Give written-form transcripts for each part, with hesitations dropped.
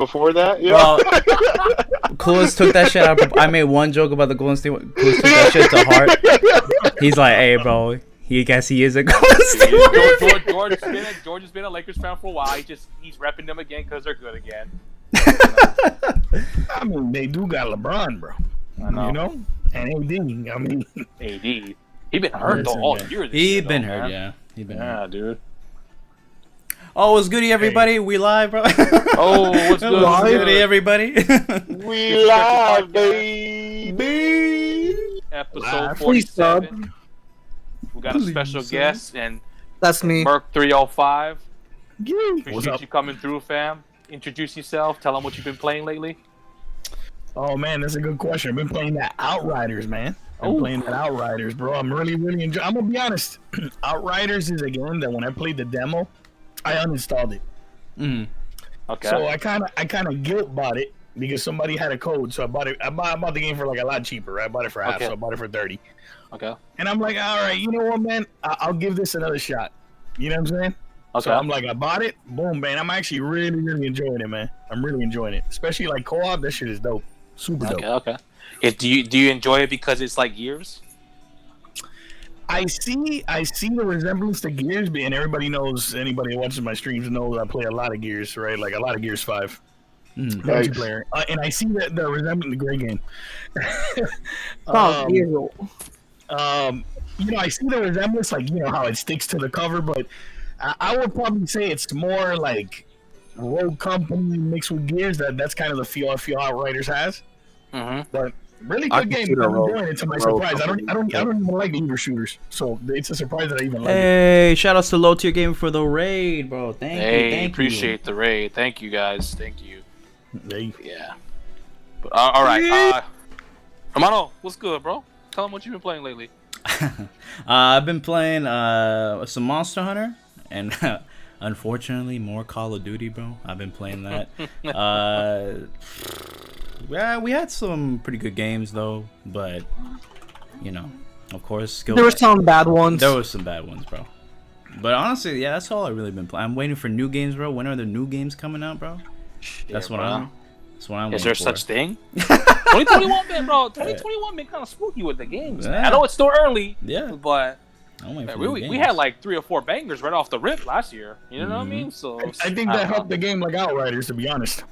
before that. Yeah. Well, Coolest took that shit out. I made one joke about the Golden State. Coolest took that shit to heart. He's like, "Hey, bro, he guess he is a Golden State Warriors." George has been a Lakers fan for a while. He's repping them again because they're good again. I mean, they do got LeBron, bro. I know. You know, and AD. I mean, AD. He been hurt though all year. He been hurt, yeah. He been hurt. Yeah, dude. Oh, what's goody, everybody? We live, bro. Oh, what's good? What's goody, everybody? We live, baby. Episode 47. We got a special guest, and that's me. Merc 305. what's Appreciate up? you coming through, fam. Introduce yourself. Tell them what you've been playing lately. Oh man, that's a good question. I've been playing that Outriders, man. I'm playing that Outriders, bro. I'm really enjoying. I'm gonna be honest. Outriders is a game that when I played the demo, I uninstalled it. Okay. So I kind of guilt bought it because somebody had a code. So I bought it. I bought the game for like a lot cheaper. Right? I bought it for half. Okay. So I bought it for 30. Okay. And I'm like, all right, you know what, man? I'll give this another shot. You know what I'm saying? Okay. So I'm like, I bought it. Boom, man. I'm actually really enjoying it, man. I'm really enjoying it, especially like co-op. That shit is dope. Super dope. Okay. Do you enjoy it because it's like Gears? I see the resemblance to Gears, and everybody knows. Anybody who watches my streams knows I play a lot of Gears, right? Like a lot of Gears 5 multiplayer, and I see that the resemblance. Great game. You know, I see the resemblance, like, you know how it sticks to the cover, but I would probably say it's more like Rogue Company mixed with Gears. That's kind of the feel Outriders has. But really good game. I'm enjoying it to my surprise. I don't even like looter shooters, so it's a surprise that I even like it. Hey, shout outs to Low Tier Gaming for the raid, bro. Thank you. Appreciate the raid. Thank you guys. Thank you. Hey. Yeah. But, all right. Romano, what's good, bro? Tell them what you've been playing lately. I've been playing some Monster Hunter and unfortunately more Call of Duty, bro. I've been playing that. Yeah, we had some pretty good games though, but you know, of course, there were some bad ones. There was some bad ones, bro. But honestly, yeah, that's all I really been playing. I'm waiting for new games, bro. When are the new games coming out, bro? That's what I'm. Is there such thing? 2021, man, bro. 2021 been kind of spooky with the games. Yeah. I know it's still early. Yeah. But man, we had like 3 or 4 bangers right off the rip last year. You know what I mean? So I think that helped the game like Outriders, to be honest.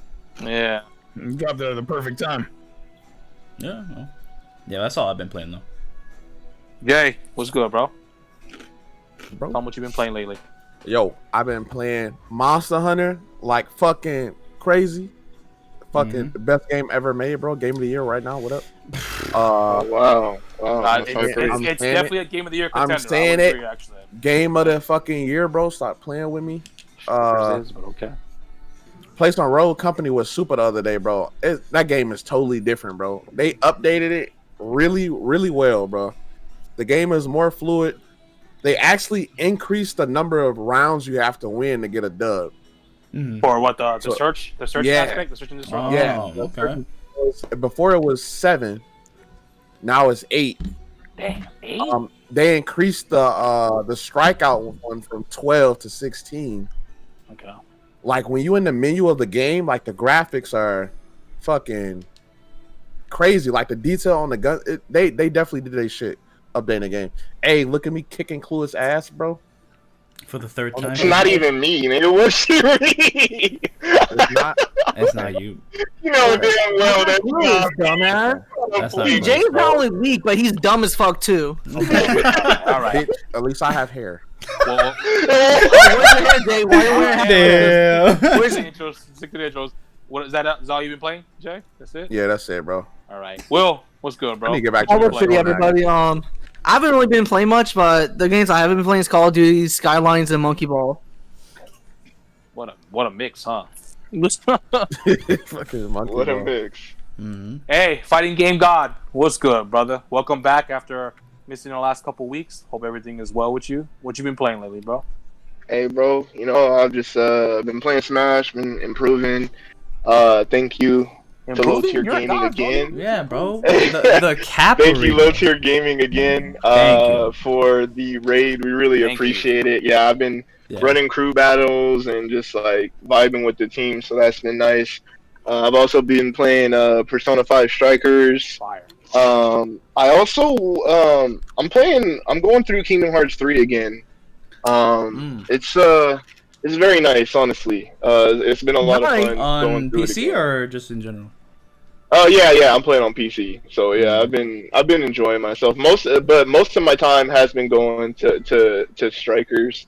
Yeah. You got the perfect time. Yeah. Well, yeah, that's all I've been playing though. Jay, what's good, bro? Bro, tell me what you been playing lately. Yo, I've been playing Monster Hunter like fucking crazy. Fucking the best game ever made, bro. Game of the year right now. What up? Wow. It's definitely a game of the year contender. I'm saying it. Game of the fucking year, bro. Stop playing with me. Okay. Placed on Rogue Company was super the other day, bro. That game is totally different, bro. They updated it really well, bro. The game is more fluid. They actually increased the number of rounds you have to win to get a dub. For what the search aspect, the search and destroy. Okay. Before it was 7, now it's 8. Damn, 8. They increased the strikeout one from 12 to 16. Okay. Like when you in the menu of the game, like the graphics are fucking crazy. Like the detail on the gun, they definitely did their shit updating the game. Hey, look at me kicking Clueless ass, bro. For the 3rd time. It's not even me, nigga. What's me? It's not you. You know damn well that's not dumbass. That's not Dude, Jay's probably weak, but he's dumb as fuck too. All right. At least I have hair. Well, where's your hair, Jay? Why are you wearing hair? Damn. where's the intros? Stick to the intros. What is that? Is all you've been playing, Jay? That's it. Yeah, that's it, bro. All right. Will, what's good, bro? I need to get back to All the right, shitty, everybody. I haven't really been playing much, but the games I haven't been playing is Call of Duty, Skylines, and Monkey Ball. What a mix, huh? Fucking monkey, what a bro. mix. Hey, Fighting Game God, what's good, brother? Welcome back after missing the last couple weeks. Hope everything is well with you. What you been playing lately, bro? Hey, bro. You know, I've just been playing Smash, been improving. Thank you to Low Tier You're a Gaming god, again. Yeah, bro. The cap. Thank you, Low Tier Gaming again, for the raid. We really appreciate it. Yeah, I've been running crew battles and just like vibing with the team, so that's been nice. I've also been playing Persona 5 Strikers. Fire. I also I'm going through Kingdom Hearts 3 again. It's very nice, honestly. It's been a lot of fun On going through it PC again. or just in general? Oh yeah, I'm playing on PC. So yeah, I've been enjoying myself. Most of my time has been going to Strikers.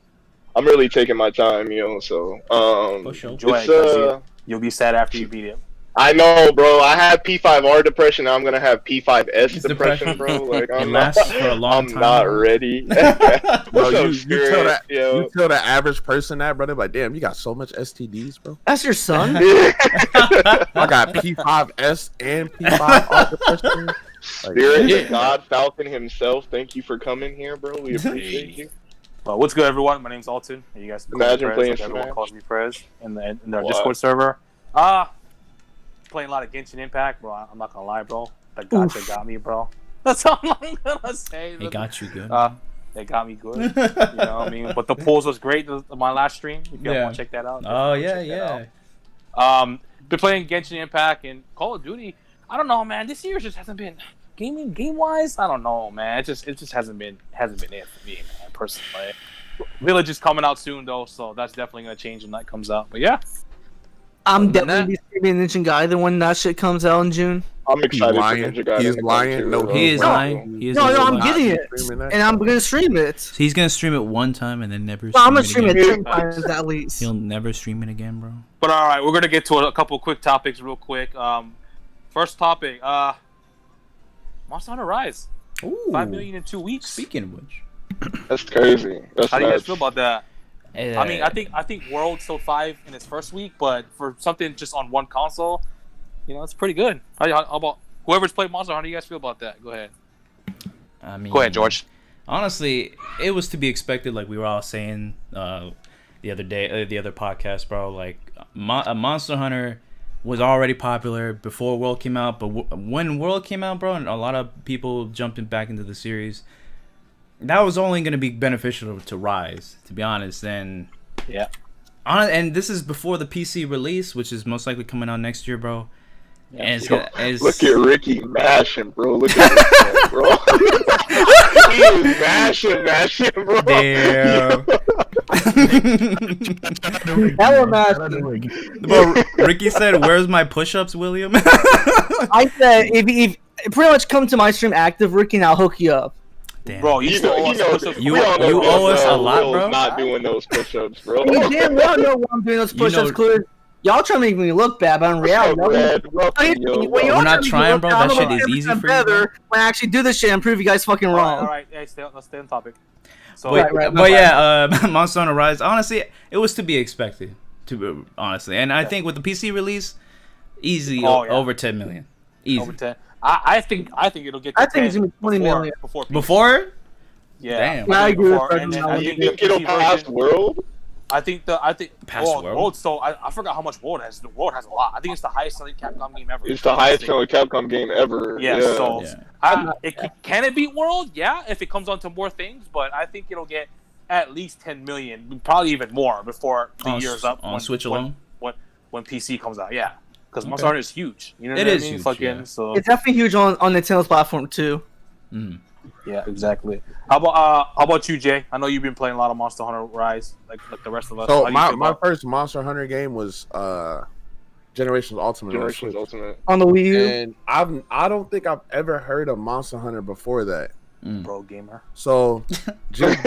I'm really taking my time, So Enjoy it, 'cause you'll be sad after you beat it. I know, bro. I have P5R depression. Now I'm gonna have P5S It's depression, depression. bro. Like It lasts for a long I'm time. not ready. Bro, So you serious, tell that yo. you tell the average person that, bro. They're like, damn, you got so much STDs, bro. That's your son. I got P5S and P5R depression. Like, Spirit, yeah. the God Falcon himself. Thank you for coming here, bro. We appreciate you. Well, what's good, everyone? My name's Alton. And you guys can call me Imagine Prez, playing like everyone Smash. calls me Prez in our Wow. Discord server. Playing a lot of Genshin Impact, bro. I'm not gonna lie, bro. The gotcha got me, bro. That's all I'm gonna say. It got you good. They got me good. You know what I mean? But the pools was great. My last stream. If you Yeah. want to check that out. Oh definitely yeah, check that yeah. out. Been playing Genshin Impact and Call of Duty. I don't know, man. This year just hasn't been game wise. I don't know, man. It just hasn't been it for me, man. Personally, Village is coming out soon though, so that's definitely gonna change when that comes out. But yeah, I'm than definitely streaming Ninja Gaiden when that shit comes out in June. I'm excited for lying. Ninja Gaiden. He's to come lying. too, No, bro. He is No. lying. He is No, I'm lying. getting it, streaming that. and I'm gonna stream it. He's gonna stream it one time and then never. No, I'm gonna stream stream it it again. 10 times at least. He'll never stream it again, bro. but all right, we're gonna get to a couple quick topics real quick. First topic, Monster Hunter Rise, Ooh. 5 million in 2 weeks. Speaking of which, That's crazy. That's How do you guys nuts. feel about that? uh, I mean, I think World sold 5 in its first week, but for something just on one console, it's pretty good. How about whoever's played Monster? How do you guys feel about that? Go ahead. I mean, Go ahead, George. Honestly, it was to be expected. Like we were all saying the other day, the other podcast, bro. Like Monster Hunter was already popular before World came out, but when World came out, bro, and a lot of people jumping back into the series, that was only going to be beneficial to Rise, to be honest. And Yeah. and this is before the PC release, which is most likely coming out next year, bro. Yeah. And it's Look at Ricky mashing, bro. Look at this man, bro. He is mashing, bro. Damn. That one match. Bro, Ricky said, "Where's my push-ups, William?" I said if pretty much come to my stream active, Ricky, and I'll hook you up. Damn. Bro, you still owe us push-ups. You- we all know you owe us a Will lot, is bro. Not doing those push-ups, bro. You damn well know why I'm doing those You push-ups, know- clear. Y'all trying to make me look bad, but in reality, Bro, We're not trying, bro. That shit is easy for you, bro. better when I actually do this shit and prove you guys fucking All wrong. right. Hey, let's stay on topic. So, But, Right, but yeah, Monster Hunter Rise. Honestly, it was to be expected. Honestly, and I think with the PC release, easy Oh, yeah. over 10 million. Easy. over 10. I think it'll get to I think it's 10 gonna be 20 before, million. Before PC. Before? Yeah. Damn. Yeah, I agree with Before, Fred and then on I that. You think the think it'll PC pass version, World? I think Past World? World. So I forgot how much World has. The World has a lot. I think it's the highest selling Capcom game ever. It's the highest selling Capcom game ever. Yeah. So Yeah. can it beat World? Yeah, if it comes on to more things. But I think it'll get at least 10 million, probably even more before the year's up on Switch alone. When PC comes out. Yeah, because Okay. Monster Hunter is huge. You know It what is I mean? huge, Fucking yeah. so. It's definitely huge on Nintendo's platform too. Mm. Yeah, exactly. How about you, Jay? I know you've been playing a lot of Monster Hunter Rise, like the rest of us. How So do you my feel about- first Monster Hunter game was Generations Ultimate. on Generations Switch. Ultimate. On the Wii U. And I don't think I've ever heard of Monster Hunter before that. Pro gamer. So just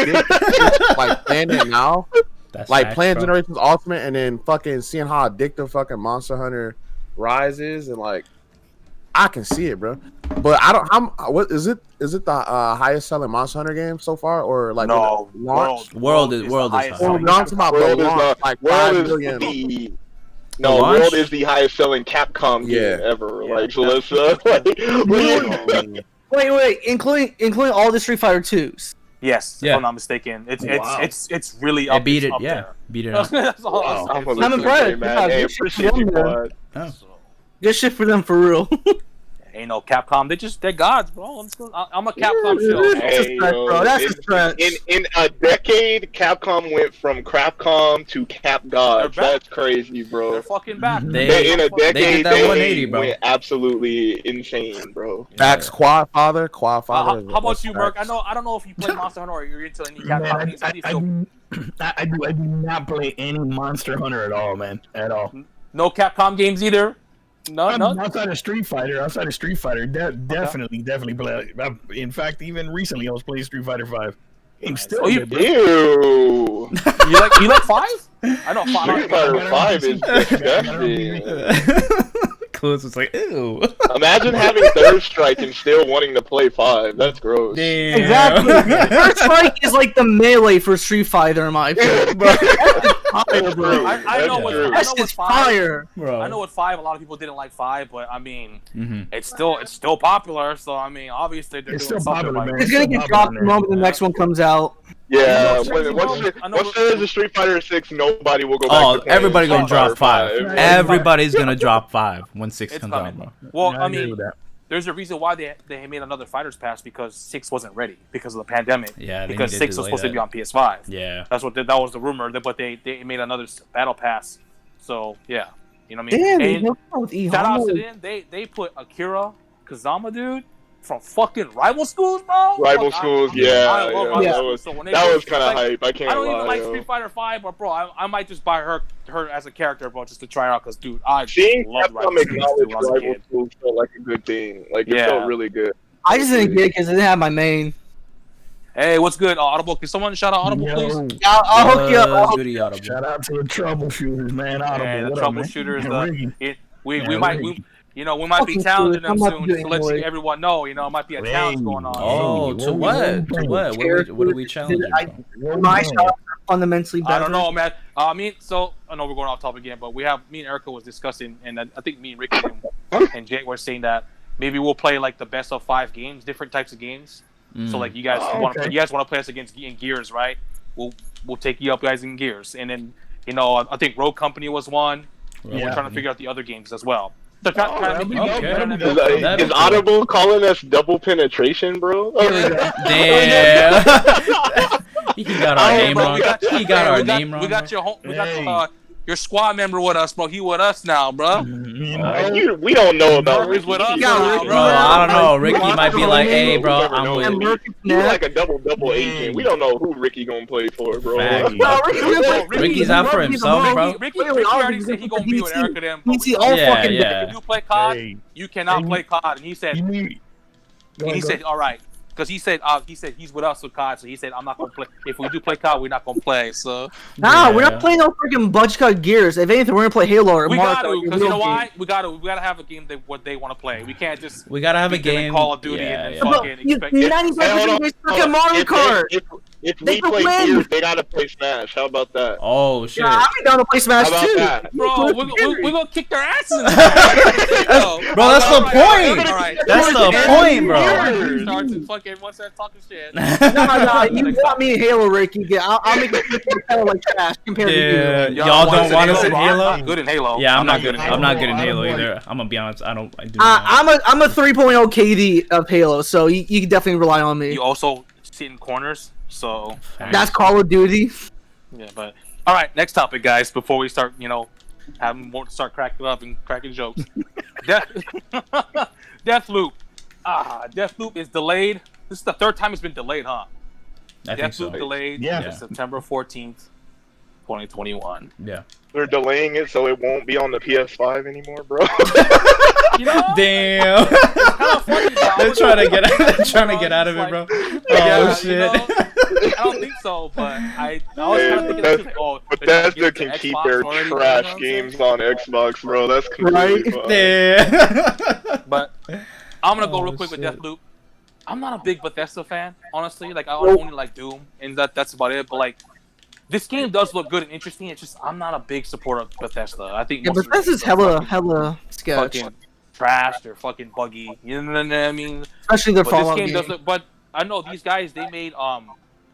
like playing it now, That's like facts, playing bro. Generations Ultimate, and then fucking seeing how addictive fucking Monster Hunter Rise is, and like I can see it, bro. But I don't. What is it? Is it the highest selling Monster Hunter game so far, or like No, when it launched? World is the highest highest selling. No, I'm talking about World the is launch, the like World 5 is million. the no launch? World is the highest selling Capcom game Yeah. ever. Yeah. Like so, let's like, Wait, including all the Street Fighter 2s. Yes, Yeah. if I'm not mistaken. It's Wow. it's really It up. beat it's it, up yeah. there. Beat it up. That's all wow, I'm I'm saying. a I'm listener, impressed. man. Yeah, Hey, good shit appreciate for you, them, bud. Oh. So, Good shit for them for real. Ain't no Capcom. They're gods, bro. I'm a Capcom show. That's a stretch, bro. That's a stretch. In a decade, Capcom went from Capcom to Cap Gods. They're back. That's crazy, They're bro. fucking back. They- In a did decade, that they 180, bro. went absolutely insane, bro. Facts, Quad Father. How is- about that's you, Merc? facts. I don't know if you play Monster Hunter or you're into any Man, Capcom games. How do you feel? I do not play any Monster Hunter at all, man. At all. No Capcom games either. No. Outside of Street Fighter, definitely play. In fact, even recently, I was playing Street Fighter 5. Game's still Oh, you- good, bro. Ew. You like 5? I know Street 5. Fighter 5 is disgusting. Clues was like, ew. Imagine having Third Strike and still wanting to play 5. That's gross. Damn. Exactly. First Strike is like the melee for Street Fighter, in my opinion. That's Fire, bro. I know That's what true. That's what just 5. fire. Bro. I know what 5. A lot of people didn't like 5, but I mean, Mhm. it's still popular. So I mean, obviously they're It's doing still something popular, right. man. It's gonna get dropped the moment the next one comes out. Yeah, I know- once there is a Street Fighter 6, nobody will go back Oh, to playing everybody gonna Street Fighter drop 5. 5. Everybody's gonna drop 5 when 6 It's comes out, coming. bro. Well, Yeah, I agree mean, with that. there's a reason why they made another Fighters Pass because 6 wasn't ready because of the pandemic. Yeah, they because need to 6 was delay supposed to that. be on PS5. Yeah. That's what that was the rumor. But they made another battle pass. So yeah, you know what I mean. Damn, they And hooked up with E shout out to Honda. them. They put Akira Kazama, dude, from fucking Rival Schools, bro. Rival Fuck, Schools, I yeah, love Rival yeah. Schools. So when they That do- was kind of like, hype. I can't I don't lie. even like yo. Street Fighter 5, but bro, I might just buy her as a character, bro, just to try it out. Cause dude, I Seeing love Rival Capcom Schools acknowledge dude, when I was a Rival kid. Schools felt like a good thing. Like, it Yeah. felt really good. I just didn't get it because it didn't have my main. Hey, what's good? Audible? Can someone shout out Audible, Yo, please? I'll hook you up. I'll hook Goody Audible. Shout out to the troubleshooters, man. Audible, Yeah, the what up, man? troubleshooters. Yeah, Ricky. We Yeah, might Ricky. we might be Fucking challenging good. I'm them about soon to just to do let it, boy. everyone know. You know, it might be a challenge going on. Oh, Hey, to what? what To we what? What are we challenging? I- My shots are fundamentally better. I don't know, man. I know we're going off topic again, but me and Erica was discussing, and I think me and Ricky and Jay were saying that maybe we'll play like the best of 5 games, different types of games. So like you guys want to play us against in Gears, right? We'll take you up guys in Gears, and then I think Rogue Company was one. And we're trying to figure out the other games as well. So that'd be dope. That'd be dope. Is Audible calling us double penetration, bro? Damn. He got our name bro, wrong. He got hey, our we name wrong. We got your Hey. your squad member with us, bro. He with us now, bro. You know, We don't know about Murphy's Ricky. with us Yeah, now, Ricky. Bro, I don't know. Ricky might be like, hey, bro, Never I'm know. with And you. Merc and He's Snap. like a double agent. We don't know who Ricky gonna play for, bro. Fact. No, Ricky's out for himself, bro. Ricky already said he gonna be with Erica them. but He's all Yeah, fucking yeah. If you play COD, hey, you cannot play COD. And he said, you need. all right. Because he said he's with us with COD, so he said I'm not gonna play. If we do play COD, we're not gonna play. So Nah, we're Yeah. not playing no freaking budget cut Gears. If anything, we're gonna play Halo or we Mario. got to, Kart, because you know real why? game. We gotta have a game that what they want to play. We can't just We gotta have a beat them in game. Call of Duty Yeah, and yeah. then Bro, fucking you- expect. 95% of guys suck at Mario Kart. If They we can play win. Gears, they gotta play Smash. How about that? Oh shit. Yeah, I'll be down to play Smash How about too. that? Bro, we're gonna kick their asses. In Bro, that's the point. All right. That's the point, bro. Starts and fucking once they're talking shit. Nah, you want me in Halo, Ricky? I'll make it kind of like trash compared Yeah. to you. Y'all don't want us in Halo? I'm good in Halo. Yeah, I'm not good. in I'm not good in I don't Halo want either. I'm gonna be honest. I do not. I'm a 3.0 KD of Halo, so you can definitely rely on me. You also sit in corners, so That's Call of Duty. yeah. But all right, next topic, guys. Before we start, having more start cracking up and cracking jokes. Deathloop. Deathloop is delayed. This is the 3rd time it's been delayed, huh? I think so. Deathloop delayed Yeah. to September 14th, 2021. Yeah. They're delaying it so it won't be on the PS5 anymore, bro. You know, Damn. kind of funny. They're trying to get. They're trying to get out of it, bro. Oh shit. I don't think so, but I was kind of thinking that, like, oh, But they're trying to Bethesda get it to can keep Xbox their already, trash you know games on Xbox, bro. That's completely Right? fine. Damn. But I'm gonna go Oh, real quick with shit. Deathloop. I'm not a big Bethesda fan, honestly. Like I only like Doom, and that's about it. But like, this game does look good and interesting. It's just I'm not a big supporter of Bethesda. I think Yeah, most but of their this is games are hella sketch. fucking trash. They're fucking buggy. You know what I mean? Especially their But this Fallout game game. does look. But I know these guys. They made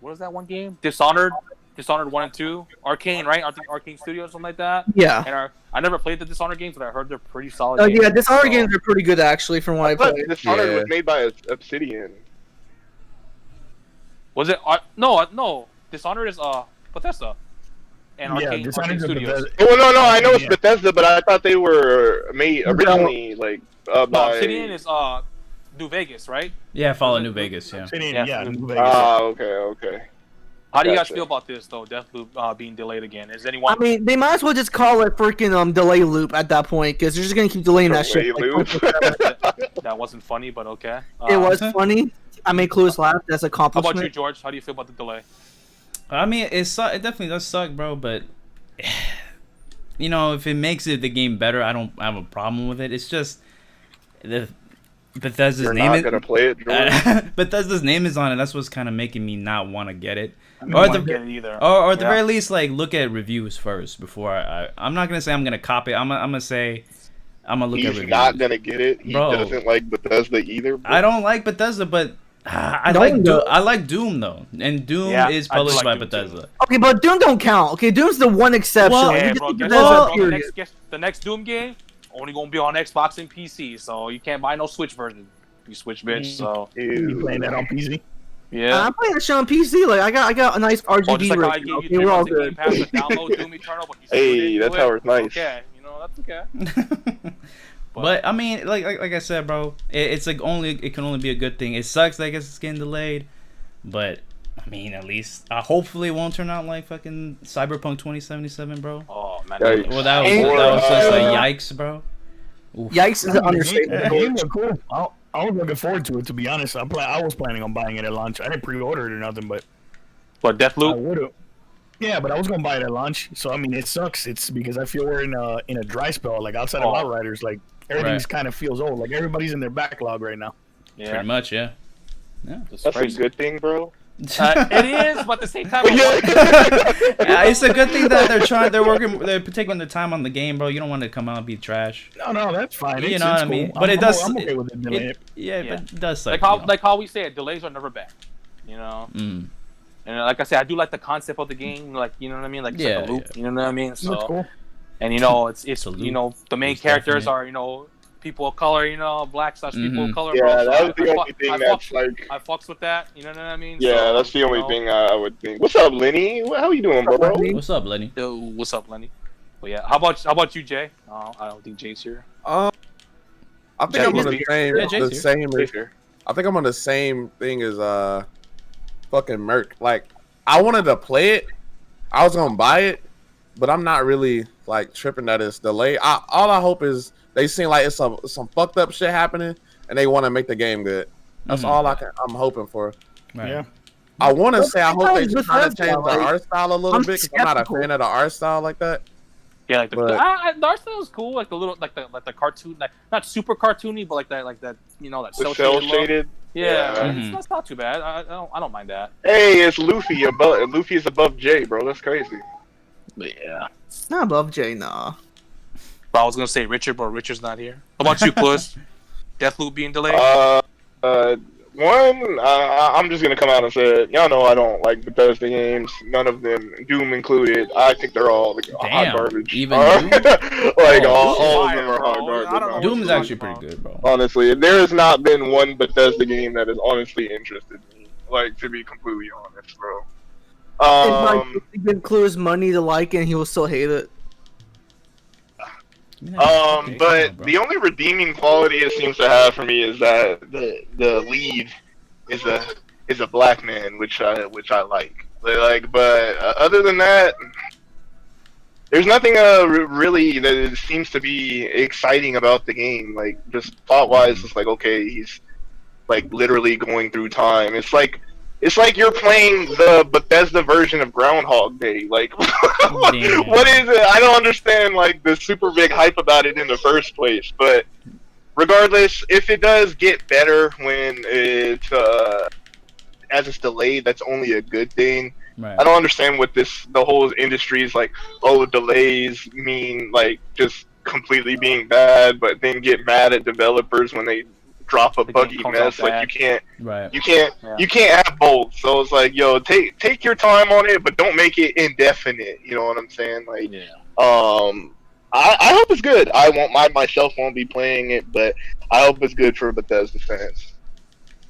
what is that one game? Dishonored. Dishonored 1 and 2, Arcane, right? I think Arcane Studios, something like that. Yeah. And I never played the Dishonored games, but I heard they're pretty solid. Oh games. yeah, Dishonored So- games are pretty good actually, from what I But played. Dishonored Yeah. was made by Obsidian. Was it? No. Dishonored is Bethesda. And Arcane Dishonored's a Studios. Bethesda. Oh no, I know it's Yeah. Bethesda, but I thought they were made originally like No, by. Obsidian is New Vegas, right? Yeah, Fallout New Vegas. Yeah. Obsidian, Yeah. New Vegas. Okay. How do you guys Gotcha. feel about this though? Deathloop being delayed again. Is I anyone? mean, they might as well just call it freaking delay loop at that point, because they're just gonna keep delaying that shit. Delay like, loop. That wasn't funny, but okay. it was funny. I made Clueless laugh. That's an How about you, accomplishment. George? How do you feel about the delay? I mean, it definitely does suck, bro. But you know, if it makes the game better, I don't have a problem with it. It's just the Bethesda's You're name not is gonna play it, Jordan. Bethesda's name is on it. That's what's kind of making me not want to get it. I Or don't the get it either. Or at the Yeah. very least, like look at reviews first before I'm not gonna say I'm gonna copy. I'm gonna say I'm gonna look at He's reviews. not gonna get it. He Bro. doesn't like Bethesda either. Bro. I don't like Bethesda, but I No like one Doom. does. I like Doom though, and Doom Yeah, is I do published like by Doom, too. Bethesda. Okay, but Doom don't count. Okay, Doom's the one exception. Well, Like, Hey, you bro, just guess Bethesda, what, bro? period. The next Doom game only gonna be on Xbox and PC, so you can't buy no Switch version. You Switch bitch. So You Ew. playing that on PC? yeah. I'm playing that shit on PC. Like I got a nice Well, just RGB like how I rating. gave you Okay, 3 we're all months of Game good. Pass to download Doom Eternal, but you still Hey, didn't that's do how it. it's nice. Okay, that's okay. But I mean, like I said, bro, it's like it can only be a good thing. It sucks that I guess it's getting delayed, but I mean, at least hopefully it won't turn out like fucking Cyberpunk 2077, bro. Oh man. Yikes. Well, that was Hey, just a uh, yikes, bro. Oof. Yikes is an The understatement. games are cool. I was looking forward to it, to be honest. I was planning on buying it at launch. I didn't pre-order it or nothing, but But I Deathloop. would have. Yeah, but I was gonna buy it at launch. So I mean, it sucks. It's because I feel we're in a dry spell. Like outside of Oh. Outriders, like everything's Right. kind of feels old. Like everybody's in their backlog right now. Yeah. Pretty much, yeah. It's That's a crazy. good thing, bro. It is, but at the same time, Yeah. It's a good thing that they're taking their time on the game, bro. You don't want to come out and be trash. No, that's fine. You It's, know what it's I mean? cool. But it does. I'm okay with it. Delaying it. Yeah, Yeah. but it does suck. like how we say it, delays are never bad. You know. Mm. And like I said, I do like the concept of the game. Like you know what I mean. Like it's like Yeah, a loop. You know what I mean. That's So cool. and you know it's It's a loop. you know the main It's characters definitely- are people of color. Black / people of Mhm. color. Yeah, bro. So that was the I only thing that's like. I fucks with that. You know what I mean? Yeah, So, that's the only you know, thing I would think. What's up, Lenny? How you doing, bro? What's up, Lenny? Yo, what's up, Lenny? But yeah, how about you, Jay? I don't think Jay's here. I think Jay, I'm on you the speak. same. Yeah, Jay's the here. same. Hey, sir. I think I'm on the same thing as fucking Merc. Like I wanted to play it. I was gonna buy it, but I'm not really like tripping that it's delayed. All I hope is they seem like it's some fucked up shit happening, and they want to make the game good. That's Mhm. all I'm hoping for. Right. Yeah. I want to Well, say I hope they sometimes try to Bethesda, change the like, art style a little I'm bit. 'Cause I'm not a skeptical. fan of the art style like that. Yeah, like the But- the art style is cool, like the little like the cartoon, like not super cartoony, but like that that The cel cell shaded. shaded. Yeah, Yeah. Mhm. that's not too bad. I don't mind that. Hey, it's Luffy above. Luffy is above Jay, bro. That's crazy. But yeah. Not above Jay, nah. But I was gonna say Richard, but Richard's not here. How about you, Plus? Deathloop being delayed. I'm just gonna come out and say it. Y'all know I don't like Bethesda games. None of them, Doom included. I think they're all like, hot Damn, garbage. even like Oh, all of fire, them are hot bro. I don't know garbage. what Doom you're is actually talking pretty good, bro. Honestly, there has not been one Bethesda game that has honestly interested me. Like, to be completely honest, bro. If give Clueless money to like it, and he will still hate it. Okay, But come on, bro. the only redeeming quality it seems to have for me is that the lead is a black man, which I like. But other than that, there's nothing really that seems to be exciting about the game. Like just plot wise, it's like okay, he's like literally going through time. It's like you're playing the Bethesda version of Groundhog Day. Like, what is it? I don't understand like the super big hype about it in the first place. But regardless, if it does get better when it's as it's delayed, that's only a good thing. Right. I don't understand what the whole industry is like. Oh, delays mean like just completely being bad, but then get mad at developers when they drop a The game buggy comes out mess. Like bad. Right. you can't have both. So it's like, yo, take your time on it, but don't make it indefinite. You know what I'm saying? Like, Yeah. I hope it's good. Myself won't be playing it, but I hope it's good for Bethesda fans.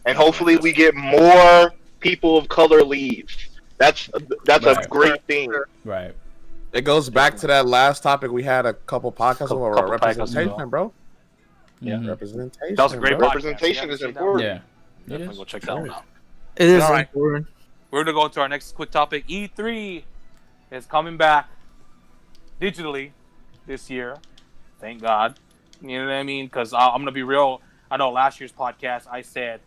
And hopefully we get more people of color leads. That's Right. a great thing. Right. It goes back to that last topic we had a couple podcasts Couple about podcasts representation, ago. bro. Yeah. Mhm. Representation. That was a great bro. podcast. Representation Yeah, is check that important. Yeah. It Definitely is. go check that one out. It is All right. important. We're gonna go into our next quick topic. E3 is coming back digitally this year. Thank God. You know what I mean? Because I'm gonna be real. I know last year's podcast I said,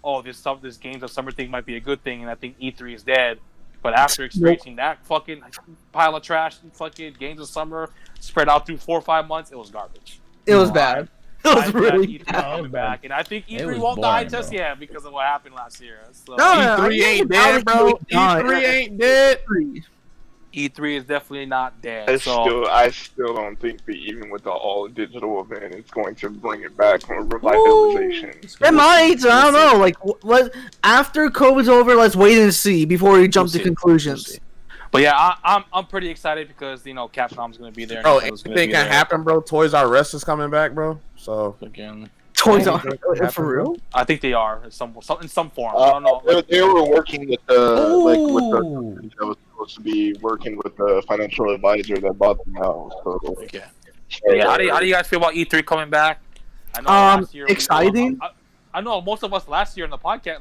"Oh, this Games of Summer thing might be a good thing," and I think E3 is dead. But after experiencing that fucking pile of trash and fucking Games of Summer spread out through 4 or 5 months, it was garbage. It was bad. It was I'm really glad E3 bad. coming back, and I think It E3 was won't die boring, just bro. yet because of what happened last year. So No, E3 ain't dead, bro. E3 ain't dead. E3 is definitely not dead. I So still don't think that even with the all digital event, it's going to bring it back from a revitalization. It might. I don't know. Like, what after COVID's over, let's wait and see before we jump We'll to see. conclusions. But yeah, I'm pretty excited because Capcom's gonna be there. Bro, Nintendo's gonna anything be can there. happen, bro. Toys R Us is coming back, bro. So Again, Toys Yeah, R anything can Us, for happen, real? I think they are in some form. I don't know. They were working with the Ooh. that was supposed to be working with the financial advisor that bought them out. So, Okay. Yeah. How do you guys feel about E3 coming back? I know last year exciting. I know most of us last year in the podcast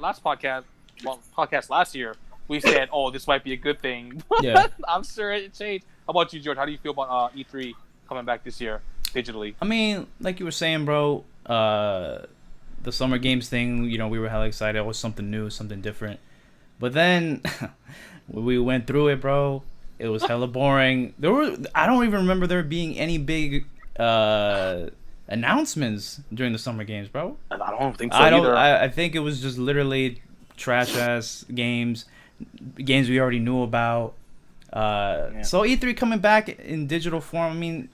last year we said, "Oh, this might be a good thing." Yeah. I'm sure it changed. How about you, George? How do you feel about E3 coming back this year digitally? I mean, like you were saying, bro, the Summer Games thing, we were hella excited. It was something new, something different. But then when we went through it, bro, it was hella boring. I don't even remember there being any big announcements during the Summer Games, bro. I don't think so either. I think it was just literally trash ass games we already knew about. So E3 coming back in digital form, I mean,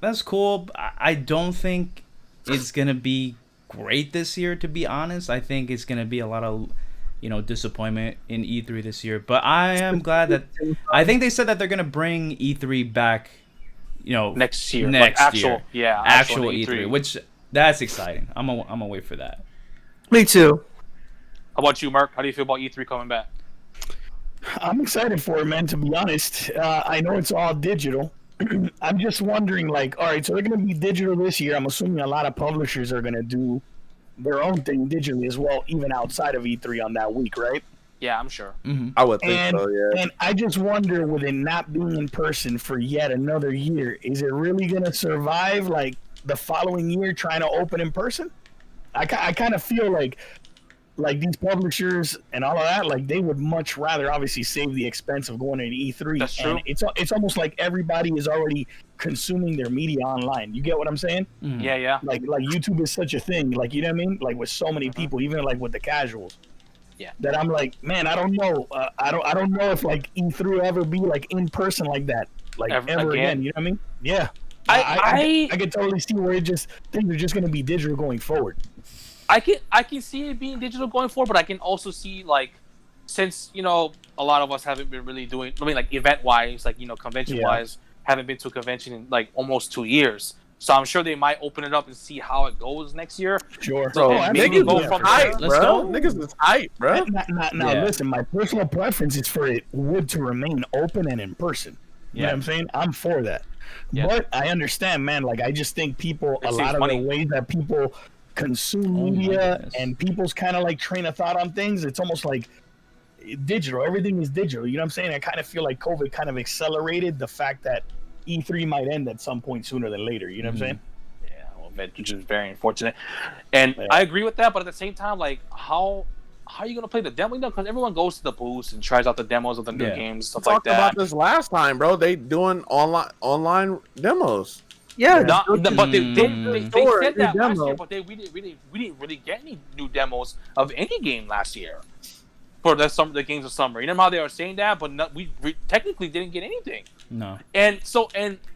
that's cool. I don't think it's gonna be great this year, to be honest. I think it's gonna be a lot of disappointment in E3 this year. But I am glad that I think they said that they're gonna bring E3 back. Next year, next like actual, year. yeah, Actual E3, which that's exciting. I'm gonna wait for that. Me too. How about you, Mark? How do you feel about E3 coming back? I'm excited for it, man. To be honest, I know it's all digital. I'm just wondering, like, all right, so they're going to be digital this year. I'm assuming a lot of publishers are going to do their own thing digitally as well, even outside of E3 on that week, right? Yeah, I'm sure. Mm-hmm. I would think And, so, yeah. and I just wonder, with it not being in person for yet another year, is it really going to survive, like, the following year trying to open in person? I kind of feel like these publishers and all of that, like, they would much rather obviously save the expense of going to E3. That's true. And it's almost like everybody is already consuming their media online. You get what I'm saying? Mm-hmm. Yeah. Like YouTube is such a thing. Like, you know what I mean? Like, with so many people, even like with the casuals. Yeah. That I'm like, man, I don't know. I don't know if like E3 will ever be like in person like that, like ever again. You know what I mean? Yeah. I can totally see where things are just going to be digital going forward. I can see it being digital going forward, but I can also see, like, since a lot of us haven't been really doing, I mean, like, event wise, like, convention wise, haven't been to a convention in like almost 2 years. So I'm sure they might open it up and see how it goes next year. Sure. So maybe go Niggas from is hype, Let's bro. go. Niggas is hype, bro. Now, Yeah. listen, my personal preference is for it to remain open and in person. You know what I'm saying? I'm for that. Yeah. But I understand, man. Like, I just think people, It a saves lot of money. the ways that people consume my media goodness. and people's kind of like train of thought on things, it's almost like digital. Everything is digital. You know what I'm saying? I kind of feel like COVID kind of accelerated the fact that E3 might end at some point sooner than later. You know what I'm saying? Yeah, well, which is very unfortunate. And I agree with that, but at the same time, like, how are you gonna play the demo? Because everyone goes to the booths and tries out the demos of the new games, stuff like Talked that. about this last time, bro. They doing online demos. Yeah. But they Store, said that new last demo. year, but we didn't really get any new demos of any game last year. for the games of summer. You know how they were saying that, but we technically didn't get anything. No. And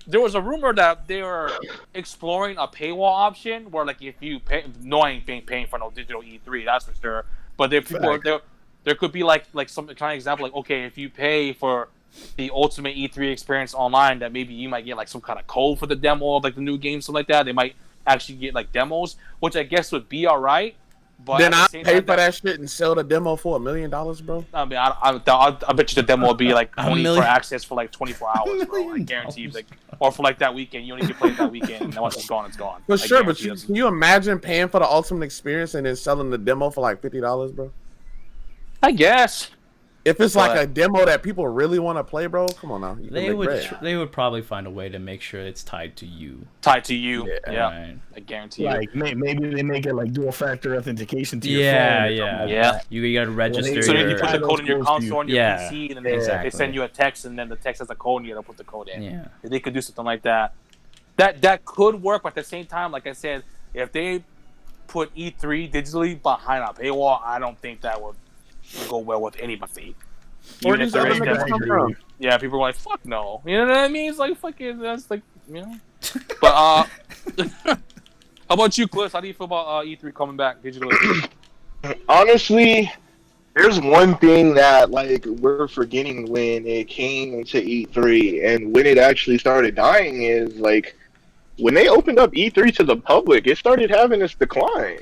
there was a rumor that they were exploring a paywall option where, like, if you pay, no, I ain't paying for no digital E3, that's for sure. But there could be like some kind of example, like, okay, if you pay for the ultimate E3 experience online, that maybe you might get like some kind of code for the demo of like the new game, something like that. They might actually get like demos, which I guess would be all right. But then I pay for that shit and sell the demo for $1 million, bro. I mean, I bet you the demo will be like only for million? access for like 24 hours, bro. I guarantee you, like, or for like that weekend. You only get played that weekend, and then once it's gone, it's gone. For I sure, but guarantee can you imagine paying for the ultimate experience and then selling the demo for like $50, bro? I guess. If it's like But- a demo that people really want to play, bro, come on now. You can They make would bread. they would probably find a way to make sure it's tied to you. Tied to you, Yeah. yeah. Right. I guarantee you. Like maybe they make it like dual factor authentication to your Yeah, phone. yeah, Yeah. You gotta register. So then you your- put the code in your Close to console on your Yeah, PC, and then they exactly. send you a text, and then the text has a code, and you gotta put the code in. Yeah. They could do something like that. That could work, but at the same time, like I said, if they put E3 digitally behind a paywall, I don't think that would go well with anybody. Or Even if just there other is niggas that- come from. yeah, people are like, "Fuck no," you know what I mean? It's like fucking, that's like, you know. But how about you, Cliff? How do you feel about E3 coming back digitally? Honestly, there's one thing that like we're forgetting when it came into E3 and when it actually started dying is like when they opened up E3 to the public, it started having this decline.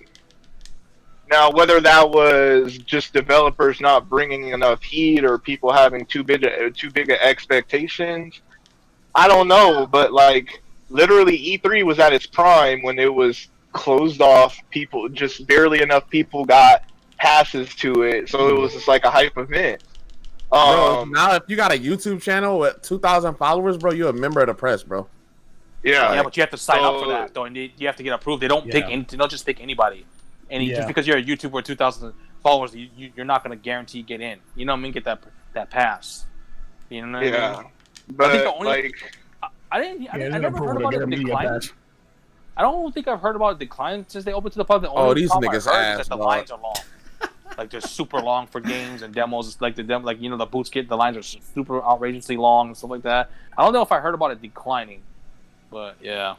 Now, whether that was just developers not bringing enough heat or people having too big of expectations, I don't know. But like, literally, E3 was at its prime when it was closed off. People, just barely enough people got passes to it, so it was just like a hype event. Bro, now if you got a YouTube channel with 2,000 followers, bro, you're a member of the press, bro. Yeah, Yeah, but you have to sign up for So- that, though, and you have to get approved. They don't pick Yeah. any, they don't just pick anybody. And Yeah. just because you're a YouTuber with 2,000 followers, you're not going to guarantee get in. You know what I mean? Get that pass. You know what I mean? yeah. But the only- like, I didn't. Yeah, I they're never heard gonna about get it a media declining. pass. I don't think I've heard about it declining since they opened to the public. The Oh, only these problem niggas I heard ass, is that the dog. lines are long. Like they're super long for games and demos. It's like the boots kit. The lines are super outrageously long and stuff like that. I don't know if I heard about it declining, but yeah.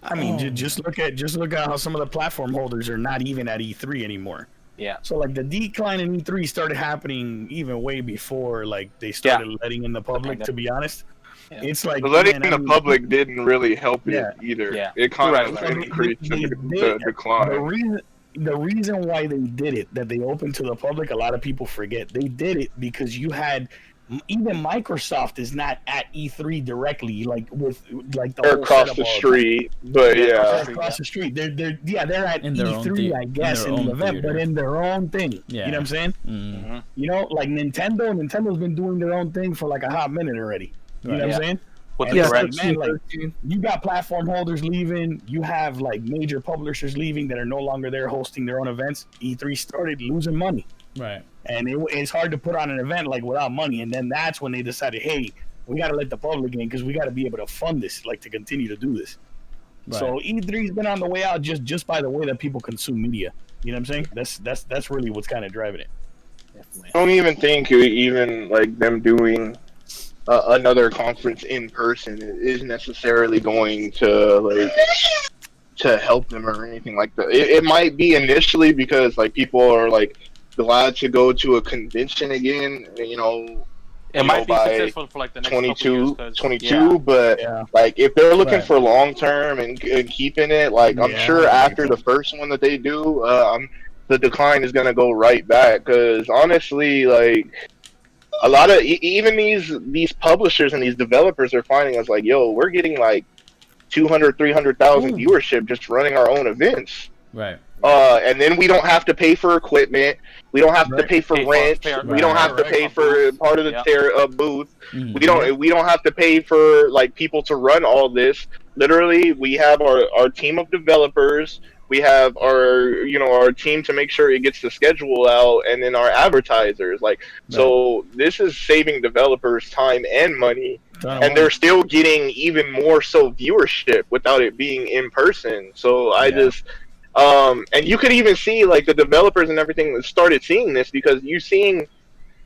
I mean, just look at how some of the platform holders are not even at E3 anymore. Yeah. So like the decline in E3 started happening even way before like they started letting in the public. To be honest, Yeah. it's like the letting man, in the public didn't really help it Yeah. either. Yeah. It kind Right. of They- increased they the did. decline. The reason why they did it, that they opened to the public, a lot of people forget. They did it because you had even Microsoft is not at E3 directly, like with like the They're whole across setup the of- street, but Yeah, yeah. across They're across the street. They're at In their own E3, thea- I guess, in in their the own event, but theater. in their own thing. Yeah. You know what I'm saying? Mm. You know, like Nintendo's been doing their own thing for like a hot minute already. You know what Yeah. I'm saying? With And the it's direct. like, man, like, you got platform holders leaving. You have like major publishers leaving that are no longer there hosting their own events. E3 started losing money, Right. and it's hard to put on an event like without money. And then that's when they decided, hey, we got to let the public in because we got to be able to fund this, like to continue to do this. Right. So E3's been on the way out just by the way that people consume media. You know what I'm saying? That's really what's kind of driving it. Definitely. I don't even think even like them doing another conference in person is necessarily going to help them or anything like that. It might be initially because like people are like glad to go to a convention again. You know, It might be by successful for like the next 22, couple years, 22, but Yeah. like if they're looking Right. for long term and keeping it, like I'm Yeah, sure I after the first one that they do, the decline is gonna go right back. Because honestly, like a lot of even these publishers and these developers are finding us like, yo, we're getting like 200, 300,000 viewership just running our own events. Right. And then we don't have to pay for equipment. We don't have to Right. pay for Pay for- rent. pay- We don't have to right. pay for part of the Yeah. booth. Mhm. We don't have to pay for like people to run all this. Literally, we have our team of developers. We have our team to make sure it gets the schedule out, and then our advertisers. Like, so this is saving developers time and money, and they're still getting even more so viewership without it being in person. So I Yeah. And you could even see like the developers and everything that started seeing this because you're seeing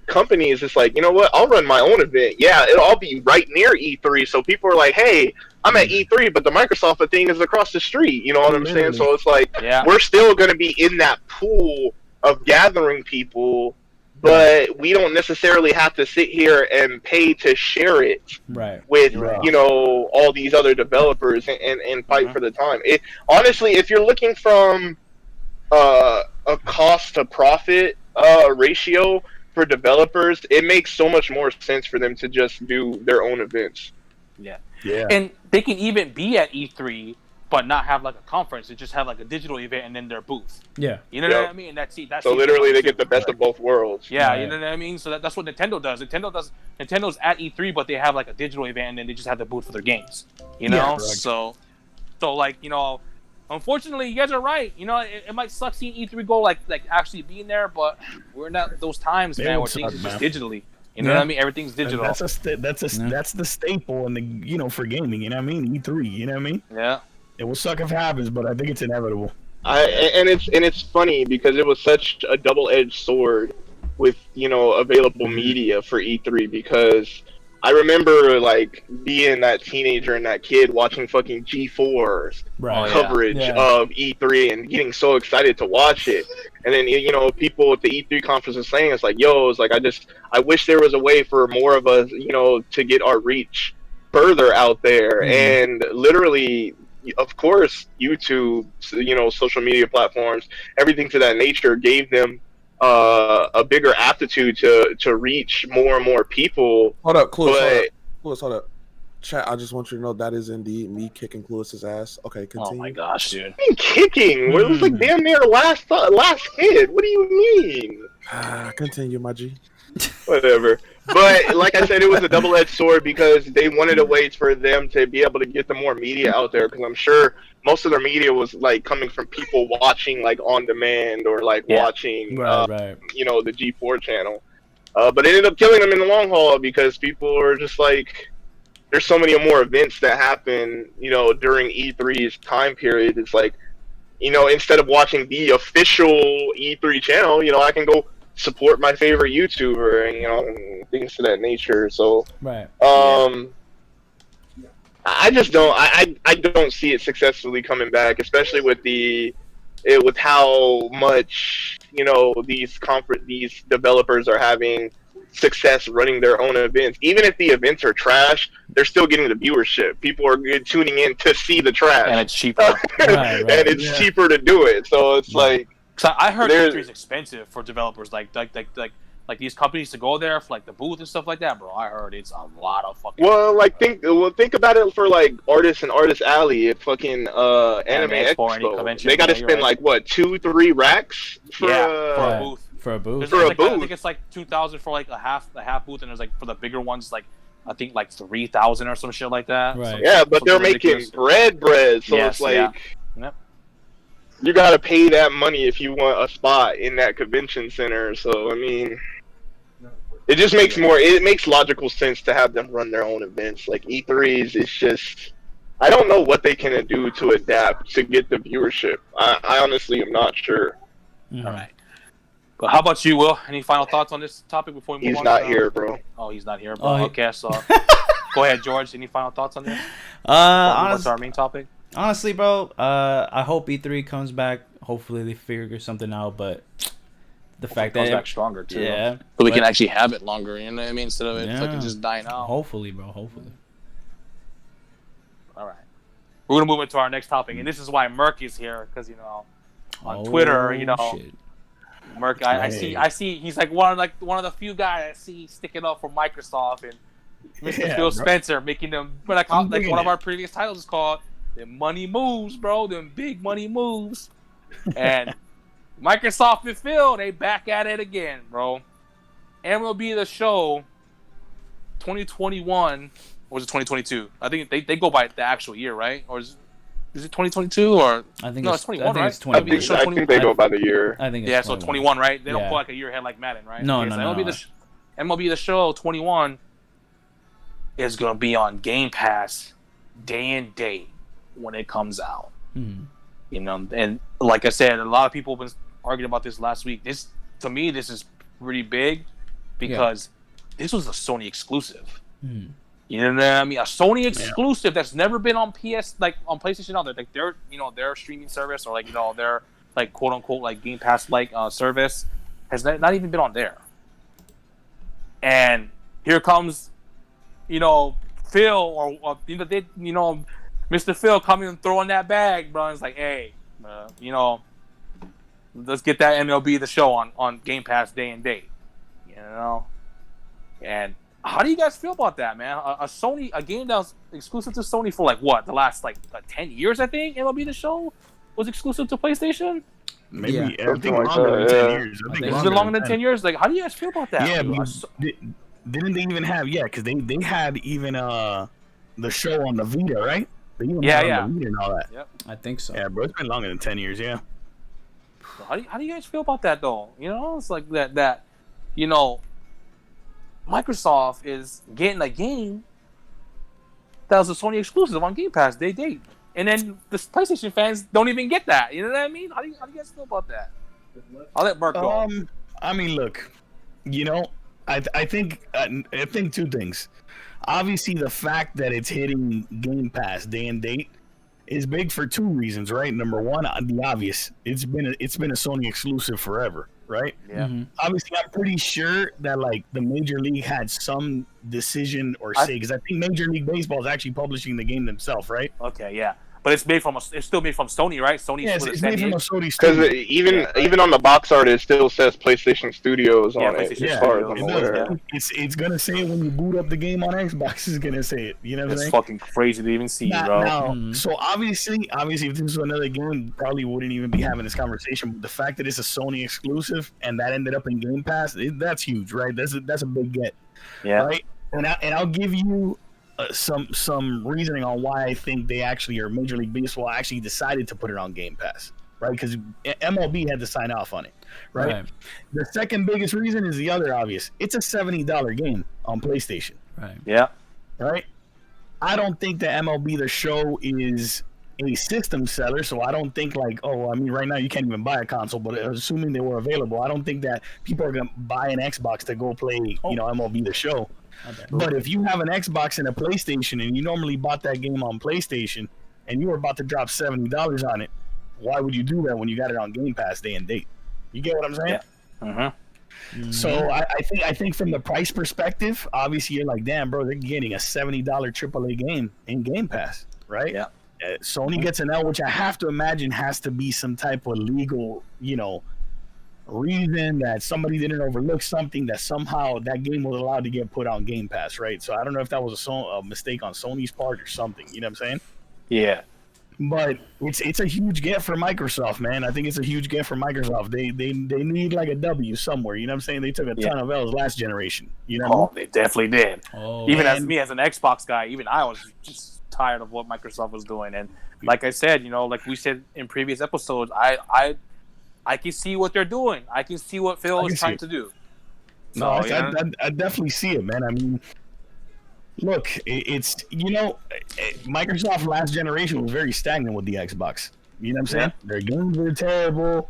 companies just like, you know what, I'll run my own event. Yeah, it'll all be right near E3. So people are like, hey, I'm at E3, but the Microsoft thing is across the street. You know what I'm saying? So it's like, we're still going to be in that pool of gathering people, but we don't necessarily have to sit here and pay to share it with, you know, all these other developers and fight for the time. Honestly, if you're looking from a cost to profit ratio for developers, it makes so much more sense for them to just do their own events. Yeah. And they can even be at E3, but not have like a conference. They just have like a digital event and then their booth. Yeah. You know what I mean? And that's so literally they get the best of both worlds. Yeah, you know what I mean? So that's what Nintendo does. Nintendo's at E3, but they have like a digital event and then they just have the booth for their games. You know? So like, you know, unfortunately, you guys are right. You know, it might suck seeing E3 go like actually being there, but we're not those times, man, where things are just digitally. You know what I mean? Everything's digital. That's the staple in the, you know, for gaming. You know what I mean? E3. You know what I mean? Yeah. It will suck if it happens, but I think it's inevitable. And it's funny because it was such a double-edged sword with, you know, available media for E3 because I remember like being that teenager and that kid watching fucking G4's coverage of E3 and getting so excited to watch it. And then, you know, people at the E3 conference are saying, it's like, yo, it's like, I wish there was a way for more of us, you know, to get our reach further out there. And literally, of course, YouTube, you know, social media platforms, everything to that nature gave them a bigger aptitude to reach more and more people. Hold up, Clueless, hold up. Chat, I just want you to know that is indeed me kicking Clueless's ass. Okay, continue. Oh my gosh, dude. Kicking? It was like damn near last hit. What do you mean? Continue, my G. Whatever. But like I said, it was a double-edged sword because they wanted a way for them to be able to get the more media out there. Because I'm sure most of their media was like coming from people watching like on demand or like watching, you know, the G4 channel. But it ended up killing them in the long haul because people are just like, there's so many more events that happen, you know, during E3's time period. It's like, you know, instead of watching the official E3 channel, you know, I can go support my favorite YouTuber and, you know, things of that nature. So, I just don't, I don't see it successfully coming back, especially with with how much, you know, these developers are having success running their own events. Even if the events are trash, they're still getting the viewership. People are tuning in to see the trash, and it's cheaper. And it's cheaper to do it. So it's like, so I heard E3 is expensive for developers, like these companies to go there for like the booth and stuff like that, bro. I heard it's a lot of fucking. Well, like think about it for like artists and Artist Alley at fucking Anime Expo. They got to spend like what 2-3 racks for a booth. For a booth. I think it's like 2,000 for like a half booth, and there's like for the bigger ones like I think like 3,000 or some shit like that. Right. Yeah, but they're making bread, so it's like you gotta pay that money if you want a spot in that convention center. So I mean, it just makes it makes logical sense to have them run their own events. Like E3s, it's just I don't know what they can do to adapt to get the viewership. I honestly am not sure. All right. But how about you, Will? Any final thoughts on this topic before we move on? He's not here, bro. Oh, he's not here, bro. Okay, so go ahead, George. Any final thoughts on this? What's our main topic? Honestly, bro, I hope E3 comes back. Hopefully they figure something out, but the fact that it comes back stronger too. Yeah. So we can actually have it longer, you know what I mean? Instead of it fucking just dying out. Hopefully, bro. Hopefully. All right. We're going to move into our next topic, and this is why Merc is here, because, you know, on Twitter, you know, shit. Merc, I see he's like one of the few guys I see sticking up for Microsoft, and Mr. Phil Spencer making them like one of our previous titles is called "Them Money Moves," bro. Them big money moves. And Microsoft and Phil, they back at it again, bro. MLB The Show 2021, or was it 2022? I think they go by the actual year, right? Or is it 2022 or I think it's 21, I think right? it's 21. I think they go by the year. I think it's 21. So 21, right? They don't put like a year ahead like Madden, right? No. MLB The Show 21 is gonna be on Game Pass day and date when it comes out. You know, and like I said, a lot of people have been arguing about this last week. This, to me, this is pretty big because this was a Sony exclusive. Hmm. You know what I mean? A Sony exclusive that's never been on PS, like on PlayStation. Other like their streaming service or like their like quote unquote like Game Pass like service has not even been on there. And here comes, Phil or Mr. Phil coming and throwing that bag, bro. And it's like, hey, let's get that MLB The Show on Game Pass day and date, And how do you guys feel about that, man? A game that was exclusive to Sony for like what, the last 10 years, I think. MLB The Show was exclusive to PlayStation. Maybe Yeah. I think Something like longer that, than 10 yeah. years. I think It's been longer than 10 years. Like, how do you guys feel about that? Yeah, because didn't they even have because they had even the show on the Vita, right? They even had it on the Vita and all that. Yep. I think so. Yeah, bro, it's been longer than 10 years. Yeah. So how do you guys feel about that though? It's like that Microsoft is getting a game that was a Sony exclusive on Game Pass day date, and then the PlayStation fans don't even get that. You know what I mean? How do you guys feel about that? I'll let Mark go. I mean, look, I think two things. Obviously, the fact that it's hitting Game Pass day and date is big for two reasons, right? Number one, the obvious. It's been a Sony exclusive forever, right? Yeah. Mhm. Obviously, I'm pretty sure that the Major League had some decision or say, because I think Major League Baseball is actually publishing the game themselves, right? Okay, yeah. But it's still made from Sony, right? Sony. Yeah, it's made from a Sony Because studio. even on the box art, it still says PlayStation Studios on it. PlayStation As far as Studios, I'm It aware. does. It's gonna say it when you boot up the game on Xbox. It's gonna say it. You know what I'm It's saying? fucking crazy to even see, bro. Mhm. So obviously, if this was another game, probably wouldn't even be having this conversation. But the fact that it's a Sony exclusive and that ended up in Game Pass, that's huge, right? That's a big get, Yeah. right? And I'll give you some reasoning on why I think they actually, or Major League Baseball actually decided to put it on Game Pass, right? Because MLB had to sign off on it, right? The second biggest reason is the other obvious. It's a $70 game on PlayStation. Right. Yeah. Right? I don't think the MLB The Show is a system seller, so I don't think right now you can't even buy a console, but assuming they were available, I don't think that people are gonna buy an Xbox to go play, MLB The Show. Okay. But if you have an Xbox and a PlayStation, and you normally bought that game on PlayStation, and you were about to drop $70 on it, why would you do that when you got it on Game Pass day and date? You get what I'm saying? Yeah. So I think from the price perspective, obviously you're like, damn, bro, they're getting a $70 AAA game in Game Pass, right? Yeah. Sony gets an L, which I have to imagine has to be some type of legal, reason that somebody didn't overlook something that somehow that game was allowed to get put on Game Pass, right? So I don't know if that was a mistake on Sony's part or something. You know what I'm saying? Yeah. But it's a huge get for Microsoft, man. I think it's a huge get for Microsoft. They need like a W somewhere. You know what I'm saying? They took a ton of L's last generation. You know? Oh, they definitely did. Oh, Even as me, as an Xbox guy, even I was just tired of what Microsoft was doing. And like I said, like we said in previous episodes, I can see what they're doing. I can see what Phil is trying to do. No, I definitely see it, man. I mean, look, it's Microsoft last generation was very stagnant with the Xbox. You know what I'm saying? Their games were terrible.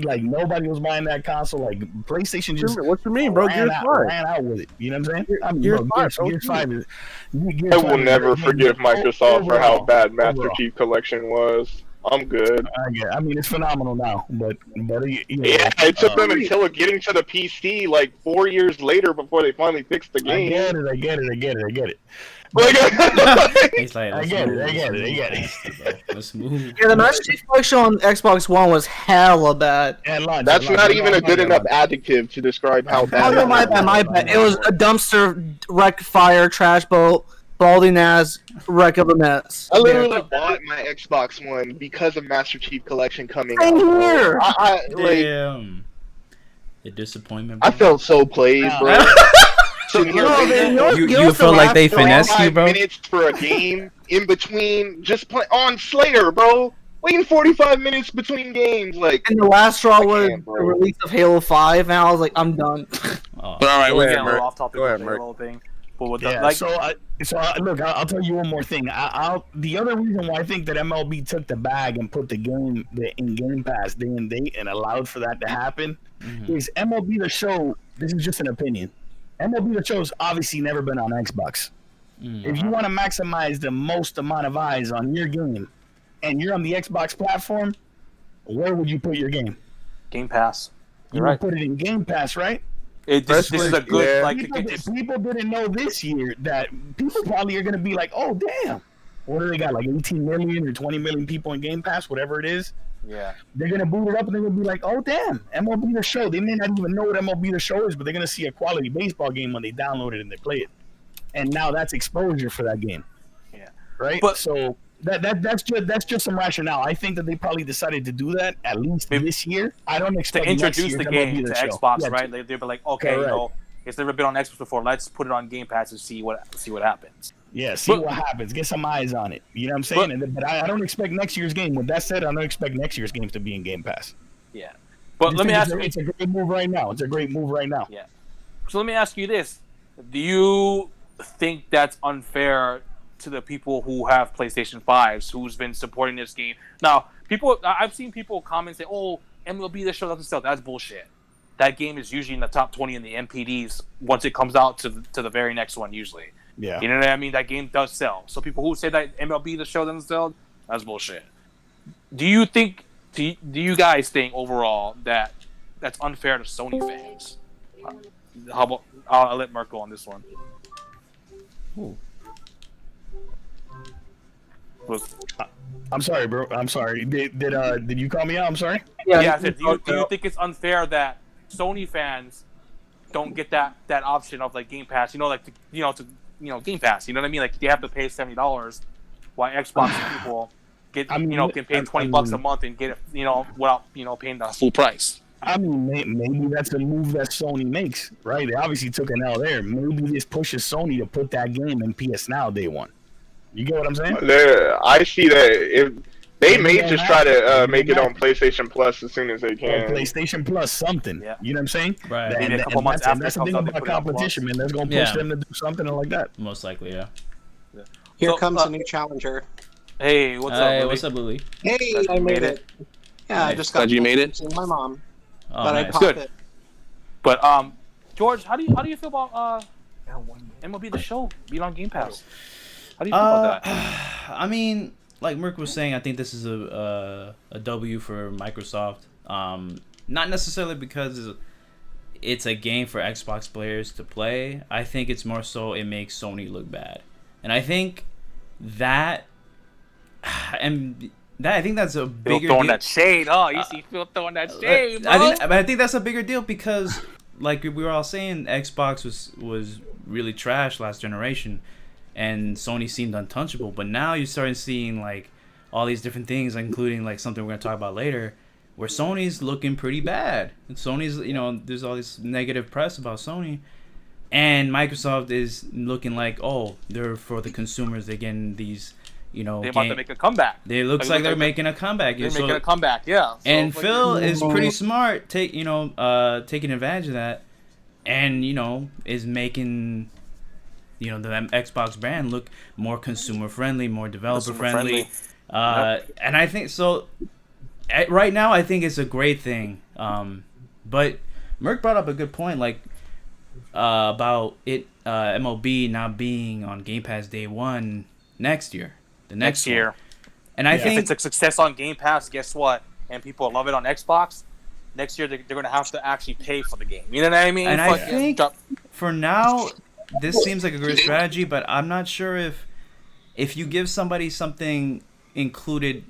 Like nobody was buying that console. Like PlayStation just What you mean, bro? ran out with it. You know what I'm saying? I mean, Gears Gears 5 is. I will never forgive Microsoft for how bad Master Chief Collection was. I'm good. I mean, it's phenomenal now, but Yeah, it took them until getting to the PC like 4 years later before they finally fixed the game. I get it. He's like, I get it. Let's move. Yeah, the Master Chief Collection on Xbox One was hella bad. That's not even a good enough adjective to describe how bad. Oh no, my bad. It was a dumpster, wreck, fire, trash boat, balding ass, wreck of a mess. I literally bought my Xbox One because of Master Chief Collection coming Same out. here. Damn. The disappointment. I felt so played, bro. You feel like they finessed you, bro? 45 minutes for a game in between, just play on Slayer, bro. Waiting 45 minutes between games, like. And the last straw was can't, the bro. release of Halo 5, and I was like, I'm done. Oh. All right, we're Go ahead, getting a little Mert. off topic Go with ahead, the Mert. Halo thing. But with Yeah. Look, I'll tell you one more thing. The other reason why I think that MLB took the bag and put the in Game Pass day and date and allowed for that to happen is MLB The Show. This is just an opinion. MLB The Show's obviously never been on Xbox. If you want to maximize the most amount of eyes on your game, and you're on the Xbox platform, where would you put your game? Game Pass. You would put it in Game Pass, right? This is a good People didn't know this year that people probably are going to be like, oh damn, what do they got, like 18 million or 20 million people in Game Pass, whatever it is. Yeah. They're going to boot it up and they're going to be like, oh damn, MLB The Show. They may not even know what MLB The Show is, but they're going to see a quality baseball game when they download it and they play it. And now that's exposure for that game. Yeah. Right? But so that's just some rationale. I think that they probably decided to do that at least this year. I don't expect to introduce the game to Xbox, yeah, right? They'll be like, okay, it's never been on Xbox before. Let's put it on Game Pass and see what happens. Yeah, what happens. Get some eyes on it. You know what I'm saying? But I don't expect next year's game. With that said, I don't expect next year's games to be in Game Pass. Yeah. But let me ask you. It's a great move right now. Yeah. So let me ask you this: do you think that's unfair to the people who have PlayStation 5s, who's been supporting this game? Now, I've seen people comment say, "Oh, MLB The Show doesn't sell." That's bullshit. That game is usually in the top 20 in the MPDs once it comes out to the very next one. Usually, yeah. You know what I mean? That game does sell. So people who say that MLB The Show doesn't sell, that's bullshit. Do you guys think overall that that's unfair to Sony fans? How about I'll let Mark go on this one. Ooh. I'm sorry, bro. I'm sorry. Did you call me out? I'm sorry. Yeah. I said, do you think it's unfair that Sony fans don't get that option of like Game Pass? Game Pass. You know what I mean? Like they have to pay $70, while Xbox people can pay $20 a month and get it, without paying the full price. I mean, maybe that's a move that Sony makes, right? They obviously took an L there. Maybe this pushes Sony to put that game in PS Now day one. You get what I'm saying? I see that if they may just try to make it on PlayStation Plus as soon as they can. PlayStation Plus something. Yeah. You know what I'm saying? Right. Maybe a couple months after that's the thing about competition, man. That's going to push them to do something like that. Most likely, yeah. Here comes a new challenger. Hey, what's up, Lily? What's up, Lily? Hey, I made it. Yeah, I just got Glad you made it. My mom. Oh, But nice. I popped Good. it. But George, how do you feel about MLB The Show being on Game Pass? How do you feel about that? I mean, like Merc was saying, I think this is a W for Microsoft. Not necessarily because it's a game for Xbox players to play. I think it's more so it makes Sony look bad, and I think that I think that's a bigger throwing deal. that shade. Oh, you see Phil throwing that shade, bro. I think that's a bigger deal because, like we were all saying, Xbox was really trash last generation, and Sony seemed untouchable. But now you're starting seeing like all these different things, including like something we're gonna talk about later, where Sony's looking pretty bad. And Sony's, there's all this negative press about Sony, and Microsoft is looking like, oh, they're for the consumers. They're getting these. They're about to make a comeback. It looks like they're making a comeback. They're making a comeback, yeah. So and Phil is pretty smart, taking advantage of that, and is making the Xbox brand look more consumer friendly, more developer friendly. And I think so. Right now, I think it's a great thing. But Merc brought up a good point, like about it MLB not being on Game Pass day one next year. The next year. One. And I think if it's a success on Game Pass, guess what? And people love it on Xbox. Next year, they're going to have to actually pay for the game. You know what I mean? And I think for now, this seems like a great strategy, but I'm not sure if you give somebody something included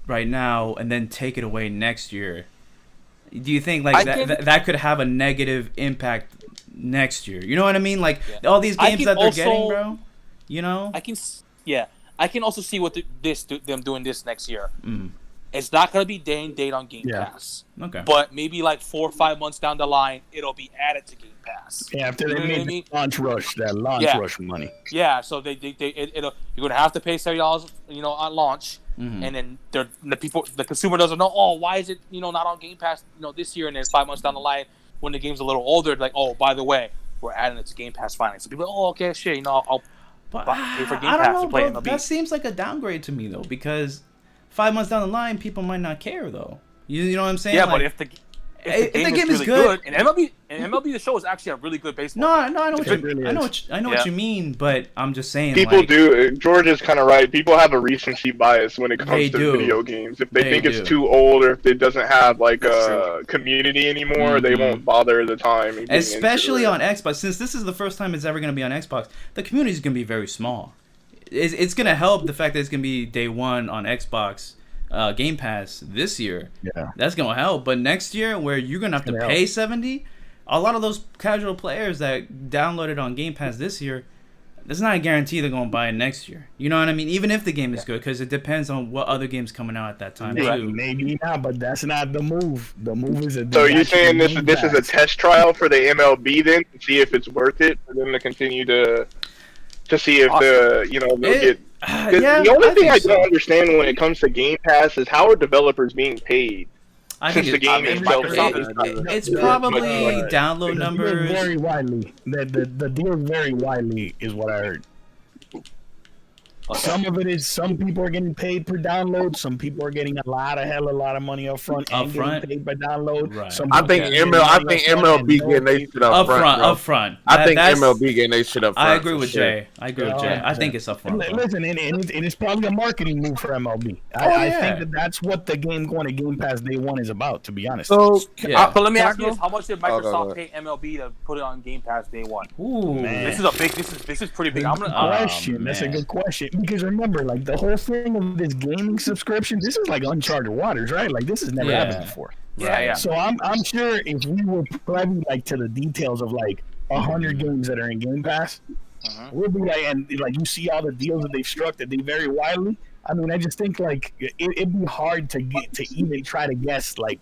right now and then take it away next year, do you think like that could have a negative impact next year? You know what I mean? Like all these games that they're getting, bro. I can also see what them doing this next year. Mm. It's not going to be day and date on Game Pass. Okay. But maybe like 4 or 5 months down the line, it'll be added to Game Pass. Yeah, after they made the launch rush money. Yeah, so you're going to have to pay $70, on launch, and then the consumer doesn't know. Oh, why is it not on Game Pass this year? And then 5 months down the line, when the game's a little older, like, oh, by the way, we're adding it to Game Pass finally. So people, oh, okay, shit, you know, I'll But pay for Game I Pass don't to know, play bro. MLB. That seems like a downgrade to me though, because 5 months down the line, people might not care though. You know what I'm saying? Yeah, like, but if the game is really good, and MLB the Show is actually a really good baseball. no, game. no, I know what It you, really I know is. what Yeah. you mean, but I'm just saying. People like, do. George is kind of right. People have a recency bias when it They comes to do. video games. If they They think do. it's too old or if it doesn't have like That's a community anymore, they Mhm. won't bother the time. and getting Especially into it. on Xbox, since this is the first time it's ever going to be on Xbox, the community is going to be very small. It's going to help the fact that it's going to be day one on Xbox Game Pass this year. Yeah. That's going to help. But next year, where you're going to have to Gonna pay help. $70, a lot of those casual players that downloaded on Game Pass this year, there's not a guarantee they're going to buy it next year. You know what I mean? Even if the game is good, because it depends on what other game's coming out at that time, too. Maybe not, but that's not the move. The move is a. So you're saying this is a test trial for the MLB then to see if it's worth it for them to continue to see if they'll get. 'Cause Yeah, the only thing think I so. don't understand when it comes to Game Pass is how are developers being paid? I think Since the game itself is it's Yeah, probably but- download The numbers. deal very widely. The deal very widely is what I heard. Some of it is some people are getting paid per download. Some people are getting a lot of money up front and Upfront? getting paid by download. Right. Some I people think are getting ML. I money think upfront MLB and getting no they pay. shit up front. Up bro. front. I think That's- MLB getting they shit up front. I agree for with sure. Jay. I agree with Jay. I think it's up front. bro. Listen, and it's probably a marketing move for MLB. Oh, I yeah. think that's what the game going to Game Pass Day One is about. To be honest. So Yeah. But let me Can I ask you go? this: how much did go Microsoft ahead. pay MLB to put it on Game Pass day one? Ooh, Man. This is a big. This is pretty big. I'm Good gonna. question. That's a man. good question. Because remember, like the whole thing of this gaming subscription, this is like uncharted waters, right? Like this has never Yeah. happened before. Yeah. So I'm sure if we were privy like to the details of like 100 games that are in Game Pass, we'll be like, and like you see all the deals that they've struck that they vary widely. I mean, I just think like it'd be hard to get to even try to guess like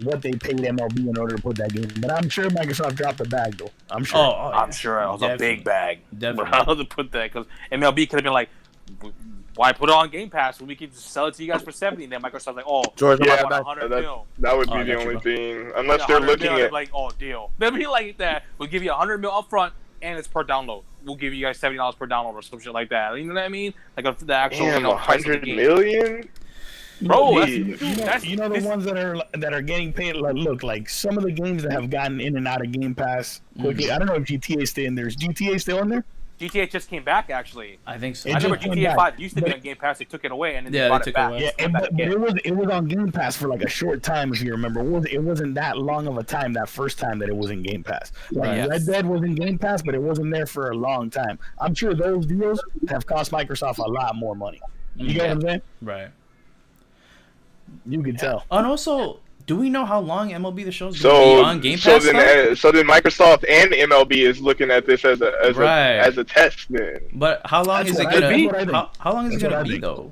what they paid MLB in order to put that game. But I'm sure Microsoft dropped the bag though. I'm sure. Oh, I'm sure it was a Definitely. big bag. Definitely. How to put that? Because MLB could have been like, why put it on Game Pass when we could just sell it to you guys for 70? And then Microsoft's like, oh, George, I Yeah, want 100 mil. That would Oh, be I the got you, only bro. thing, unless Yeah, they're 100 looking mil, they'd at. be like, oh, deal. They'd be like that. We'll give you 100 mil up front, and it's per download. We'll give you guys $70 per download or some shit like that. You know what I mean? Like the actual Damn, price of the 100 game. million? Bro, that's, Jeez. that's, You know the this- ones that are getting paid. Like, look, like some of the games that have gotten in and out of Game Pass quickly. I don't know if GTA stay in there. Is GTA still in there? GTA just came back, actually. I think so. It I remember just came GTA back. 5 used to be But- on Game Pass. They took it away, and then Yeah, they brought they it took it back. away. Yeah, It's back but again. it was on Game Pass for like a short time, if you remember. It wasn't that long of a time that first time that it was in Game Pass. Like Right. Red Dead was in Game Pass, but it wasn't there for a long time. I'm sure those deals have cost Microsoft a lot more money. You get what I'm saying? Right. You can tell. And also, do we know how long MLB the Show is going to be So, on Game so Pass? though? then Microsoft and MLB is looking at this as Right. a test then. But how long That's is it what I going think. to be? How long is it That's what going I to be think. though?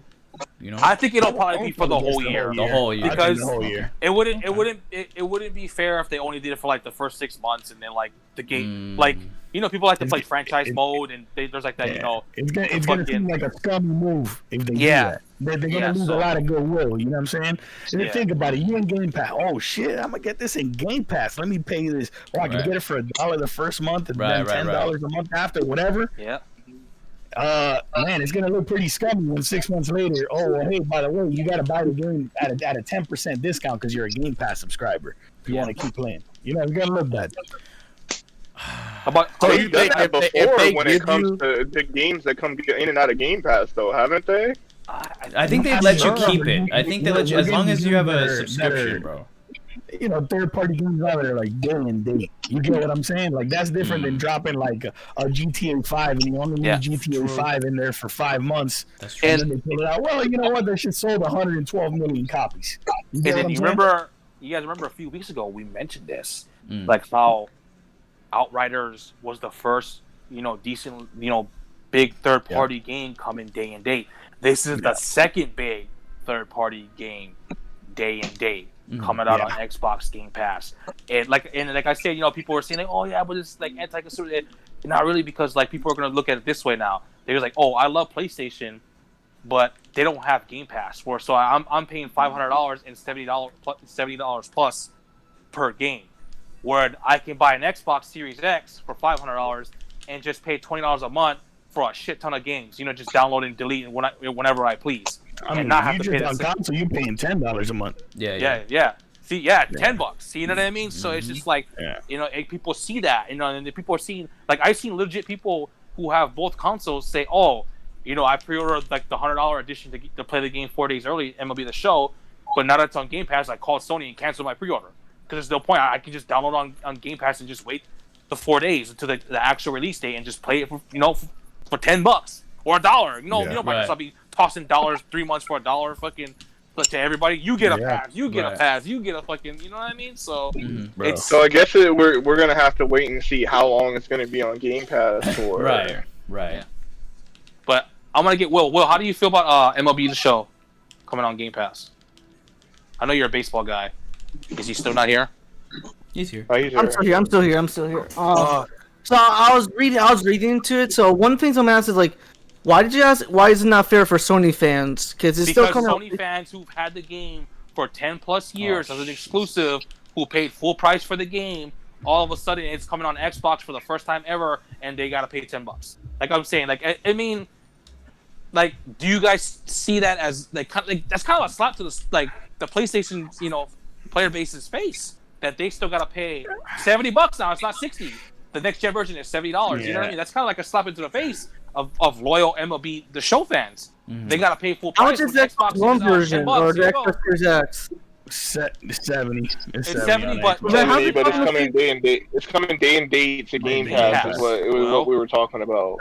You know. I think it'll probably be for the whole year. The whole year. I think Because- the whole year. It wouldn't be fair if they only did it for like the first 6 months and then like the game like people like to play franchise mode and there's like that It's gonna seem like a scummy move if they do that. They're gonna Yeah, lose so- a lot of goodwill. You know what I'm saying? And Yeah. think about it. You in Game Pass? Oh shit! I'm gonna get this in Game Pass. Let me pay this. Or I can Right. get it for $1 the first month and Right, then right, $10 a month after, whatever. yeah. Man, it's gonna look pretty scummy when 6 months later. Oh, well, hey, by the way, you gotta buy the game at a 10% discount because you're a Game Pass subscriber. If you want to keep playing, you know, you gotta look that. How about So They've you done think that if they before when it give comes you- to games that come in and out of Game Pass, though, haven't they? I think they I'm let you sure. keep it. I think they let you as long as you have a That are- subscription, bro. You know, third-party games out there like day and date. You get what I'm saying? Like that's different than dropping like a GTA 5 and you only need Yeah, GTA true. 5 in there for 5 months. That's true. And then they pull it out. Well, you know what? That shit sold 112 million copies. You get And what then I'm you saying? guys remember a few weeks ago we mentioned this, Mm. like how Outriders was the first, decent, big third party game coming day and date. This is the second big third party game day and date coming out on Xbox Game Pass. And like I said, people were saying like, oh yeah, but it's like anti-consumer. Not really, because like people are gonna look at it this way now. They're like, oh, I love PlayStation, but they don't have Game Pass. So I'm paying $500 and $70 plus per game. where I can buy an Xbox Series X for $500 and just pay $20 a month for a shit ton of games. You know, just download and delete whenever I please, I mean, and not have you to pay just the on console, you're paying $10 a month. yeah. See, $10. See, you know what I mean? So it's just like, you know, people see that, you know, and the people are seeing, like, I've seen legit people who have both consoles say, oh, you know, I pre-ordered like the $100 edition to play the game 4 days early, MLB The Show, but now that it's on Game Pass, I called Sony and canceled my pre-order because there's no point. I can just download on Game Pass and just wait the 4 days until the actual release date and just play it for, you know, for $10 or $1. You know, Microsoft be tossing dollars 3 months for $1, fucking. But to everybody, you get a pass, you get a pass, you get a fucking, you know what I mean? So it's So I guess we're gonna have to wait and see how long it's gonna be on Game Pass for. Right. But I'm gonna get Will. Will, how do you feel about MLB The Show coming on Game Pass? I know you're a baseball guy. Is he still not here? He's here. Oh, he's I'm still here. So I was reading into it. So one thing I'm asking is like, why is it not fair for Sony fans? Because still coming Sony fans who've had the game for 10+ years as an exclusive, who paid full price for the game, all of a sudden it's coming on Xbox for the first time ever, and they gotta pay $10. Like I'm saying, like I mean, like, do you guys see that as like that's kind of a slap to the PlayStation, you know, player base's face, that they still gotta pay $70 now. It's not $60. The next gen version is $70. You know what I mean? That's kind of like a slap into the face of loyal MLB The Show fans. They gotta pay full price. How much is the Xbox One version or the Xbox Series X? 70. It's 70, but it's coming day and date. It's coming day and date to Game Pass. Is what we were talking about.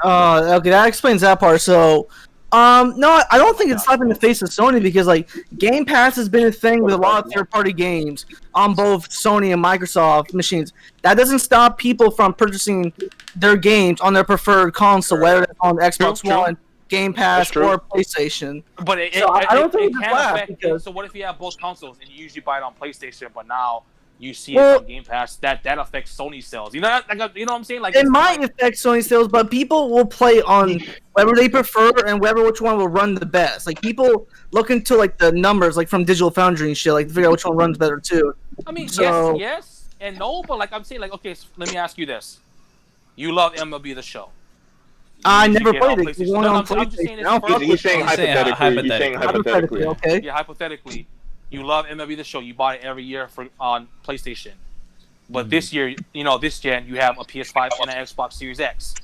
Okay, that explains that part. So, no, I don't think it's slapping the face of Sony because like Game Pass has been a thing with a lot of third-party games on both Sony and Microsoft machines. That doesn't stop people from purchasing their games on their preferred console, whether it's on Xbox One, Game Pass, or PlayStation. But I don't think it can affect. So what if you have both consoles and you usually buy it on PlayStation, but now you see it on Game Pass? That affects Sony sales. You know, you know what I'm saying? Like it might affect Sony sales, but people will play on whatever they prefer and which one will run the best. Like people look into like the numbers, like from Digital Foundry and shit, like to figure out which one runs better too. I mean, yes and no, but like I'm saying, like okay, so let me ask you this: you love MLB The Show. I never played it. He's saying hypothetically. Okay. Yeah, hypothetically, you love MLB The Show. You bought it every year on PlayStation, but this year, you know, this gen, you have a PS5 and an Xbox Series X,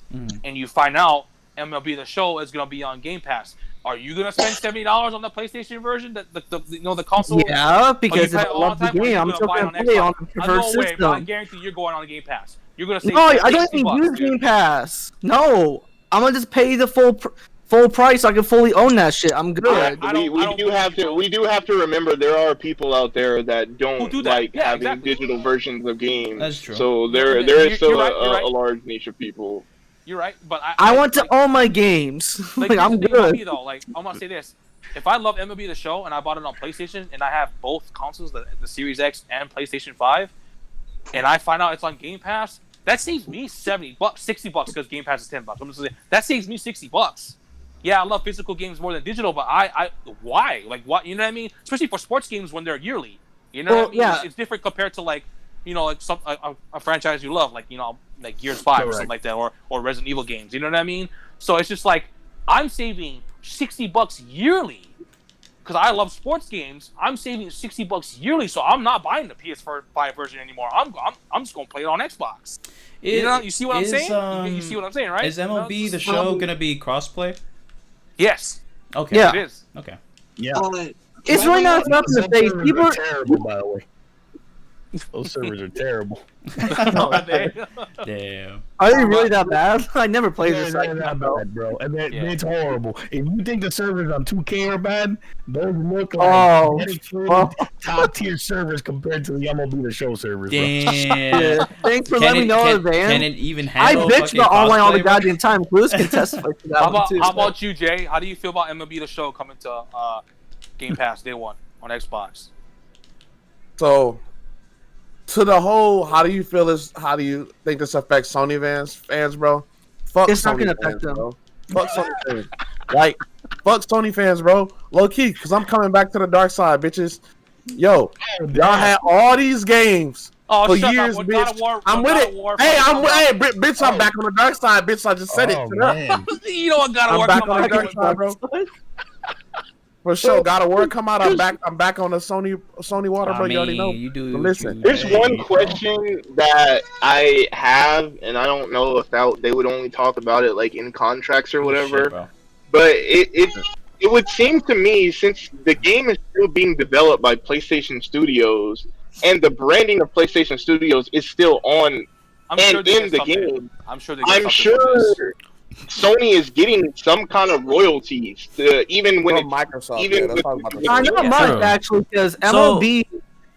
and you find out MLB The Show is gonna be on Game Pass. Are you gonna spend $70 on the PlayStation version, the console? Yeah, because I love the game. I'm still gonna play on the preferred system. I guarantee you're going on Game Pass. You're gonna say no, I don't even use Game Pass. No, I'm gonna just pay the full price so I can fully own that shit. I'm good. We do have to remember there are people out there that don't like having digital versions of games. That's true. So there is still a large niche of people. You're right, but I want to own my games. Like I'm good. Though, like I'm gonna say this: if I love MLB The Show and I bought it on PlayStation and I have both consoles, the Series X and PlayStation 5, and I find out it's on Game Pass, that saves me $60 because Game Pass is $10. I'm just saying that saves me $60. Yeah, I love physical games more than digital, but why? Like what? You know what I mean? Especially for sports games when they're yearly. You know what I mean? Yeah. It's different compared to like, you know, like a franchise you love, like, you know, like Gears 5 or something like that, or Resident Evil games. You know what I mean? So it's just like I'm saving $60 yearly because I love sports games. I'm saving $60 yearly, so I'm not buying the PS5 version anymore. I'm just gonna play it on Xbox. You see what I'm saying? You see what I'm saying, right? Is MLB The Show gonna be crossplay? Yes. Okay. Yeah. It is. Okay. Yeah. It's really not enough to say. People are terrible, by the way. Those servers are terrible. Damn. Are they really that bad? I never played this. They're that bad, bro. And it's horrible. If you think the servers on 2K are bad, those look like top tier servers compared to the MLB The Show servers. Damn. Thanks for letting me know, man. Can it even I handle bitch about online all the crossplay, goddamn time. Blues can testify to that one too. How about you, Jay? How do you feel about MLB The Show coming to Game Pass Day 1 on Xbox? So, to the whole, how do you think this affects Sony fans, bro? Fuck It's not Sony gonna fans, affect them. bro. Fuck Sony fans. Like, fuck Sony fans, bro. Low key, because I'm coming back to the dark side, bitches. Yo, y'all had all these games Oh, For shut years, up. God of bitch. War, I'm God with of it. War, Hey, fucking bitch, I'm back on the dark side, bitch. I just said it. Oh, Shut up. man. You know what? God of I'm War back come on the out. dark side, bro. For sure, God of War come out. I'm back on the Sony water, I bro. You already know. mean, you do. So what listen, you There's do. one question that I have, and I don't know if they would only talk about it like in contracts or Shit, whatever. bro. But it would seem to me, since the game is still being developed by PlayStation Studios, and the branding of PlayStation Studios is still on I'm and sure they in get the something. game, I'm sure they get I'm something from this. sure Sony is getting some kind of royalties, even when from it's Microsoft. even Yeah, that's with, what I was about to with say. Not Yeah. much True. actually, because So- MLB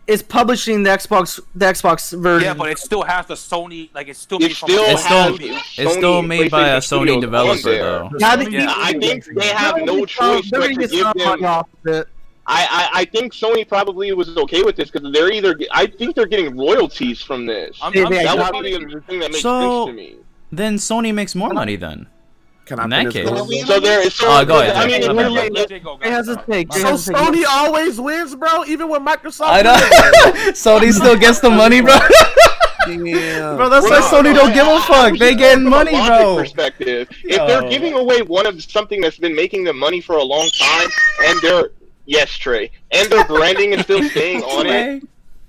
is publishing the Xbox version. Yeah, but it still has the Sony, like it's still it made from still a It's Sony still- studio. It's still made by a PlayStation Sony Studios on developer, there. though. Yeah, Yeah, I think they have no choice They're but gonna to get give some money them. off of it. I think Sony probably was okay with this because they're either. I think they're getting royalties from this. I'm They That would got- be the thing that makes So- sense to me. Then Sony makes more money then. Can I In that finish? case- going? So there. Go ahead, I mean, Jay. if My you're bad, like, Jay, go, It has guys. a take. So Sony always wins, bro. Even with Microsoft. I know. Sony still gets the money, bro. Damn. Bro, that's why Sony don't give a fuck. They getting money, from a logic bro. perspective. Yo. If they're giving away one of something that's been making them money for a long time, and they're Trey, and their branding is still staying on it.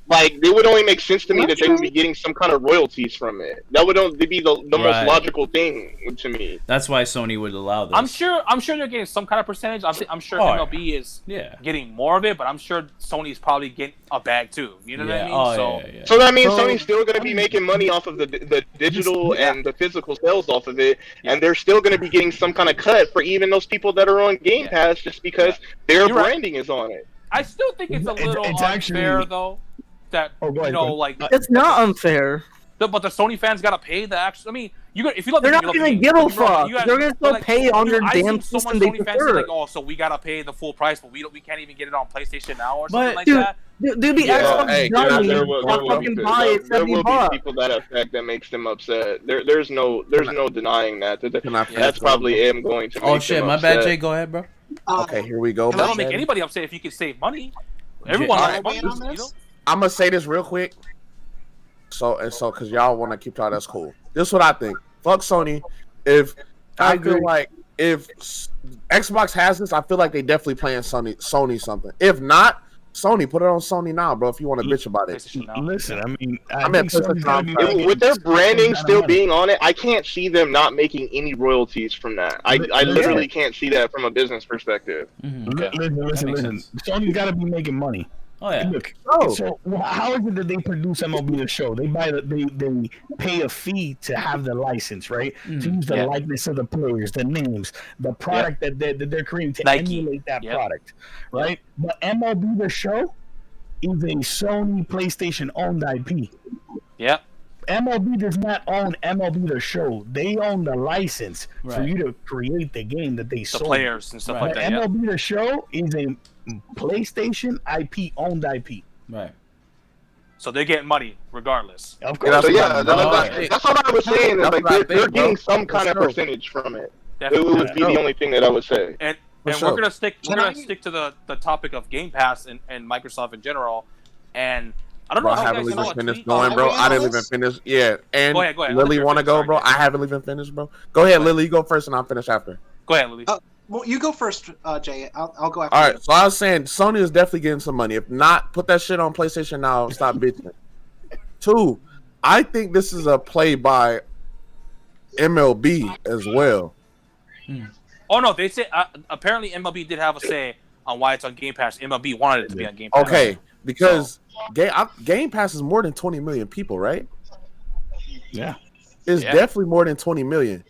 Like, it would only make sense to me that they would be getting some kind of royalties from it. That would only be the Right. most logical thing to me. That's why Sony would allow this. I'm sure they're getting some kind of percentage. I'm sure Oh, MLB is Yeah. getting more of it, but I'm sure Sony's probably getting a bag too. You know what I mean? Oh, So yeah. So that means So- Sony's still going to be making money off of the digital and the physical sales off of it, and they're still going to be getting some kind of cut for even those people that are on Game Pass just because their You're right. branding is on it. I still think it's a It's- little it's unfair actually- though. That Oh, go ahead, you know, go like, It's not unfair. but the Sony fans gotta pay the actual. I mean, if you love, They're the not game, you love the gonna game. give a Don't get me wrong, fuck. you guys- They're gonna still like, pay on their I've damn seen so system much they Sony fans say prefer. like, oh, so we gotta pay the full price, but we can't even get it on PlayStation now or But, something like dude, that. Dude, the Yeah, Xbox hey, dummy there will fucking be buy it there 70 will be bucks. people that affect that makes them upset. There's no denying that. Can I finish That's going? probably him going to. Oh make shit, them my bad, upset. Jay. Go ahead, bro. Okay, here we go. That don't my make bad. anybody upset if you can save money. Everyone All likes right, money, being on you this? know? I'm gonna say this real quick. So because y'all want to keep talking, that's cool. This is what I think. Fuck Sony. If I feel like if Xbox has this, I feel like they definitely playing Sony something. If not, Sony, put it on Sony now, bro. If you want to bitch about it. PlayStation now. Listen, I mean, I I meant think Sony's gotta be making With their some branding kind of still money. being on it, I can't see them not making any royalties from that. I literally can't see that from a business perspective. Mhm. Listen. makes Sony's got to be making money. Oh yeah. Look, Oh. so how is it that they produce MLB The Show? They they pay a fee to have the license, right? To use the Yeah. likeness of the players, the names, the product that they're creating to Nike. emulate that Yep. product, right? But MLB The Show is a Sony PlayStation owned IP. Yeah. MLB does not own MLB The Show. They own the license for Right. you to create the game that they The sold. players and stuff Right. like But that. Yeah. MLB The Show is a PlayStation IP owned IP. Right. So they're getting money regardless. Of Yeah, course. So yeah, what that's what I was saying. That's Like what I they're think, bro. getting some kind of For sure. percentage from it. It Definitely. would be the only thing that I would say. And For and sure. we're gonna stick Can stick to the topic of Game Pass and Microsoft in general. And I don't Bro, know I if you haven't guys saw even a finished tweet. going, bro. Are we I on didn't this? even finish. Yeah, and Go ahead. I'll let Lily you want to finish. go, Sorry, bro. Jay. I haven't even finished, bro. Go ahead, Lily. You go first, and I'll finish after. Go ahead, Louis. Well, you go first, Jay. I'll go after All you. right, so I was saying Sony is definitely getting some money. If not, put that shit on PlayStation now. And stop bitching. 2, I think this is a play by MLB as well. Oh no, they said apparently MLB did have a say on why it's on Game Pass. MLB wanted it to be on Game Pass. Okay, because Game Pass is more than 20 million people, right? Yeah. It's Yeah. definitely more than 20 million.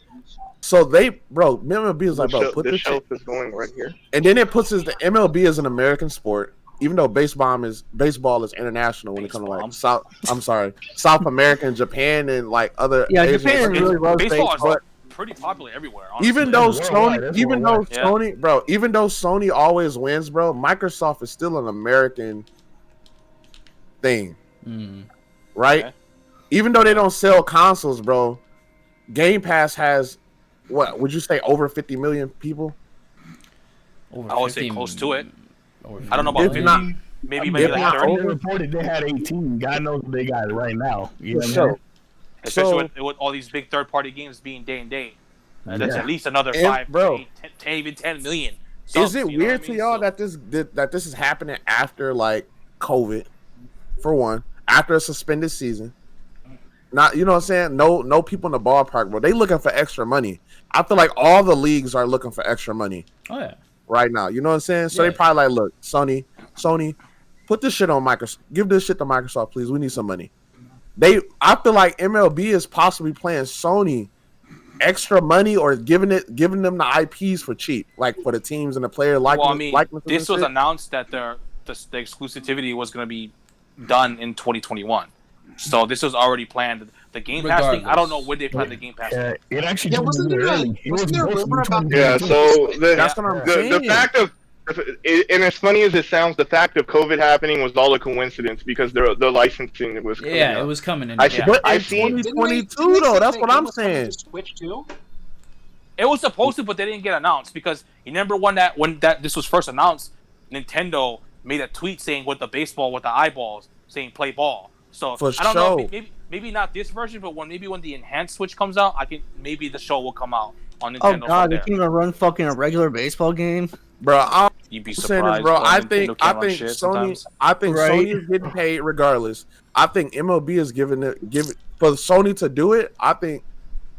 So MLB is like, bro, put The this shelf shit. is going right here. And then it puts the MLB as an American sport, even though baseball is international when it comes to like South America and Japan and like other Yeah, Asian Japan countries. really loves Baseball is baseball. pretty popular everywhere. Honestly. Even though That's worldwide, Sony, that's even though worldwide. Yeah. Sony, bro, even though Sony always wins, bro, Microsoft is still an American thing, Mm. right? Okay. Even though they don't sell consoles, bro, Game Pass has what would you say over 50 million people? Over I would say 50 close to it. over I don't know about If 50 not, million? maybe If like not 30. They reported they had 18. God knows what they got right now. You know For what I sure. mean? Especially So- with all these big third-party games being day and date. That's Yeah. at least another And, 5, bro, 8, 10, even 10 million. Is subs, it you know what weird I to mean? y'all So- that this is happening after like COVID, for one, after a suspended season? Not, you know what I'm saying? No people in the ballpark, bro. They looking for extra money. I feel like all the leagues are looking for extra money Oh yeah. right now. You know what I'm saying? So Yeah. they probably like, look, Sony, put this shit on Microsoft. Give this shit to Microsoft, please. We need some money. I feel like MLB is possibly playing Sony extra money or giving them the IPs for cheap, like for the teams and the player likeness. Well, I mean, likenesses this and was shit. announced that the exclusivity was going to be done in 2021. So this was already planned. The Game Pass thing, I don't know when they planned the Game Pass. It actually Yeah, came wasn't in there a- early. It was wasn't there a supposed to be rumor about- 2022. Yeah, so That's what I'm saying. the fact of, and as funny as it sounds, the fact of COVID happening was all a coincidence because the licensing was coming Yeah, up. it was coming in. I yeah. see- But I in see- 2022 though, that's what I'm saying. Switch too? It was supposed to, but they didn't get announced because you remember when this was first announced, Nintendo made a tweet saying with the baseball with the eyeballs saying play ball. So For I don't know, sure. maybe not this version, but when the enhanced Switch comes out, maybe the show will come out on Oh Nintendo. god, from they there. can't even run fucking a regular baseball game. Bro, I'm You'd be saying surprised, this, bro. when I Nintendo think can't run shit Sony sometimes. Right. Sony is getting paid regardless. I think MLB is giving for Sony to do it. I think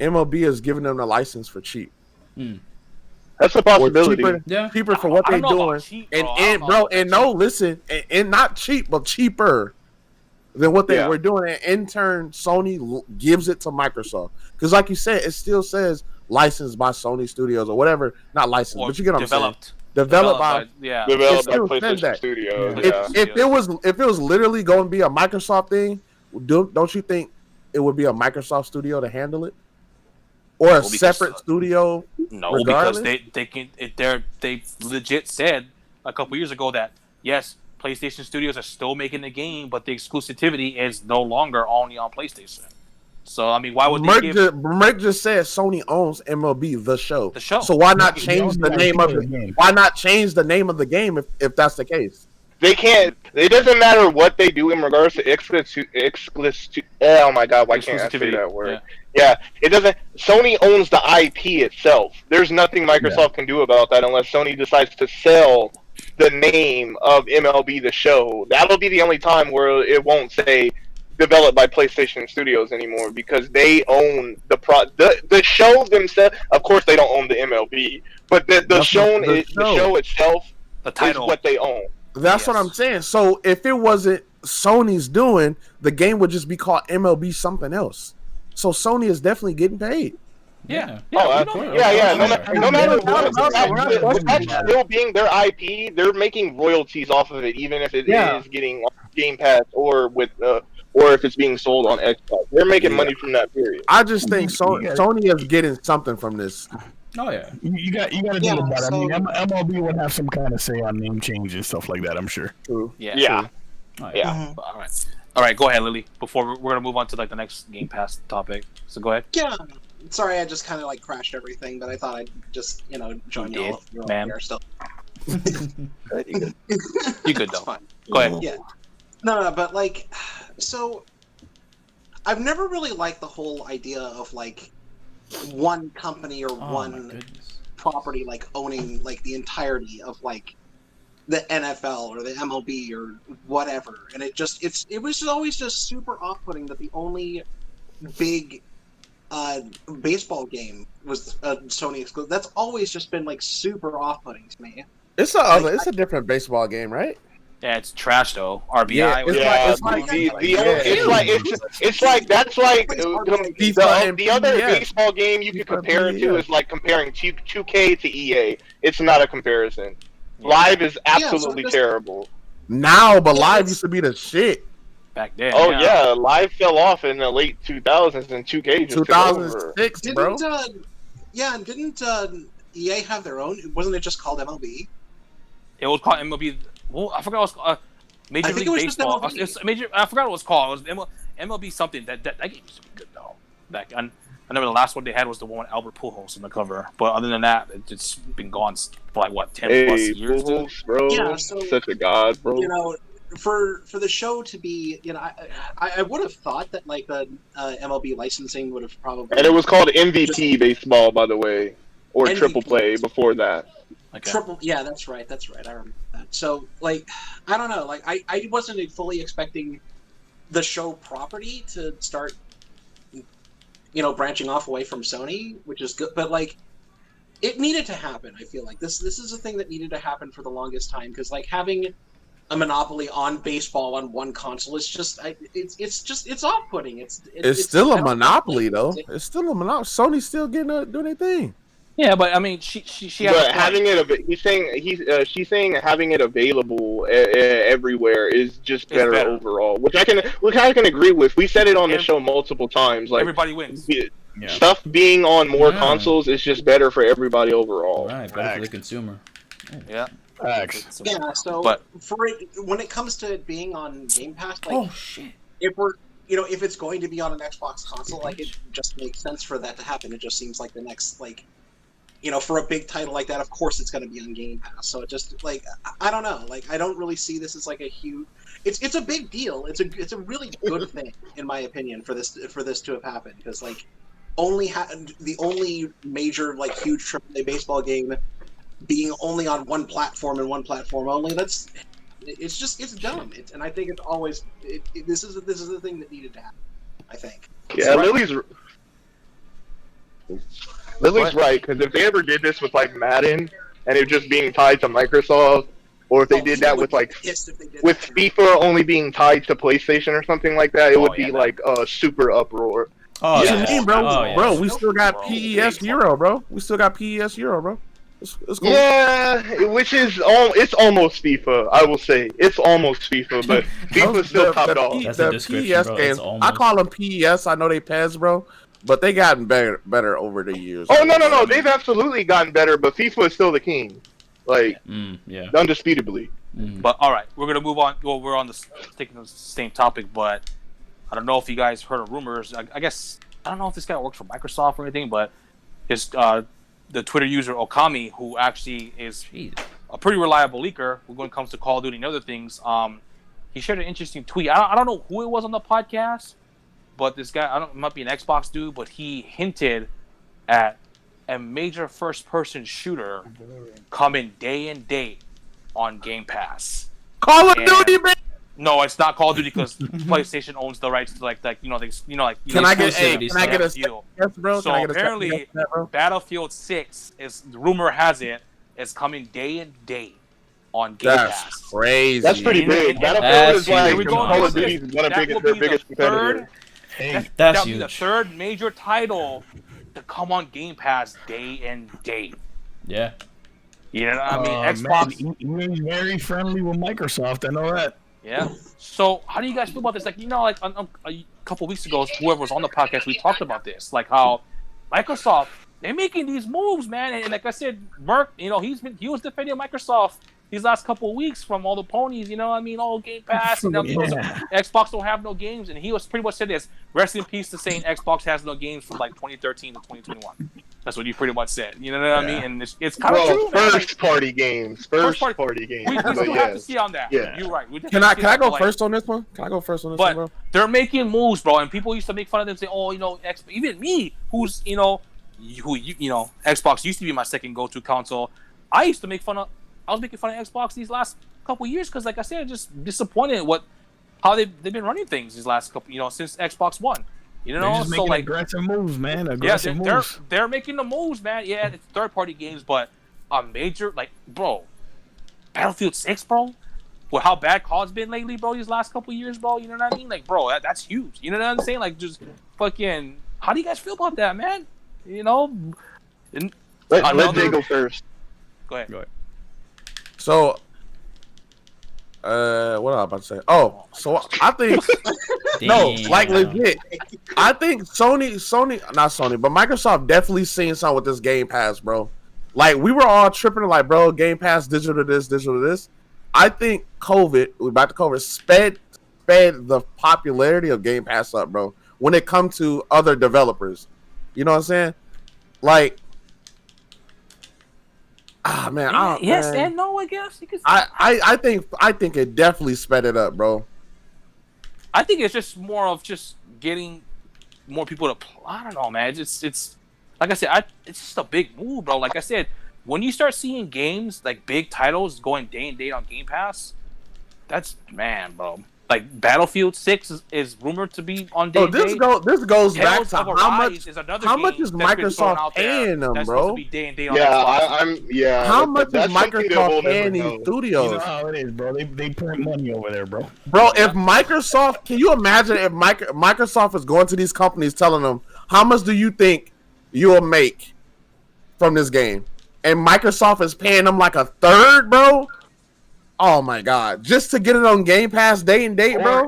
MLB is giving them the license for cheap. That's a Or possibility. Yeah. cheaper for what I they don't know about doing. cheap, and bro. I and don't know bro, about and that no, cheap. listen, and not cheap, but cheaper than what they Yeah. were doing. And in turn, Sony gives it to Microsoft because, like you said, it still says licensed by Sony Studios or whatever. Not licensed, Or but you get what I'm saying. developed. Developed by. yeah. Developed by It still says PlayStation that. Studios. Yeah. Yeah. If it was literally going to be a Microsoft thing, don't you think it would be a Microsoft studio to handle it, or a Well, because, separate studio? No, regardless? because they legit said a couple years ago that yes, PlayStation Studios are still making the game, but the exclusivity is no longer only on PlayStation. So I mean, why would they give Merck just said Sony owns MLB the show. The show. So why not They change own the the name IP of of the the game. Why not change the name of the game if that's the case? They can't. It doesn't matter what they do in regards to exclusive. Oh my god, why can't I say Exclusivity, that word? Yeah, it doesn't. Sony owns the IP itself. There's nothing Microsoft can do about that unless Sony decides to sell the name of MLB the Show. That'll be the only time where it won't say developed by PlayStation Studios anymore because they own the show themselves. Of course, they don't own the MLB, but the That's show the the show itself the is title. what they own. That's what Yes. I'm saying. So if it wasn't Sony's doing, the game would just be called MLB something else. So Sony is definitely getting paid. Yeah. Oh, we know. yeah. No matter Yeah, what, yeah. that's still being their IP. They're making royalties off of it, even if it Yeah. is getting on Game Pass or if it's being sold on Xbox. They're making money from that period. I just think Yeah. Sony is getting something from this. Oh yeah. You got to think Yeah, about it. I mean, so- MLB would have some kind of say on name changes, stuff like that. I'm sure. Yeah. Yeah. Oh, Yeah. All right. Go ahead, Lily. Before we're gonna move on to like the next Game Pass topic. So go ahead. Yeah. Sorry, I just kind of like crashed everything, but I thought I'd just join You y'all. did, You're all ma'am. here still. You good It's though. fine. Go ahead. Yeah. No, but like, so I've never really liked the whole idea of like one company or Oh my one goodness. property like owning like the entirety of like the NFL or the MLB or whatever, and it was just always just super off-putting that the only big baseball game was Sony exclusive. That's always just been like super off-putting to me. It's a different baseball game, right? Yeah, it's trash though. RBI. Yeah, was- it's Yeah, like- it's like- it's like that's like FIFA the other PES. baseball game you could FIFA compare it to PES. is like comparing 2K to EA. It's not a comparison. Live is absolutely just- terrible. Now, but Yeah, live it's- used to be the shit. Back then. Oh yeah, Live fell off in the late 2000s and 2K just took over. 2006, bro. Didn't EA have their own? Wasn't it just called MLB? It was called MLB. Well, I forgot what it was called. Major I think League it was just Baseball. MLB. It's major. I forgot what it was called. It was MLB something. That game used to be good though. Back I remember the last one they had was the one with Albert Pujols on the cover. But other than that, it's been gone for like what 10 plus Hey, years. Dude? Pujols, bro, Yeah, so- such a god, bro. You know, for the show to be, I would have thought that like the MLB licensing would have probably, And it was called MVP baseball, by the way, or MVP. triple play before that. Okay. Yeah, that's right. I remember that. So, like, I don't know. Like, I wasn't fully expecting the show property to start, branching off away from Sony, which is good. But like, it needed to happen. I feel like this is a thing that needed to happen for the longest time, because like having a monopoly on baseball on one console is just it's off-putting. It's still a monopoly though. It's still a monopoly. Sony's still getting doing their thing. Yeah, but I mean, she has. But having it, she's saying having it available everywhere is just better, overall, which I can agree with. We said it on the show multiple times. Like everybody wins. Stuff being on more consoles is just better for everybody overall. Right, better for the consumer. Yeah. Facts. Yeah. So, but for it, when it comes to it being on Game Pass, like, Oh shit! if we're if it's going to be on an Xbox console, like, it just makes sense for that to happen. It just seems like the next, like, for a big title like that, of course it's going to be on Game Pass. So it just, like, I don't know. Like, I don't really see this as like a huge. It's a big deal. It's a really good thing, in my opinion, for this to have happened, because like the only major, like, huge AAA baseball game being only on one platform and one platform only, it's dumb. And I think it's always this is the thing that needed to happen, I think. Yeah, Lily's right, because if they ever did this with like Madden and it just being tied to Microsoft, or if they did that with like with FIFA only being tied to PlayStation or something like that, it would be like a super uproar. Oh yeah, bro. Oh, yeah. Bro, we still got PES Euro, bro. We still got PES Euro, bro. It's cool. Yeah, which is it's almost FIFA. I will say it's almost FIFA, but FIFA's still top dog. That's a description, PES bro. games, It's almost. I call them PES. I know they PES, bro, but they gotten better over the years. Oh no, they've absolutely gotten better, but FIFA is still the king, like yeah. undisputably. But all right, we're gonna move on. Well, we're on sticking to the same topic, but I don't know if you guys heard of rumors. I guess I don't know if this guy works for Microsoft or anything, but his the Twitter user Okami, who actually is a pretty reliable leaker when it comes to Call of Duty and other things, he shared an interesting tweet. I don't know who it was on the podcast, but this guy, it might be an Xbox dude, but he hinted at a major first-person shooter coming day and date on Game Pass. Call of Duty, man. No, it's not Call of Duty because PlayStation owns the rights to like Can I get a deal? Yes, bro. So apparently, Battlefield 6 is rumor has it is coming day and date on Game That's Pass. crazy. That's pretty big. Battlefield is like Call of Duty is one of their biggest competitors. That's That'll be the huge. third major title to come on Game Pass day and date. Yeah. You know what I mean? Xbox. Man, you're very friendly with Microsoft. I know that. Yeah. So, how do you guys feel about this? Like, like a couple weeks ago, whoever was on the podcast, we talked about this. Like how Microsoft, they're making these moves, man. And like I said, Merck, he was defending Microsoft these last couple of weeks from all the ponies. You know what I mean? All Game Pass. Xbox don't have no games, and he was pretty much said this. Rest in peace to saying Xbox has no games from like 2013 to 2021. That's what you pretty much said. You know what I mean? And it's kind of true, man. First party games. First party games. We still have to see on that. Yeah. You're right. Can I go first on this one? Can I go first on this one, But bro? they're making moves, bro, and people used to make fun of them, say, "Oh, even me, who's Xbox used to be my second go-to console. I was making fun of Xbox these last couple years because, like I said, just disappointed how they've been running things these last couple, since Xbox One. They're just making aggressive moves, man. Aggressive moves. They're making the moves, man. Yeah, it's third-party games, but a major, like, bro, Battlefield 6, bro. With how bad COD's been lately, bro, these last couple years, bro. You know what I mean? Like, bro, that's huge. You know what I'm saying? Like, just fucking. How do you guys feel about that, man? Let Jay go first. Go ahead. So, what was I about to say? Oh, so I think like legit. I think but Microsoft definitely seen something with this Game Pass, bro. Like we were all tripping, like, bro, Game Pass, digital this. I think COVID sped the popularity of Game Pass up, bro. When it comes to other developers, you know what I'm saying? Like, Man, yes man. and no, I guess you could. I think it definitely sped it up, bro. I think it's just more of just getting more people to play. I don't know, man. It's like I said, it's just a big move, bro. Like I said, when you start seeing games like big titles going day and date on Game Pass, that's bro. Like Battlefield 6 is rumored to be on day and date. This goes back Tales to of how Arise much. is another How much game is that's been thrown Microsoft out there paying them, that's bro? supposed to be day and date on Yeah, Xbox. How much is that's something that we'll Microsoft never paying these know. You know studios? how it is, bro. They print money over there, bro. Bro, if Microsoft, can you imagine if Microsoft is going to these companies telling them, how much do you think you'll make from this game? And Microsoft is paying them like a third, bro? Oh my God. Just to get it on Game Pass day and date, bro?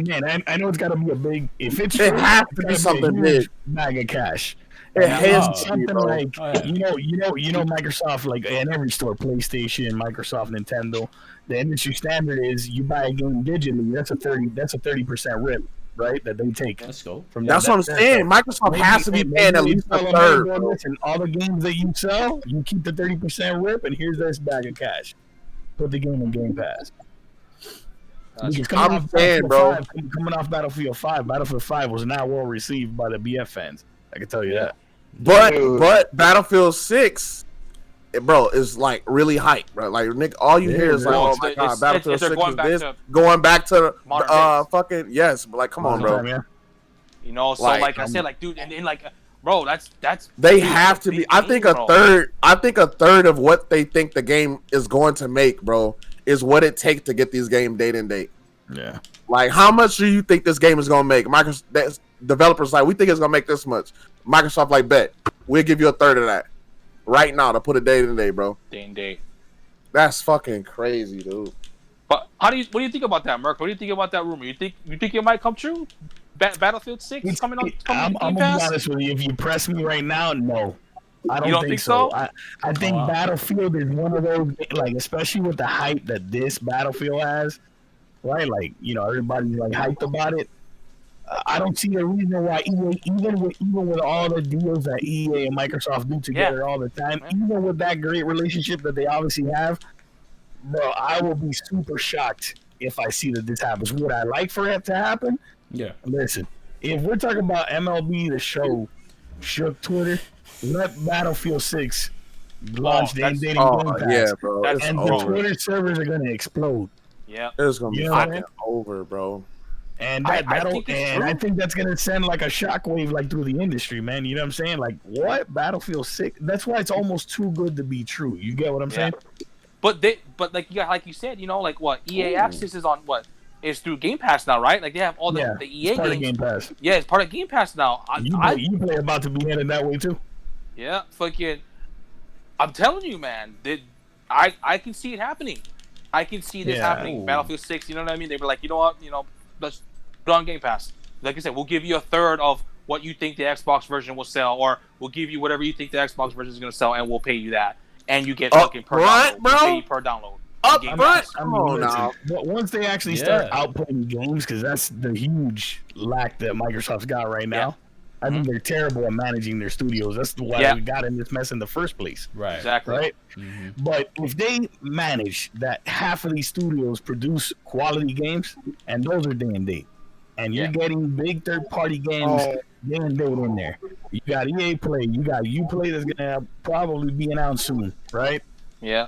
Man, I know it's got to be a big. If it's It true, has it's to be gotta something a huge big. bag of cash. It And has it's to be, something bro. like Oh, yeah. you know Microsoft, like in every store, PlayStation, Microsoft, Nintendo, the industry standard is you buy a game digitally, that's a 30% rip, right? That they take Let's go. from That's what I'm saying. Microsoft has to be paying at least a third, bro. And all the games that you sell, you keep the 30% rip, and here's this bag of cash. Put the game in Game Pass. Because I'm saying, bro. Coming off Battlefield 5, Battlefield 5 was not well received by the BF fans. I can tell you that. But Battlefield 6, bro, is like really hype, bro. Like Nick, all you hear is like, bro, oh my God, it's- Battlefield they're 6 going is back this, to going back to modern days. fucking yes, but like come on, bro. Yeah. You know, so Like, like I said, like dude, and like, bro, that's They dude, have that's to a be. big I think game, a bro. third. I think a third of what they think the game is going to make, bro, is what it takes to get these game date and date. Yeah. Like, how much do you think this game is going to make? Microsoft developers like, we think it's going to make this much. Microsoft like, bet we'll give you a third of that right now to put a date and date, bro. Day and date. That's fucking crazy, dude. But what do you think about that, Merc? What do you think about that rumor? You think it might come true? Battlefield 6 is coming on I'm Game gonna be Pass? honest with you. If you press me right now, no. I You don't think so? I think Battlefield is one of those, like, especially with the hype that this Battlefield has, right? Like, you know, everybody's like hyped about it. I don't see a reason why EA, even with all the deals that EA and Microsoft do together all the time, even with that great relationship that they obviously have, bro, I will be super shocked if I see that this happens. Would I like for it to happen? Yeah. Listen, if we're talking about MLB The Show shook Twitter, let Battlefield 6 launch the that's- dating Oh Game Pass. yeah, bro. That's- It's And the over. Twitter servers are gonna explode. Yeah. It's gonna be You know what I fucking mean? over, bro. And I that'll think it's and true. I think that's gonna send like a shockwave like through the industry, man. You know what I'm saying? Like what? Battlefield 6? That's why it's almost too good to be true. You get what I'm saying? But like you said, you know, like what EA Access is on what is through Game Pass now, right? Like they have all the EA it's part of games. Game Pass. Yeah, it's part of Game Pass now. You play about to be headed that way too. Yeah, fucking. I'm telling you, man. I can see it happening. I can see this happening. Ooh. Battlefield 6. You know what I mean? They were like, you know what? You know, let's put it on Game Pass. Like I said, we'll give you a third of what you think the Xbox version will sell, or we'll give you whatever you think the Xbox version is going to sell, and we'll pay you that, and you get fucking per Upfront, download. bro? We'll pay you per download. Up Game front, Pass. come on now. But once they actually start outputting games, because that's the huge lack that Microsoft's got right now. I think they're terrible at managing their studios. That's why we got in this mess in the first place. Right. Exactly. Right? Mm-hmm. But if they manage that half of these studios produce quality games, and those are day and date, and you're getting big third-party games day and date in there. You got EA Play, you got Uplay that's gonna probably be announced soon, right? Yeah.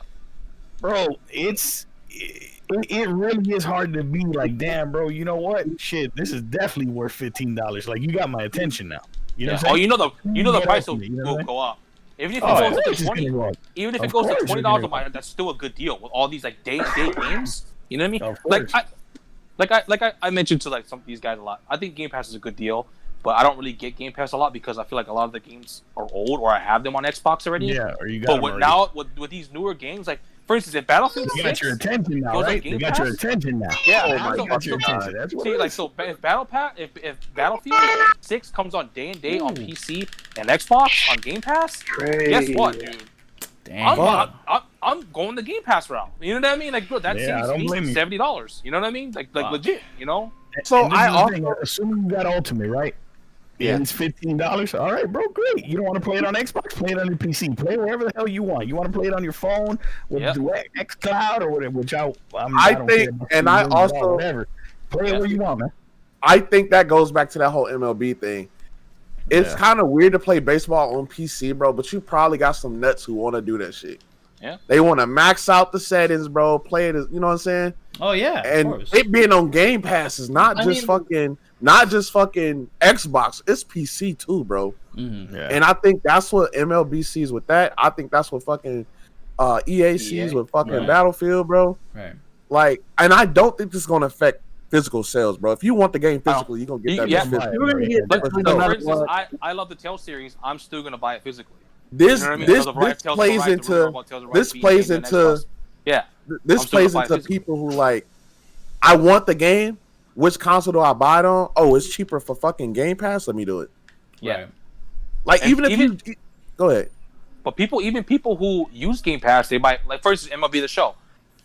Bro, it really is hard to be like, damn, bro, you know what? Shit, this is definitely worth $15. Like, you got my attention now. You know what I'm saying? You know the Get price up will to me, you know what I mean? go up. Even if it Oh, goes of to course it's 20, gonna go up. even if it Of goes to course it's $20 gonna a month, that's still a good deal with all these like day games. You know what I mean? Of Like I mentioned to like some of these guys a lot. I think Game Pass is a good deal, but I don't really get Game Pass a lot because I feel like a lot of the games are old or I have them on Xbox already. Yeah, or you got But them with already. now with these newer games, like for instance, if Battlefield They 6 got your attention now, goes on right? Game They got your Pass? attention now. Yeah, Oh so- my God, so- your attention. That's what See, it like is. so, if Battlefield 6 comes on day and day on PC and Xbox on Game Pass, guess what, dude? Damn. I'm going the Game Pass route. You know what I mean? Like, bro, that Yeah, I don't saves blame me you. $70. You know what I mean? Like legit. You know? So And this I is the also thing, assuming you got Ultimate, right? Yeah. It's $15. All right, bro, great. You don't want to play it on Xbox? Play it on your PC. Play it wherever the hell you want. You want to play it on your phone with xCloud or whatever, which I don't think, care about and I streaming, also whatever. Play it where you want, man. I think that goes back to that whole MLB thing. It's kind of weird to play baseball on PC, bro, but you probably got some nuts who want to do that shit. Yeah. They want to max out the settings, bro. Play it, you know what I'm saying? Oh yeah, and it being on Game Pass is not just fucking Xbox. It's PC too, bro. Mm-hmm. Yeah. And I think that's what MLB sees with that. I think that's what fucking EA sees with fucking Battlefield, bro. Right. Like, and I don't think this is gonna affect physical sales, bro. If you want the game physically, you're gonna get that Yeah. physically. You're gonna get But physically no for matter instance, what. I love the Tales series. I'm still gonna buy it physically. This You know what I mean? this Tales of Rise, this Tales of plays Rise, the into rumor about Tales of Rise this being plays named into Xbox. Yeah. this I'm still plays gonna buy into it people who like, I want the game. Which console do I buy it on? Oh, it's cheaper for fucking Game Pass. Let me do it. Yeah. Right. Like, And even if you go ahead. But people who use Game Pass, they might like. For instance, MLB The Show,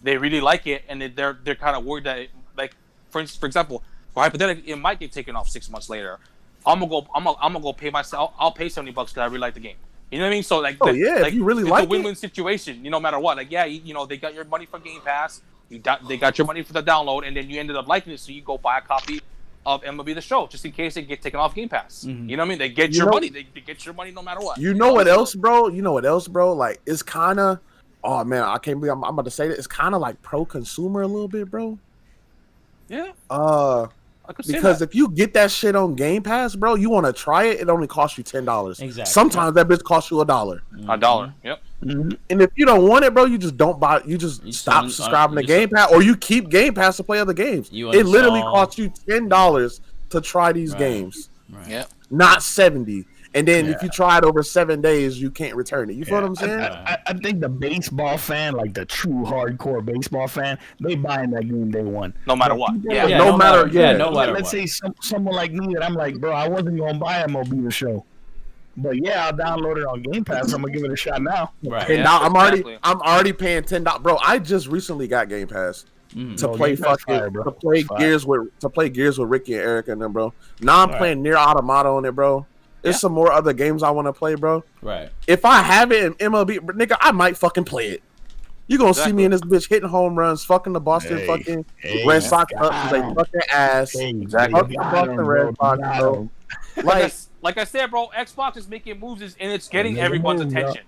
they really like it, and they're kind of worried that like, for example, for hypothetically, it might get taken off 6 months later. I'm gonna go pay myself. I'll pay $70 because I really like the game. You know what I mean? So like, if you really it's like a win-win situation. No matter what. Like, you know, they got your money for Game Pass. They got your money for the download, and then you ended up liking it, so you go buy a copy of MLB The Show just in case it get taken off Game Pass. Mm-hmm. You know what I mean? They get your money. They get your money no matter what. You know what else, bro? Like, it's kind of, oh man, I can't believe I'm about to say that. It's kind of like pro-consumer a little bit, bro. Yeah. I could say Because that. if you get that shit on Game Pass, bro, you want to try it, it only costs you $10. Exactly. Sometimes that bitch costs you $1. $1. Yep. And if you don't want it, bro, you just don't buy. You just stop subscribing to Game Pass, or you keep Game Pass to play other games. It literally costs you $10 to try these games. Right. Yeah. Not 70. And then if you try it over 7 days, you can't return it. You feel what I'm saying? I think the baseball fan, like the true hardcore baseball fan, they buying that game day one. No matter what. Yeah. No matter Let's what. say someone like me that I'm like, bro, I wasn't gonna buy MLB The Show, but yeah, I'll download it on Game Pass. I'm gonna give it a shot now. Right. And Yeah, now exactly. I'm already paying $10. Bro, I just recently got Game Pass to play Game Pass fucking fire, bro. to play Fire. Gears with Ricky and Eric and them, bro. Now I'm playing Near Automata on it, bro. There's some more other games I want to play, bro. Right. If I have it in MLB, nigga, I might fucking play it. You gonna see me in this bitch hitting home runs, fucking the Boston Red Sox up because they fucking ass. Exactly. Fuck the Boston Red Sox, bro. Like I said, bro, Xbox is making moves and it's getting everyone's attention.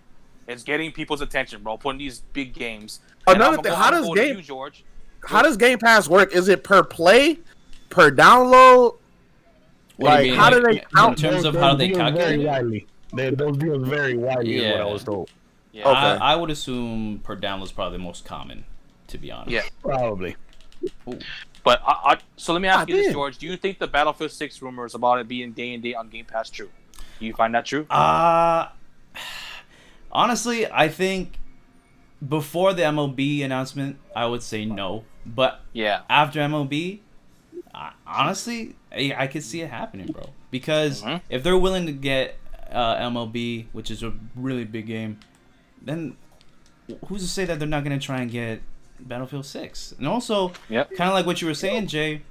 It's getting people's attention, bro. Putting these big games. Another thing, how does Game Pass work? Is it per play, per download? What do you mean? How do they in count? terms of how they calculate it? Those deals vary widely, is what I was told. Yeah. Okay. I would assume per download is probably the most common, to be honest. Yeah. Probably. But so let me ask you this, George. Do you think the Battlefield 6 rumors about it being day and date on Game Pass true? Do you find that true? Honestly, I think before the MLB announcement, I would say no. But Yeah. after MLB, honestly, I could see it happening, bro. Because if they're willing to get MLB, which is a really big game, then who's to say that they're not going to try and get Battlefield 6? And also, kind of like what you were saying, Jay,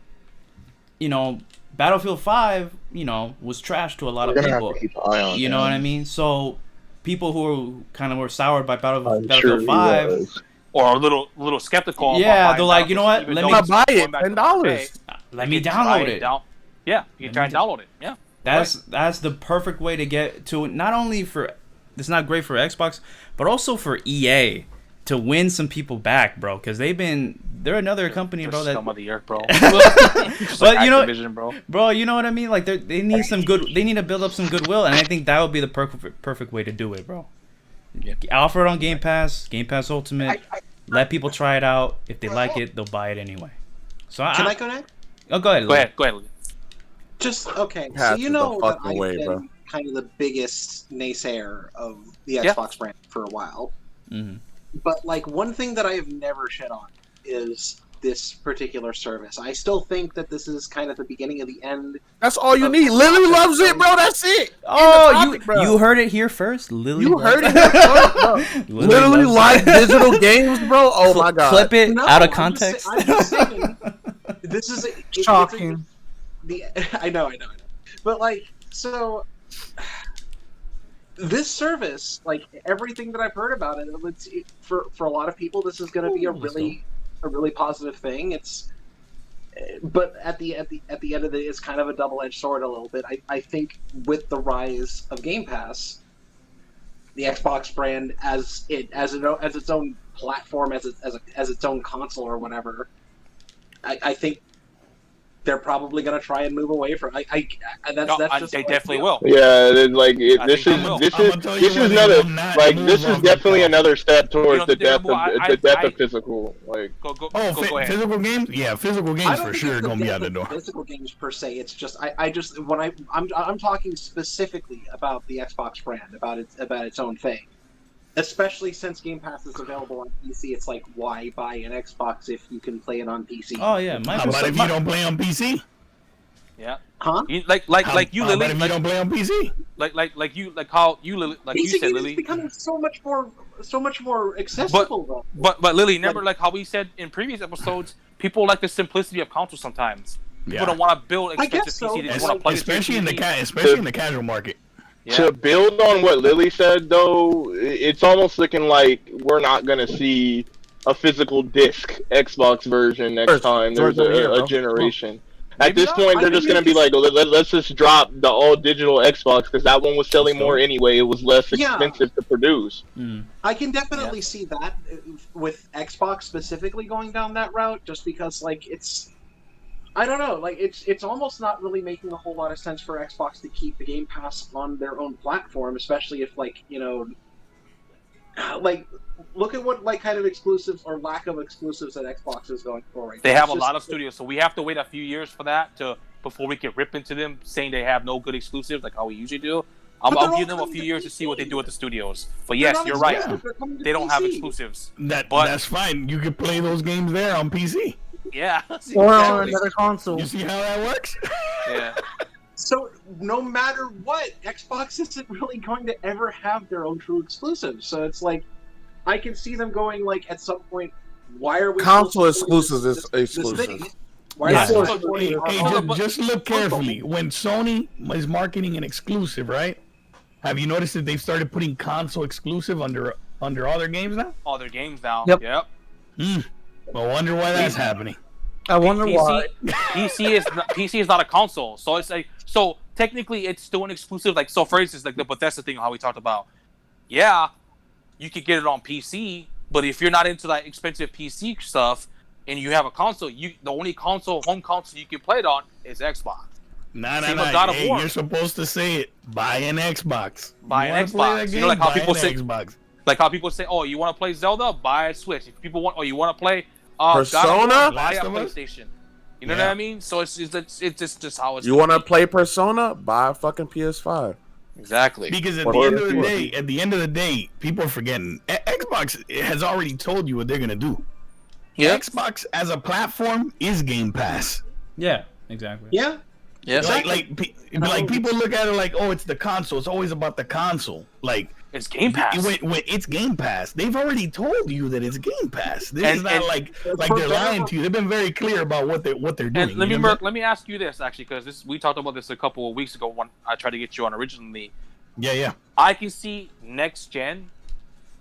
you know, Battlefield 5, you know, was trash to a lot of people. You know what I mean? So people who were soured by Battlefield 5 or a little skeptical. Yeah, about they're like, you know what? Let me buy it, $10. Let me download it. Yeah, you can try and download it. Yeah. That's the perfect way to get to, not only for, it's not great for Xbox, but also for EA to win some people back, bro, because they're another company, bro. That scum of the earth, bro. But you know, Activision, bro, you know what I mean? Like they need some good. They need to build up some goodwill, and I think that would be the perfect way to do it, bro. Yeah. Offer it on Game Pass Ultimate. Let people try it out. If they like it, they'll buy it anyway. So Can I go next? Oh, go ahead. Go ahead. Just okay. So Pass you is know the that fucking I've way, been bro. kind of the biggest naysayer of the Xbox brand for a while. Mhm. But like one thing that I have never shit on is this particular service. I still think that this is kind of the beginning of the end. That's all you need. Lily loves it, bro. That's it. Oh, you heard it here first. Lily, You heard it here first, bro. Literally like digital games, bro. Oh my god. Clip it No, out of I'm just context. I'm just saying, this is Shocking. I know. But like, So this service, like everything that I've heard about it, for a lot of people, this is going to be a really positive thing. But at the end of the day, it's kind of a double-edged sword a little bit. I think with the rise of Game Pass, the Xbox brand as its own platform, as its own console or whatever, I think they're probably going to try and move away from. They definitely will. Yeah, this is definitely another step towards the death of physical. Like, go ahead. Physical games? Yeah, physical games for sure gonna be out the door. Physical games per se, it's just I'm talking specifically about the Xbox brand, about its own thing. Especially since Game Pass is available on PC, it's like, why buy an Xbox if you can play it on PC? Oh yeah, How about if you don't play on PC? Yeah. Huh? You, How about if you don't play on PC? PC you said, gaming Lily. is becoming so much more accessible. But Lily, remember like how we said in previous episodes, people like the simplicity of console sometimes. People don't want to build expensive PC. They just want to plug especially in the casual market. Yeah. To build on what Lily said, though, it's almost looking like we're not going to see a physical disc Xbox version next time there's a generation. At this point, they're just going to be like, let's just drop the all-digital Xbox, because that one was selling more anyway. It was less expensive to produce. I can definitely see that with Xbox specifically going down that route, just because, like, I don't know, like it's almost not really making a whole lot of sense for Xbox to keep the Game Pass on their own platform, especially if, like, you know, like look at what like kind of exclusives or lack of exclusives that Xbox is going for right now. They have a lot of studios, so we have to wait a few years for that before we can rip into them saying they have no good exclusives like how we usually do. I'll give them a few years to see what they do with the studios. But yes, you're right. They don't have exclusives. That's fine. You can play those games there on PC. Yeah. Or on another console. You see how that works? Yeah. So no matter what, Xbox isn't really going to ever have their own true exclusives. So it's like, I can see them going like at some point, why are we console exclusives is exclusive? Just look carefully. When Sony is marketing an exclusive, right? Have you noticed that they've started putting console exclusive under all their games now? All their games now. Yep. I wonder why that's happening. I wonder why. PC is not a console, so it's like technically it's still an exclusive. Like for instance, like the Bethesda thing, how we talked about. Yeah, you could get it on PC, but if you're not into that expensive PC stuff and you have a console, the only home console you can play it on is Xbox. Hey, you're supposed to say it. Buy an Xbox. Buy an Xbox. You know, like how people say Xbox. Like how people say, "Oh, you want to play Zelda? Buy a Switch." If people want, you want to play Persona, buy a PlayStation. You know what I mean? So it's just how it's. You want to play Persona? Buy a fucking PS5. Exactly. Because at the end of the day, people are forgetting. Xbox has already told you what they're gonna do. Yeah. Xbox as a platform is Game Pass. Yeah, exactly. Yeah. Yeah. Like people look at it like, oh, it's the console. It's always about the console. Like it's Game Pass. When it's Game Pass, they've already told you that it's Game Pass. This is not like they're lying to you. They've been very clear about what they're doing. And let me ask you this actually, because we talked about this a couple of weeks ago when I tried to get you on originally. Yeah. I can see next gen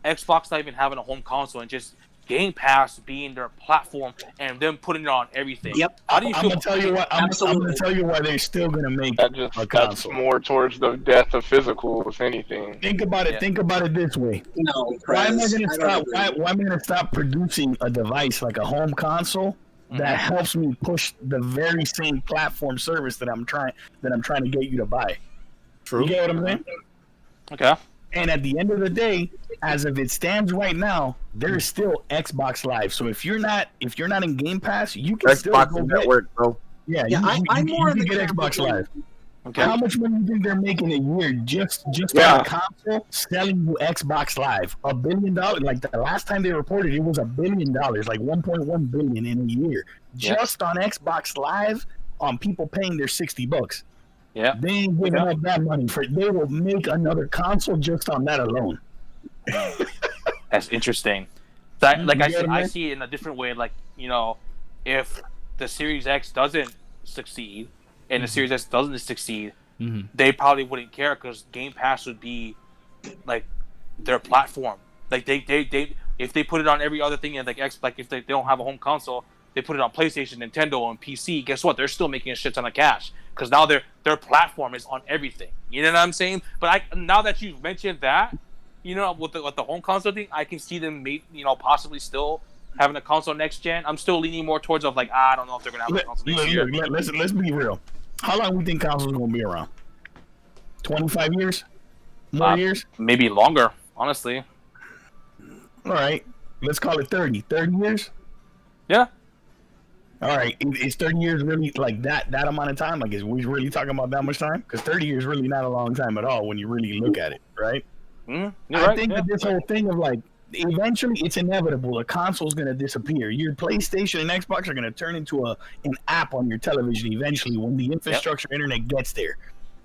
Xbox not even having a home console and just Game Pass being their platform and them putting it on everything. Yep. How do you feel? I'm gonna tell you why they're still gonna make a console. That's more towards the death of physical, if anything. Think about it. Yeah. Think about it this way. No, why am I gonna stop? Why am I gonna stop producing a device like a home console that helps me push the very same platform service that I'm trying to get you to buy? True. You get what I'm saying? Okay. And at the end of the day, as of it stands right now, there is still Xbox Live. So if you're not in Game Pass, you can still go Network, bro. Yeah, I'm more in the get Xbox Live. Okay. How much money do you think they're making a year just on a console selling you Xbox Live? $1 billion. Like the last time they reported, it was $1 billion, like 1.1 billion in a year, just on Xbox Live, on people paying their $60. Yeah, they ain't giving up that money for. They will make another console just on that alone. That's interesting. So I see it in a different way. Like, you know, if the Series X doesn't succeed and the Series S doesn't succeed, they probably wouldn't care because Game Pass would be like their platform. Like they if they put it on every other thing and like if they don't have a home console, they put it on PlayStation, Nintendo, and PC. Guess what? They're still making a shit ton of cash because now their platform is on everything. You know what I'm saying? But now that you've mentioned that, you know, with the home console thing, I can see them possibly still having a console next gen. I'm still leaning more towards of like I don't know if they're gonna have a console next year. Let's be real. How long do we think consoles gonna be around? 25 years? More years? Maybe longer, honestly. All right. Let's call it 30. 30 years? Yeah. All right. Is 30 years really like that amount of time? Like, is we really talking about that much time? Because 30 years really not a long time at all when you really look at it, right? I think that this whole thing of like, eventually it's inevitable. A console's going to disappear. Your PlayStation and Xbox are going to turn into an app on your television eventually when the infrastructure internet gets there.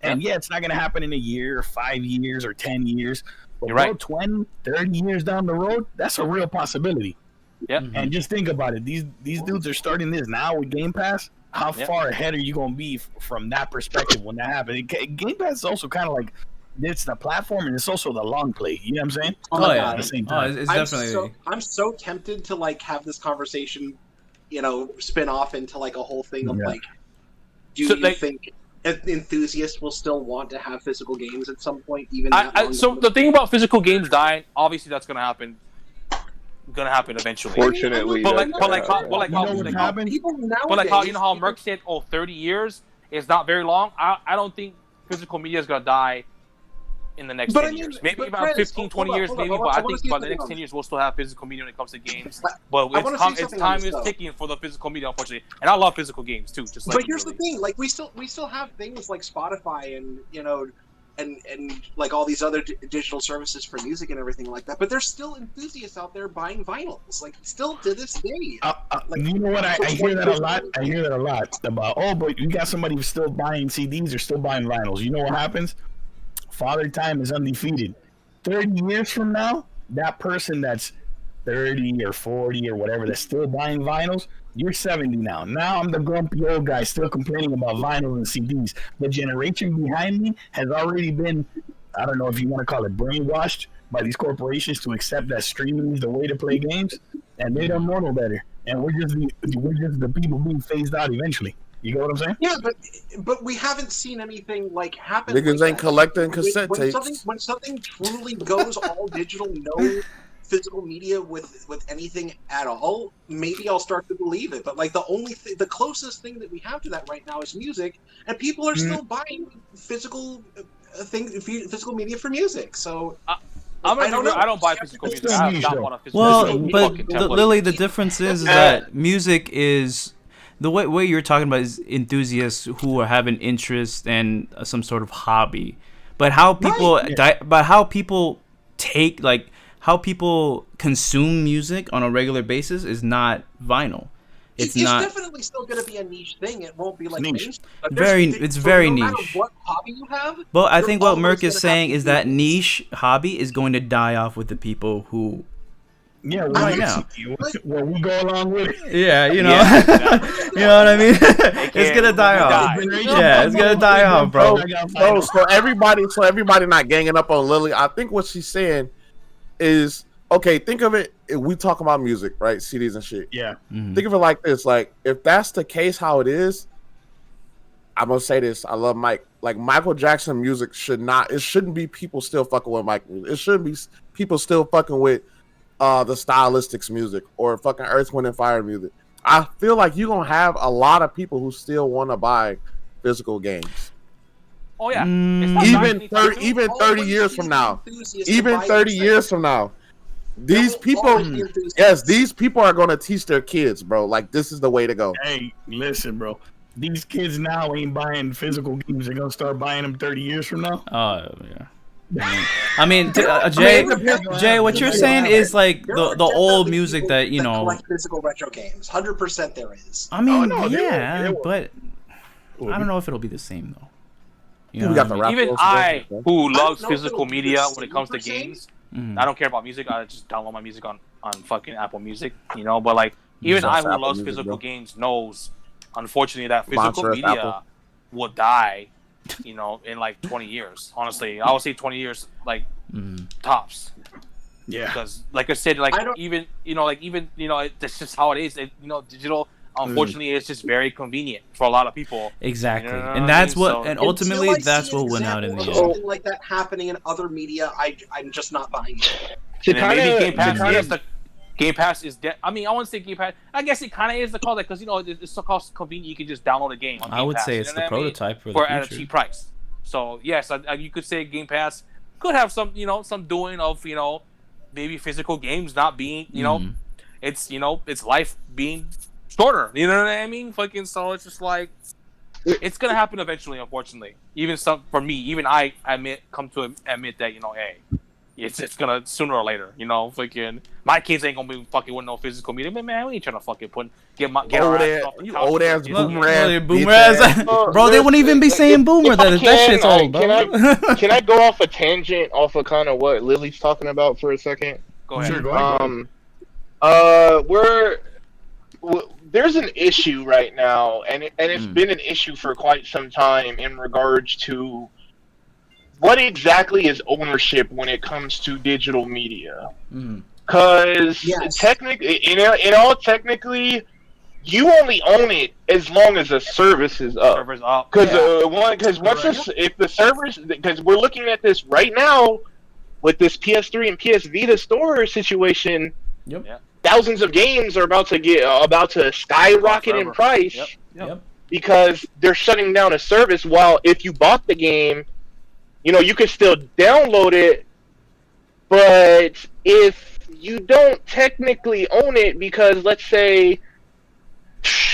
And yeah, it's not going to happen in a year or 5 years or 10 years. But you're right. 20, 30 years down the road, that's a real possibility. Yep. And just think about it. These dudes are starting this now with Game Pass. How far ahead are you going to be from that perspective when that happens? Game Pass is also kind of like, it's the platform and it's also the long play. You know what I'm saying? Oh yeah. At the same time. It's definitely. I'm so tempted to like have this conversation, spin off into like a whole thing of like, do you think enthusiasts will still want to have physical games at some point? So the thing about physical games dying, obviously that's gonna happen. Eventually. Fortunately, but how Merck said, 30 years is not very long. I don't think physical media is gonna die in the next 10 years. Maybe about 15, 20 years, maybe. But I think by the next 10 years, we'll still have physical media when it comes to games. But time is ticking for the physical media, unfortunately. And I love physical games too. But here's the thing: like we still have things like Spotify and and like all these other digital services for music and everything like that. But there's still enthusiasts out there buying vinyls, like still to this day. You know what? I hear that a lot. I hear that a lot about. But you got somebody who's still buying CDs or still buying vinyls. You know what happens? Father Time is undefeated. 30 years from now, that person that's 30 or 40 or whatever that's still buying vinyls, you're 70 now. Now I'm the grumpy old guy still complaining about vinyls and CDs. The generation behind me has already been, I don't know if you want to call it brainwashed by these corporations to accept that streaming is the way to play games, and they don't know no better. And we're just the people being phased out eventually. You know what I'm saying? Yeah, but we haven't seen anything like happen. Niggas like ain't collecting cassette tapes. When something truly goes all digital, no physical media with anything at all, maybe I'll start to believe it. But like the closest thing that we have to that right now is music, and people are still buying physical physical media for music. So. I don't buy physical music. I have not bought a physical music. But Lily, the difference is that music is. The way you're talking about is enthusiasts who are having interest and some sort of hobby, but how people how people consume music on a regular basis is not vinyl. It's not. Definitely still going to be a niche thing. It won't be like niche. It's very niche. Matter what hobby you have. But I think what Merck is saying is that niche hobby is going to die off with the people who. Yeah, right now. Well, we go along with it. Yeah, you know. You know what I mean? It's gonna die off. Yeah, it's gonna die off, bro. So everybody not ganging up on Lily. I think what she's saying is, okay, think of it. We talk about music, right? CDs and shit. Yeah. Mm-hmm. Think of it like this. Like, if that's the case, how it is, I'm gonna say this. I love Mike. Like, Michael Jackson music it shouldn't be people still fucking with Michael. It shouldn't be people still fucking with the Stylistics music or fucking Earth, Wind, and Fire music. I feel like you're going to have a lot of people who still want to buy physical games. Oh, yeah. Even 30 years from now. Even 30 years from now. These people, these people are going to teach their kids, bro. Like, this is the way to go. Hey, listen, bro. These kids now ain't buying physical games. They're going to start buying them 30 years from now. Oh, yeah. I mean, Jay, what you're saying is like the old music that you know. Like physical retro games, 100% there is. I mean, but I don't know if it'll be the same though. You know we got the even I, who loves physical media when it comes to games, I don't care about music. I just download my music on fucking Apple Music, you know. But like, even I, who loves physical games, knows, unfortunately, that physical media will die you know, in like 20 years. Honestly, I would say 20 years, like Mm. tops. Yeah. Because, like I said, like I don't- even you know, that's just how it is. Digital. Unfortunately, it's just very convenient for a lot of people. Exactly, You know what and I that's mean? what, So- and Until ultimately I see that's an what went out in the example end. of something like that happening in other media, I'm just not buying it. To And then maybe Game Pass kinda- is the Game Pass is. I mean, I wouldn't say Game Pass. I guess it kind of is the call that because you know it's so cost convenient. You can just download a game. On Game I would Pass, say you it's know the what I mean? prototype for for the at a future. cheap price. So yes, you could say Game Pass could have some, you know, some doing of, you know, maybe physical games not being, you know, Mhm. it's, you know, it's life being shorter. You know what I mean? Fucking, so it's just like it's gonna happen eventually. Unfortunately, even I come to admit that, you know, hey, it's gonna sooner or later. You know, fucking my kids ain't gonna be fucking with no physical media. Man, we ain't trying to fucking get our Old ass ass, off the you couch old for ass kids. boomer Oh, ass, yeah, boomer bitch ass. Bro, they wouldn't even be saying boomer. if I That can, shit's old, bro. Can I go off a tangent off of kind of what Lily's talking about for a second? Go ahead. Sure, go ahead. There's an issue right now, and it's Mm. been an issue for quite some time in regards to what exactly is ownership when it comes to digital media. Mhm. Because Yes. technically, technically, you only own it as long as the service is up. Servers up. Because Yeah. if the servers, because we're looking at this right now with this PS3 and PS Vita store situation, Yep. Yeah. thousands of games are about to skyrocket in Forever. price Yep. Yep. because they're shutting down a service. While if you bought the game, you know, you could still download it, but if you don't technically own it, because let's say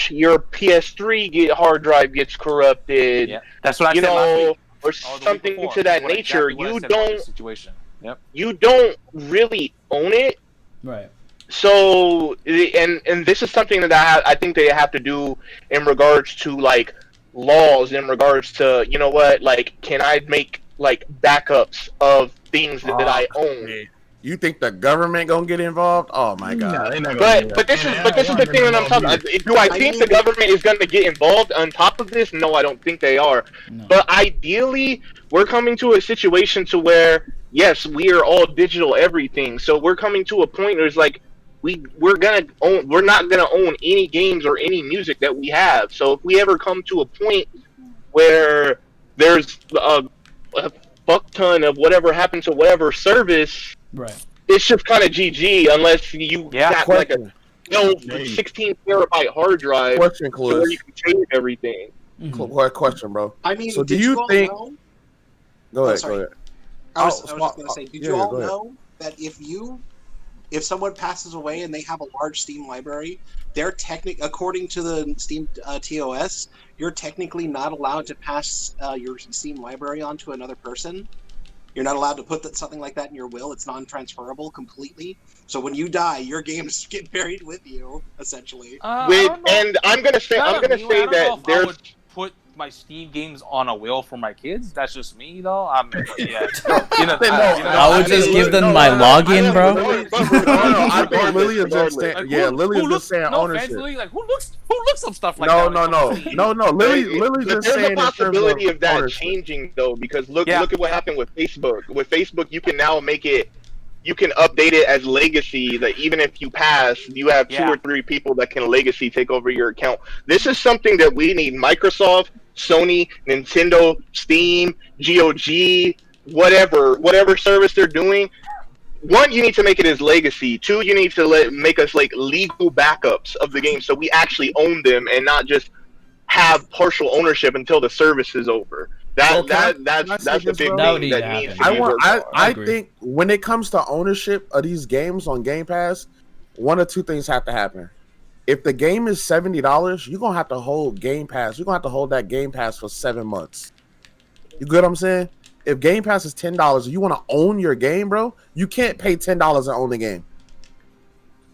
your PS3 hard drive gets corrupted, Yeah. That's what I you said last know, week. or Or the week something before. to that What nature, exactly what I you said about this don't situation. Yep. you don't really own it. Right. So, and this is something that I think they have to do in regards to like laws, in regards to, you know what, like, can I make like backups of things that I own? You think the government gonna get involved? Oh my No, god! they're not gonna do But this that. is the thing that I'm talking about. Do I think the government is going to get involved on top of this? No, I don't think they are. No. But ideally, we're coming to a situation to where, yes, we are all digital everything. So we're coming to a point where it's like we're not gonna own any games or any music that we have. So if we ever come to a point where there's a fuck ton of whatever happened to whatever service, Right. it's just kind of GG unless you Yeah. got like a Question, 16 terabyte hard drive question, to where Clues. you can save everything. Mhm. Question, bro. I mean, So do did you you all think- know? Go ahead. sorry. Go ahead. I was Oh, just small- going to say, did yeah, you all go ahead. know that if someone passes away and they have a large Steam library, they're according to the Steam TOS, you're technically not allowed to pass your Steam library on to another person. You're not allowed to put something like that in your will. It's non-transferable completely. So when you die, your games get buried with you, essentially. And I'm gonna say that I would put my Steam games on a will for my kids. That's just me, though. I mean, yeah. I would just give them my login, bro. I think Lily is just saying. Like, Yeah, Lily is just saying no ownership. offense, Lily, like who looks up stuff like No, that? no. Lily's But just there's saying a possibility in of that ownership. changing though, because look Yeah. at what happened with Facebook. With Facebook, you can now you can update it as legacy. That even if you pass, you have 2 or 3 people that can legacy take over your account. This is something that we need. Microsoft, Sony, Nintendo, Steam, GOG, whatever service they're doing. 1, you need to make it as legacy. 2, you need to make us like legal backups of the game so we actually own them and not just have partial ownership until the service is over. That's the big That would thing need that to needs happen. to be worked on. I agree. think when it comes to ownership of these games on Game Pass, one of 2 things have to happen. If the game is $70, you're gonna have to hold Game Pass. You're gonna have to hold that Game Pass for 7 months. You get what I'm saying? If Game Pass is $10 and you want to own your game, bro, you can't pay $10 and own the game.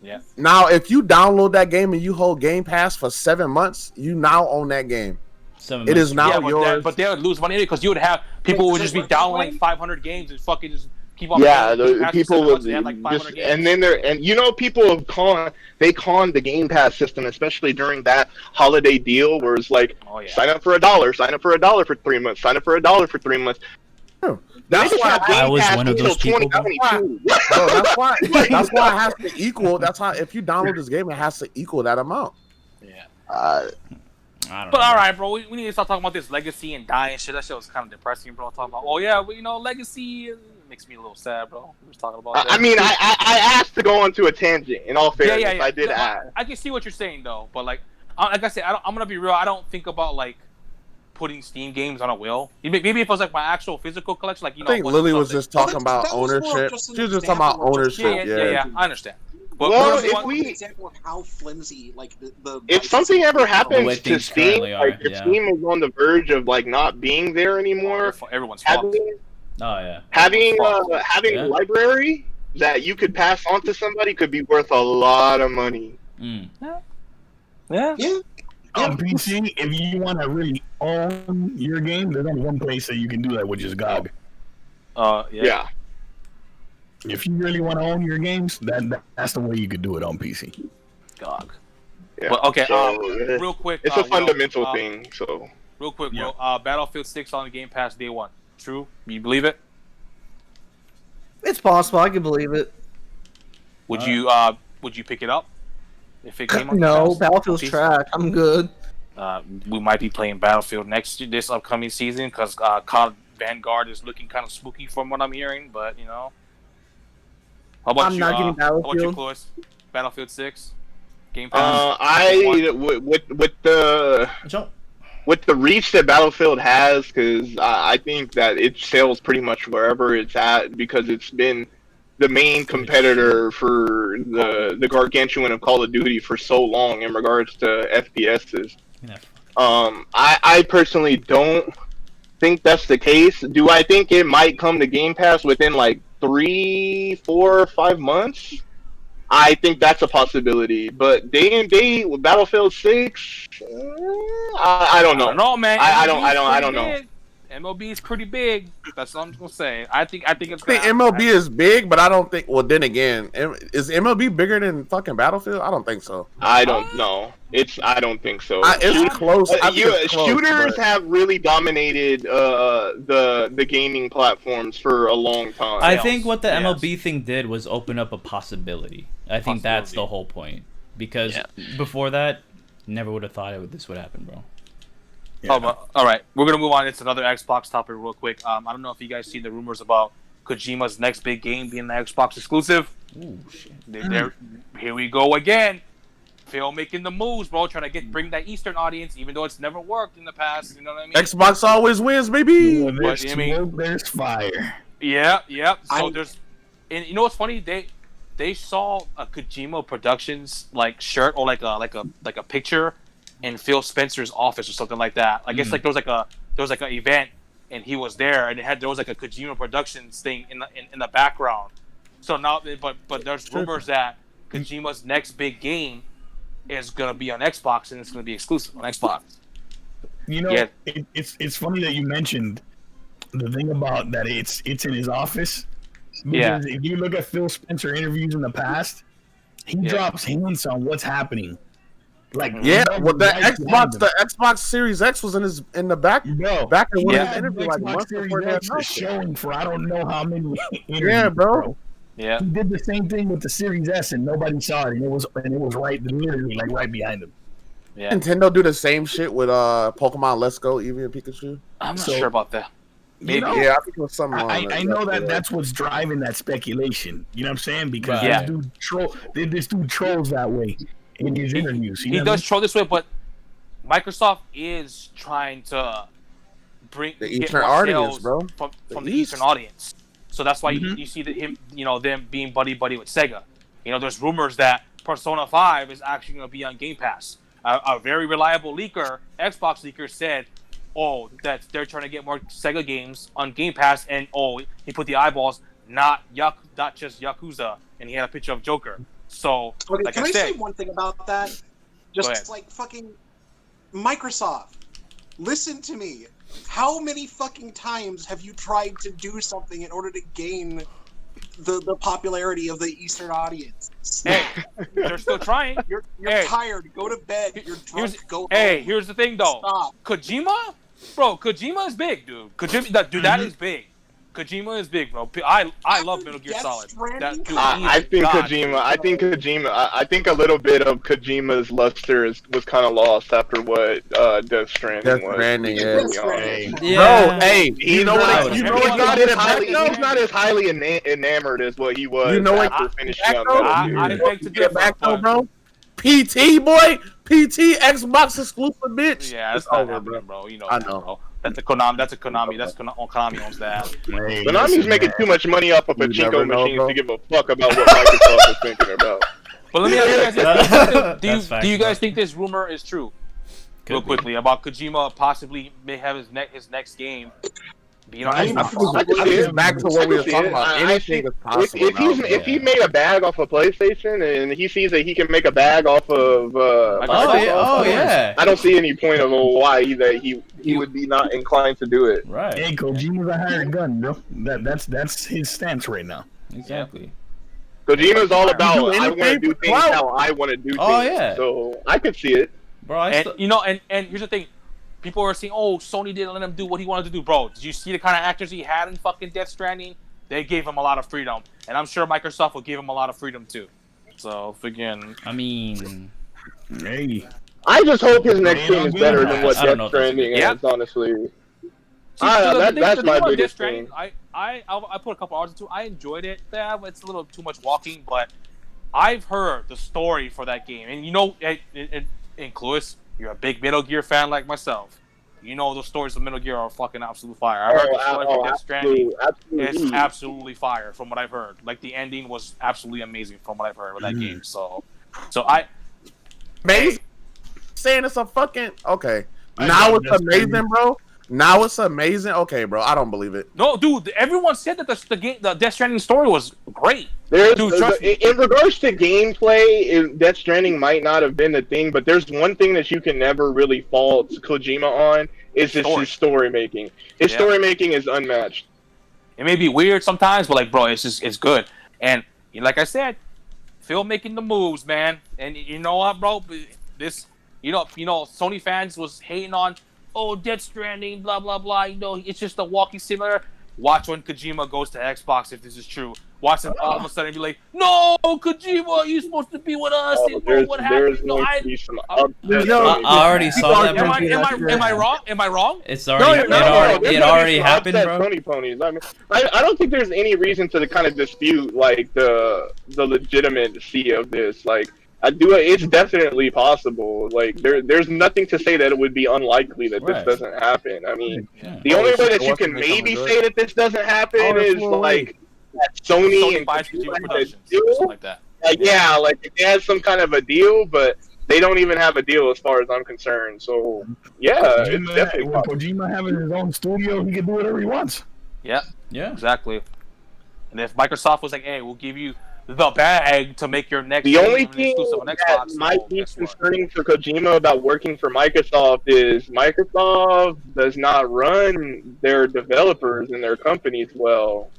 Yeah. Now, if you download that game and you hold Game Pass for 7 months, you now own that game. 7 It is months. now yours. But they would lose money because you would have people Wait, would does just it be work that downloading way? 500 games and fucking just keep on Yeah, paying Game the Pass for people 7 would months, they had like 500 just, games. and then people have conned the Game Pass system, especially during that holiday deal where it's like, Oh yeah. sign up for $1, sign up for $1 for 3 months, sign up for $1 for 3 months. That's They why have Game I was Pass one of until those people, bro. 2022. Bro, that's why it has to equal. That's how if you download this game, it has to equal that amount. Yeah. I don't But know. all right, bro, we need to start talking about this legacy and die and shit. That shit was kind of depressing, bro. Talking about, oh yeah, well, you know, legacy makes me a little sad, bro. We were talking about. I that. mean, I asked to go onto a tangent. In all fairness, I did No, ask. I can see what you're saying though, but like I said, I'm gonna be real. I don't think about like putting Steam games on a will. Maybe if it was like my actual physical collection, like you I know. think a bunch of Lily stuff was that- just talking about that was more of ownership. just an She was just talking about example of just ownership. yeah, I understand. But Well, but if one- we- an example of how flimsy like the If something ever The way happens to things Steam, currently are, like if yeah. Steam is on the verge of like not being there anymore, everyone's fucked. having Oh yeah. having Yeah. library that you could pass on to somebody could be worth a lot of money. Mm. Yeah. Yeah. On PC, if you want to really own your game, there's only one place that you can do that, which is GOG. Yeah. If you really want to own your games, that's the way you could do it on PC. GOG. Yeah. But okay, So, real quick. it's a Will, fundamental thing. So Real quick, Yeah. Will. Battlefield 6 on the Game Pass day one. True? You believe it? It's possible. I can believe it. Would you pick it up if it came on? No, Game Pass? Battlefield's Piece? trash. I'm good. We might be playing Battlefield this upcoming season because COD Vanguard is looking kind of spooky from what I'm hearing. But you know, how about I'm you? not getting How about you, Battlefield. Clovis? Battlefield 6 Game Pass. With the reach that Battlefield has, because I think that it sells pretty much wherever it's at because it's been the main competitor for the gargantuan of Call of Duty for so long in regards to FPSs. Yeah. I personally don't think that's the case. Do I think it might come to Game Pass within like 3, 4, 5 months? I think that's a possibility, but day and day with Battlefield 6, I don't know. I don't know, man. I MLB is don't pretty know. big. MLB is pretty big. That's what I'm gonna say. I think it's. I think MLB is big, but I don't think. Well, then again, is MLB bigger than fucking Battlefield? I don't think so. I don't know. I don't think so. It's close. I think it's close, shooters but- have really dominated the gaming platforms for a long time. I think what the Yes. MLB thing did was open up a possibility. I think that's the whole point. Because before that, never would have thought this would happen, bro. All right, we're gonna move on. It's another Xbox topic, real quick. I don't know if you guys seen the rumors about Kojima's next big game being an Xbox exclusive. Ooh, shit. Here we go again. Phil making the moves, bro, trying to bring that Eastern audience, even though it's never worked in the past. You know what I mean? Xbox always wins, baby. When there's But, I mean- smoke, there's fire. Yeah. So I- there's, and you know what's funny? They saw a Kojima Productions like shirt or like a picture in Phil Spencer's office or something like that. I guess like there was like an event and he was there and there was like a Kojima Productions thing in the background. So now, but there's rumors that Kojima's next big game is gonna be on Xbox and it's gonna be exclusive on Xbox. You know, Yeah. it's funny that you mentioned the thing about that it's in his office. Yeah. Because if you look at Phil Spencer interviews in the past, he drops hints on what's happening. Like Yeah, well, the right behind him. Xbox Series X was in the back in one Yeah. of his interviews like Xbox months Series before they X is announced it. showing for I don't know how many interviews, Yeah, bro. Yeah. He did the same thing with the Series S and nobody saw it, and it was right literally like right behind him. Yeah. Nintendo do the same shit with Pokemon Let's Go, Eevee and Pikachu. I'm not So- sure about that. You know, Yeah, I think it was something. I know that's what's driving that speculation. You know what I'm saying? Because Right. this dude trolls that way in his interviews. He does troll this way, but Microsoft is trying to get The Eastern more audience, sales bro. from The the Eastern East. audience. So that's why you see them being buddy with Sega. You know, there's rumors that Persona 5 is actually going to be on Game Pass. A very reliable leaker, Xbox leaker, said, that they're trying to get more Sega games on Game Pass, and he put the eyeballs, not just Yakuza, and he had a picture of Joker. So, Okay, like can I I said, say one thing about that? Go ahead. Just like fucking Microsoft. Listen to me. How many fucking times have you tried to do something in order to gain the popularity of the Eastern audience. Hey, they're still trying. You're Hey. tired. Go to bed. You're drunk. Here's- Go Hey, home. here's the thing though. Stop. Kojima, bro, Kojima is big, dude. That is big. Kojima is big, bro. I love Metal Gear Death Solid. Stranding? Dude, I he's think God. Kojima. I think a little bit of Kojima's luster was kind of lost after what Death Stranding Death was. Stranding, to be yeah. honest. Yeah. Bro, hey, you know not- what? he's You know what got not it as back highly, though? he's not as highly enamored as what he was You know what- after finishing back on though? Metal I Gear. beg to Get differ, back though, but- bro. PT boy, PT Xbox exclusive bitch. Yeah, it's that's not over, happening, bro. bro. You know I that, know. bro. That's a Konami. That's a Konami. Konami owns that. Hey, Konami's listen, making man. too much money off of You never pachinko know, machines bro. to give a fuck about what Microsoft is thinking about. But let me ask you guys this: That's facts, do you guys bro. think this rumor is true? Could Real be. quickly about Kojima possibly may have his next game being on I Xbox. I can I see think it. back to I what can we were see talking it. about. I Anything think is possible. if he made a bag off of PlayStation and he sees that he can make a bag off of Oh Microsoft, yeah. Oh yeah. I don't see any point of why he would be not inclined to do it. Right. Hey, Kojima's a hired gun, bro. That's his stance right now. Exactly. Kojima's all do about I want to anything do for things clout. how I want to do things. Oh, yeah. So I could see it. Bro, I And still, you know, and here's the thing: people are saying, "Oh, Sony didn't let him do what he wanted to do." Bro, did you see the kind of actors he had in fucking Death Stranding? They gave him a lot of freedom, and I'm sure Microsoft will give him a lot of freedom too. So, again, I mean, Hey, I just hope his next Man, game I'm is good better on than that. what I don't Death know if that's Stranding good. Yeah. is, honestly. see, That's the my thing about biggest Death thing. Stranding, I put a couple hours into. I enjoyed it. Yeah, it's a little too much walking, but I've heard the story for that game, and you know, and Cluis, you're a big Metal Gear fan like myself. You know the stories of Metal Gear are fucking absolute fire. I heard the story for Death Stranding. It's absolutely fire from what I've heard. Like the ending was absolutely amazing from what I've heard with that game. So I Amazing. Saying it's a fucking okay. I Now know, it's that's amazing, crazy. bro. Now it's amazing. Okay, bro. I don't believe it. no, dude. Everyone said that the Death Stranding story was great. There's, Dude, trust me. in regards to gameplay, Death Stranding might not have been the thing, but there's one thing that you can never really fault Kojima on is just Story. his story making. His Yeah. story making is unmatched. It may be weird sometimes, but like, bro, it's good. And like I said, Phil making the moves, man. And you know what, bro? This, you know, Sony fans was hating on, oh, Death Stranding, blah blah blah. You know, it's just a walking simulator. Watch when Kojima goes to Xbox if this is true. Watch him all of a sudden be like, no, Kojima, you're supposed to be with us. And bro, what happened? No, going I. to be some There's upset no- I Sony. already saw that. Am Bro. I wrong? Am I wrong? It's already, No, there's it gonna be already some happened, upset bro. Sony ponies. I mean, I don't think there's any reason to kind of dispute like the legitimacy of this. Like, it's definitely possible. Like, there's nothing to say that it would be unlikely that Right. this doesn't happen. I mean, Yeah. the only way that you what's can gonna become maybe good? say that this doesn't happen Oh, there's is no way. like that Sony and buys Kojima Kojima had a Productions, deal. something like that. Like, yeah, like if they had some kind of a deal, but they don't even have a deal as far as I'm concerned. So yeah, it's definitely With possible. Kojima having his own studio, he can do whatever he wants. Yeah. Yeah. Exactly. And if Microsoft was like, "Hey, we'll give you the bag to make your next The game only thing exclusive on that Xbox," might well, be guess what? concerning for Kojima about working for Microsoft is Microsoft does not run their developers and their companies well.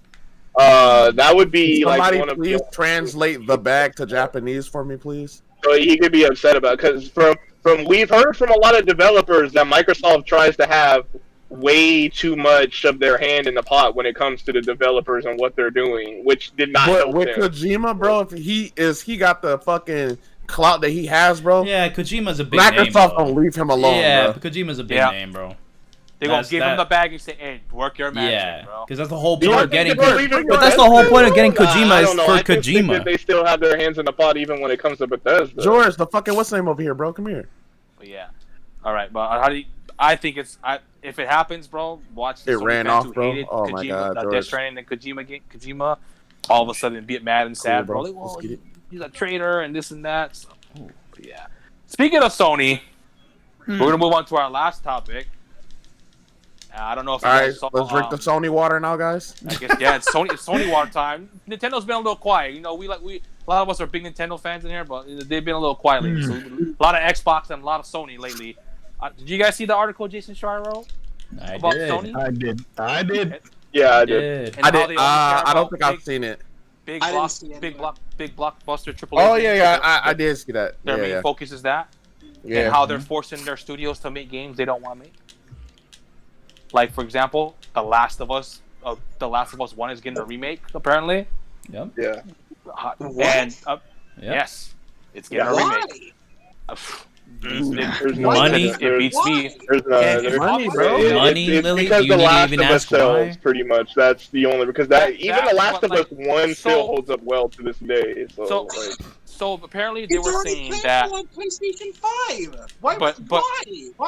That would be Somebody like one of please the, translate the bag to Japanese for me, please. so he could be upset about because from we've heard from a lot of developers that Microsoft tries to have way too much of their hand in the pot when it comes to the developers and what they're doing, which did not But help with him. Kojima, bro, if he got the fucking clout that he has, bro. Yeah, Kojima's a big name. Microsoft Bro. don't leave him alone, Yeah, bro. Kojima's a big Yeah. name, bro. They're gonna That's give him that- the bag and say, "Hey, work your magic, Yeah, bro." because that's the whole You point don't of think getting. they're leaving But that's the whole point of getting Kojima I is don't know. for I just think Kojima. that they still have their hands in the pot even when it comes to Bethesda. George, the fucking what's the name over here, bro? Come here. But yeah. All right, but how do you? I think if it happens, bro, watch. It Sony ran fans off, who bro. hated Oh my God, Death George. Stranding and Kojima, all of a sudden get mad and sad, Cool, bro. bro. Like, well, Let's get it. he's a traitor and this and that. So, but yeah. Speaking of Sony, we're gonna move on to our last topic. I don't know if you All right, guys saw. let's drink the Sony water now, guys. I guess yeah, it's Sony water time. Nintendo's been a little quiet. You know, a lot of us are big Nintendo fans in here, but they've been a little quiet lately. So a lot of Xbox and a lot of Sony lately. Did you guys see the article Jason Schreier wrote I about did. Sony? I did. You Yeah, I did. did. And I how did. they only care I don't about think I've seen it. big I didn't block, see any big of block, big blockbuster AAA. Oh games. yeah, I did see that. Their Yeah, main yeah. focus is that, Yeah. and how they're forcing their studios to make games they don't want to make. Like for example, The Last of Us 1 is getting a remake apparently, Yep. Yeah. What? and Yep. yes, it's getting a Why? remake. There's It Money. beats me. There's And money, bro. Money, Lily? because Do you The need to Last even of Us ask why? sells pretty much. That's the only because even The Last but, of Us like, 1 still so- holds up well to this day. So, So apparently they It's were already saying playable that, on PlayStation 5. Why? But- Why?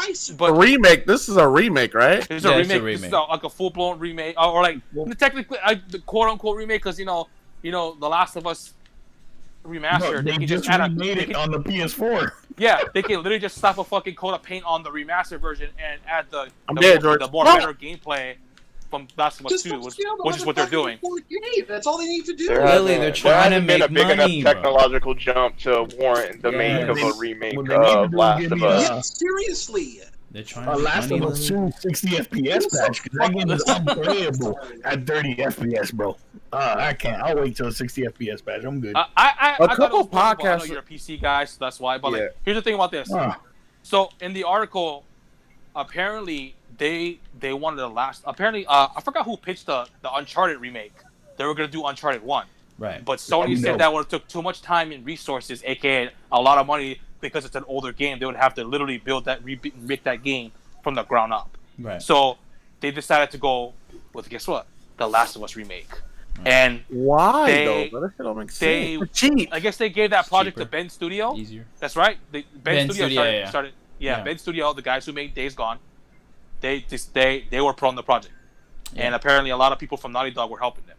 A but remake. This is a remake, right? it's Yeah, a it's a remake. This is remake. like a full blown remake, or like technically the quote unquote remake, because you know The Last of Us remastered. No, they they can just add remade it on the PS4. yeah, they can literally just slap a fucking coat of paint on the remastered version and add the dead, more, George. the more No. better gameplay from Last of Us Just 2, which upscale the is what they're doing. motherfucking 4K. That's all they need to do. there Lily, hasn't- they're trying there to hasn't been make a big money, enough bro. technological jump to warrant the Yeah, making of they- a remake what they need to of do is Last give of me Us. Yeah, seriously. They're trying to make Last money, of Us Lily. 2 60 FPS patch because that game is unplayable at 30 FPS, bro. I can't. I'll wait till 60 FPS patch. I'm good. I thought couple it was possible. I know podcasts- you're a PC guy, so that's why. But Yeah. like, here's the thing about this. So in the article, apparently they wanted the last. Apparently, I forgot who pitched the Uncharted remake. They were gonna do Uncharted 1, Right. but Sony said that would have took too much time and resources, aka a lot of money, because it's an older game. They would have to literally build that, remake that game from the ground up. Right. So they decided to go with, guess what, The Last of Us remake, and Why They- though? Bro? That shit don't make they. sense. Cheap. I guess they gave that project to Cheaper. Ben Studio. Easier. That's right. Ben Ben Studio, Studio, started. yeah. Ben Studio, the guys who made Days Gone, they were pro on the project, and apparently a lot of people from Naughty Dog were helping them.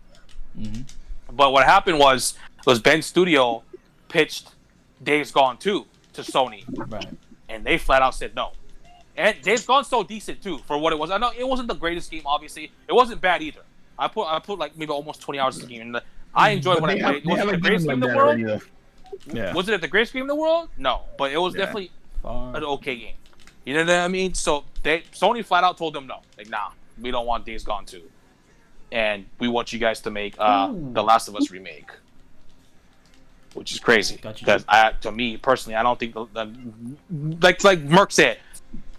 Mm-hmm. But what happened was Ben Studio pitched Days Gone 2 to Sony, Right. and they flat out said no. And Days Gone's so decent too for what it was. I know it wasn't the greatest game. Obviously, it wasn't bad either. I put like maybe almost 20 hours in the game, and I enjoyed when I played. Was it the greatest game in the world? Yeah. Was it the greatest game in the world? No, but it was definitely Far. an okay game. You know what I mean? So Sony flat out told them no. Like, nah, we don't want Days Gone 2. And we want you guys to make The Last of Us remake. Which is crazy. Got you. Because to me, personally, I don't think like Merc said,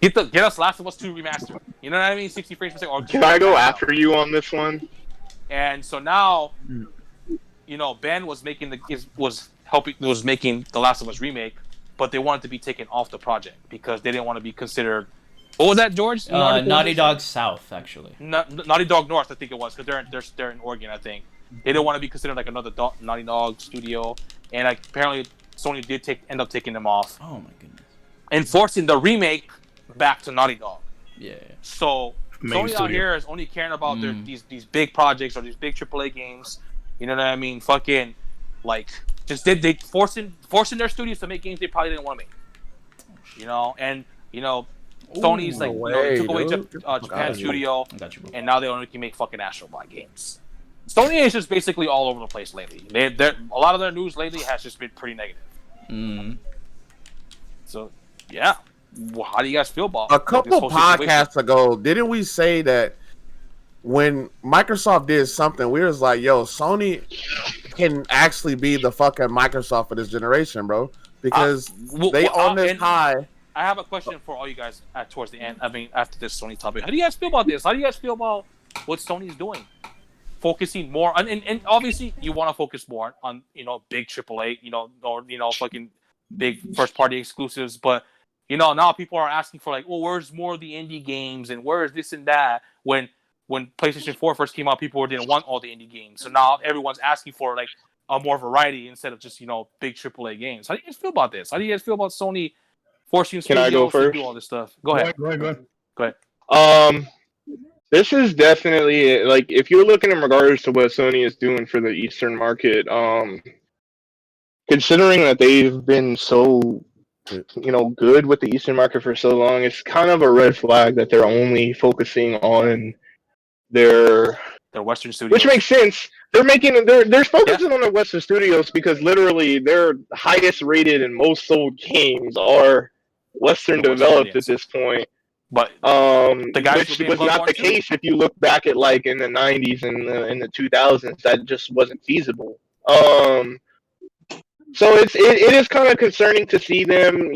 get us Last of Us 2 remastered. You know what I mean? 60 frames per second. Or Can I go after you on this one? And so now, Ben was making making The Last of Us remake, but they wanted to be taken off the project because they didn't want to be considered. What was that, George? The article? Naughty Dog South, actually. Naughty Dog North, I think it was, because they're in Oregon, I think. They didn't want to be considered like another Naughty Dog studio, and like apparently Sony did end up taking them off Oh my goodness. and forcing the remake back to Naughty Dog. Yeah. So Main Sony out studio. here is only caring about these big projects or these big AAA games. You know what I mean? Fucking like just they forcing their studios to make games they probably didn't want to make. You know, and Sony's like they took away Japan Studio, I got you, bro. and now they only can make fucking Astrobot games. Sony is just basically all over the place lately. A lot of their news lately has just been pretty negative. Mm-hmm. So yeah, well, how do you guys feel about A this couple whole situation? podcasts ago, didn't we say that when Microsoft did something, we was like, "Yo, Sony can actually be the fucking Microsoft for this generation, bro," because they on this and high. I have a question for all you guys towards the end. I mean, after this Sony topic, how do you guys feel about this? How do you guys feel about what Sony's doing? Focusing more on, and obviously you want to focus more on big AAA, or fucking big first party exclusives, but now people are asking for like, well, where's more of the indie games and where's this and that? When PlayStation 4 first came out, people didn't want all the indie games, so now everyone's asking for like a more variety instead of just big AAA games. How do you guys feel about this? How do you guys feel about Sony forcing Can I go studios to first? do all this stuff? Go ahead. Go ahead. This is definitely like if you're looking in regards to what Sony is doing for the Eastern market, considering that they've been so good with the Eastern market for so long, it's kind of a red flag that they're only focusing on their Western studios. which makes sense. They're focusing on the Western studios because literally their highest rated and most sold games are Western The Western developed audience. at this point. But The guys which who made was not the Bloodborne 2? case if you look back at like in the '90s and in the 2000s. That just wasn't feasible. So it is kind of concerning to see them,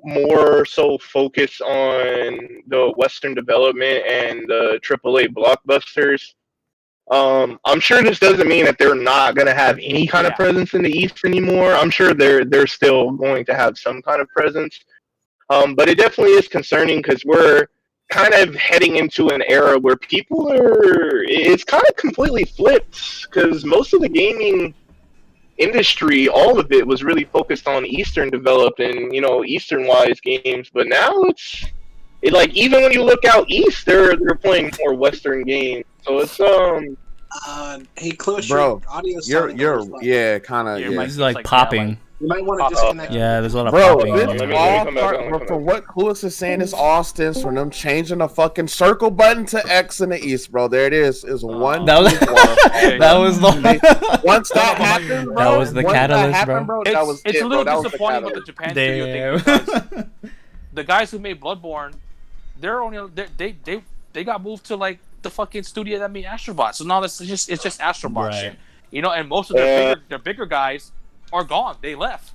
more so focus on the Western development and the AAA blockbusters. I'm sure this doesn't mean that they're not going to have any kind of Yeah. presence in the East anymore. I'm sure they're still going to have some kind of presence. But it definitely is concerning because we're kind of heading into an era where it's kind of completely flipped because most of the gaming industry, all of it was really focused on Eastern developed and, Eastern wise games. But now like even when you look out East, they're playing more Western games. So it's Hey, Cluish, Bro, your audio you're yeah, kind of Your yeah. mic- It's like like, popping. You might want to Uh-oh. disconnect. Yeah, there's a lot of Bro, popping. this in Let me all come back, part, let me bro, come from back. what Clueless is saying, this all stems from them changing the fucking circle button to X in the East, bro. There it is. Is one. That was, Okay. that was the Once that happened, bro. That was the once catalyst, that happened, bro. That was It's it, a bro. little That was the disappointing with the catalyst. Japan studio Damn. thing because the guys who made Bloodborne, they got moved to like the fucking studio that made Astrobot. So now it's just Astrobot Right. shit. And most of their bigger guys are gone. They left.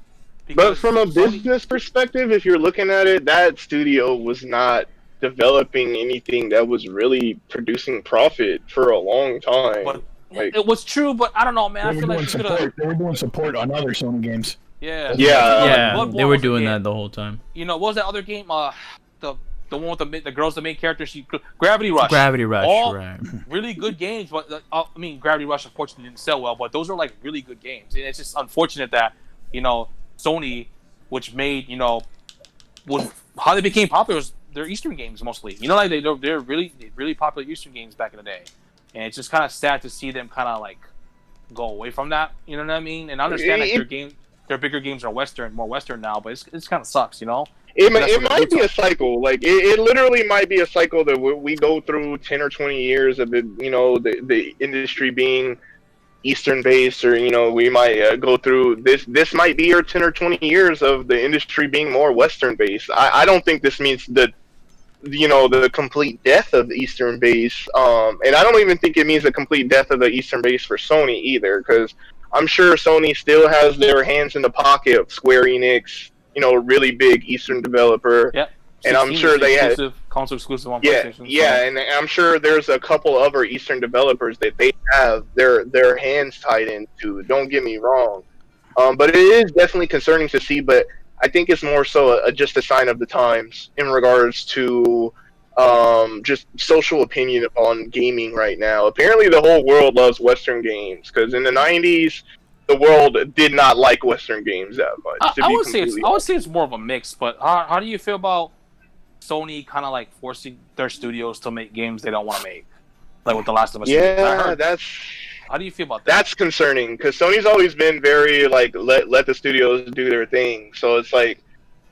But Because from a Sony- business perspective, if you're looking at it, that studio was not developing anything that was really producing profit for a long time. But Like- it was true, but I don't know, man. I They feel were like doing you could have. support. They were doing support on other Sony games. Yeah. Yeah. yeah, Bloodborne they were was a doing game. that the whole time. What was that other game? The one with the girls, the main character. Gravity Rush. Gravity Rush, All right? really good games, but Gravity Rush unfortunately didn't sell well. But those are like really good games, and it's just unfortunate that Sony, which made how they became popular was their Eastern games mostly. Like they're really popular Eastern games back in the day, and it's just kind of sad to see them kind of like go away from that. You know what I mean? And I understand that their bigger games are more Western now, but it's kind of sucks. It That's what might the be a roots cycle. Like it literally might be a cycle that we go through 10 or 20 years of it. The industry being Eastern based, or we might go through this. This might be your 10 or 20 years of the industry being more Western based. I don't think this means the complete death of the Eastern base. And I don't even think it means the complete death of the Eastern base for Sony either, because I'm sure Sony still has their hands in the pocket of Square Enix. Really big Eastern developer. Yep. And I'm 16 sure is they had console exclusive on yeah, PlayStation. yeah, and I'm sure there's a couple other Eastern developers that they have their hands tied into. Don't get me wrong, but it is definitely concerning to see. But I think it's more so just a sign of the times in regards to just social opinion on gaming right now. Apparently, the whole world loves Western games because in the '90s, the world did not like Western games that much. I would say it's more of a mix. But how do you feel about Sony kind of like forcing their studios to make games they don't want to make, like with The Last of Us? Yeah, how do you feel about that? that's concerning because Sony's always been very like let the studios do their thing. So it's like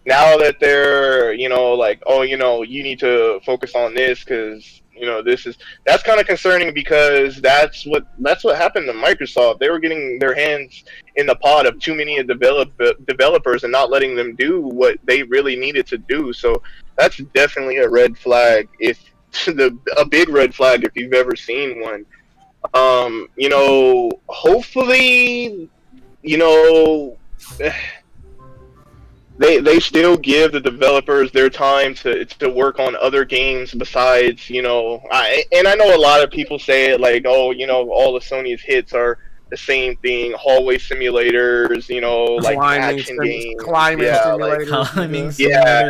now that they're like, oh, you need to focus on this because that's kind of concerning because that's what happened to Microsoft. They were getting their hands in the pot of too many developers and not letting them do what they really needed to do. So that's definitely a red flag, a big red flag if you've ever seen one. Hopefully, they still give the developers their time to work on other games besides, I know a lot of people say it like, oh, all of Sony's hits are the same thing, hallway simulators, like action games. Climbing simulators. Climbing Yeah.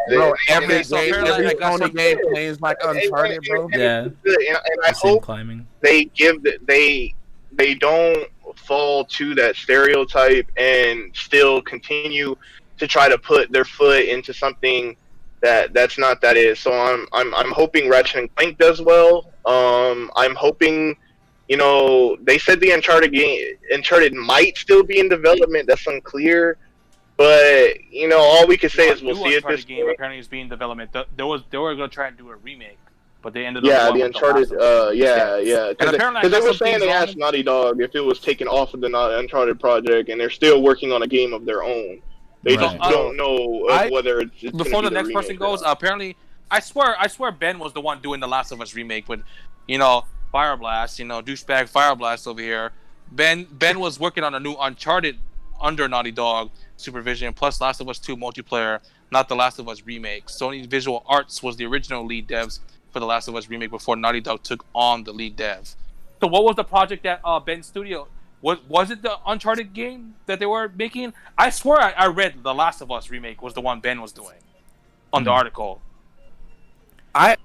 Bro, And every apparently Sony some- game plays like Uncharted, bro. Yeah, and I same hope climbing. they they don't fall to that stereotype and still continue to try to put their foot into something that's not that is. So I'm hoping Ratchet and Clank does well. I'm hoping, they said the Uncharted might still be in development. That's unclear. But all we can say is we'll see at this game point. apparently is being development. They were going to try and do a remake, but they ended up. Yeah, going the with Uncharted. Last of Us. Yeah. And Because apparently I they got were some saying things they on asked Naughty Dog if it was taken off of the Uncharted project, and they're still working on a game of their own. They Right. just don't know whether it's Before gonna the be next person remake or goes, not. apparently I swear Ben was the one doing the Last of Us remake with, Fire Blast, douchebag Fire Blast over here. Ben was working on a new Uncharted under Naughty Dog supervision, plus Last of Us 2 multiplayer, not the Last of Us remake. Sony Visual Arts was the original lead devs for the Last of Us remake before Naughty Dog took on the lead dev. So what was the project that Ben's studio was it the Uncharted game that they were making? I swear I read the Last of Us remake was the one Ben was doing on the article. I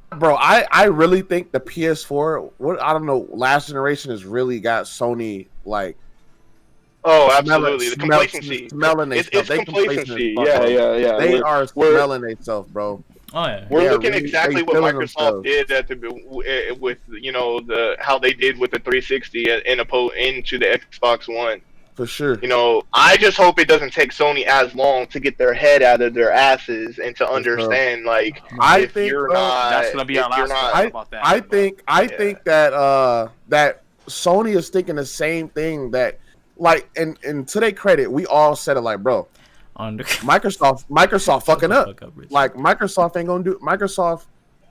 really think the PS4, I don't know, last generation has really got Sony like. Oh, absolutely. The complacency. Smelling it's complacency. Yeah. They are we're- smelling themselves, bro. Oh yeah. We're Yeah, looking really, exactly they what feeling Microsoft themselves. did with how they did with the 360 into the Xbox One. For sure. I just hope it doesn't take Sony as long to get their head out of their asses and to understand I think That's gonna be our last one about that. I think that Sony is thinking the same thing that and to their credit, we all said it bro. Microsoft fucking up. Microsoft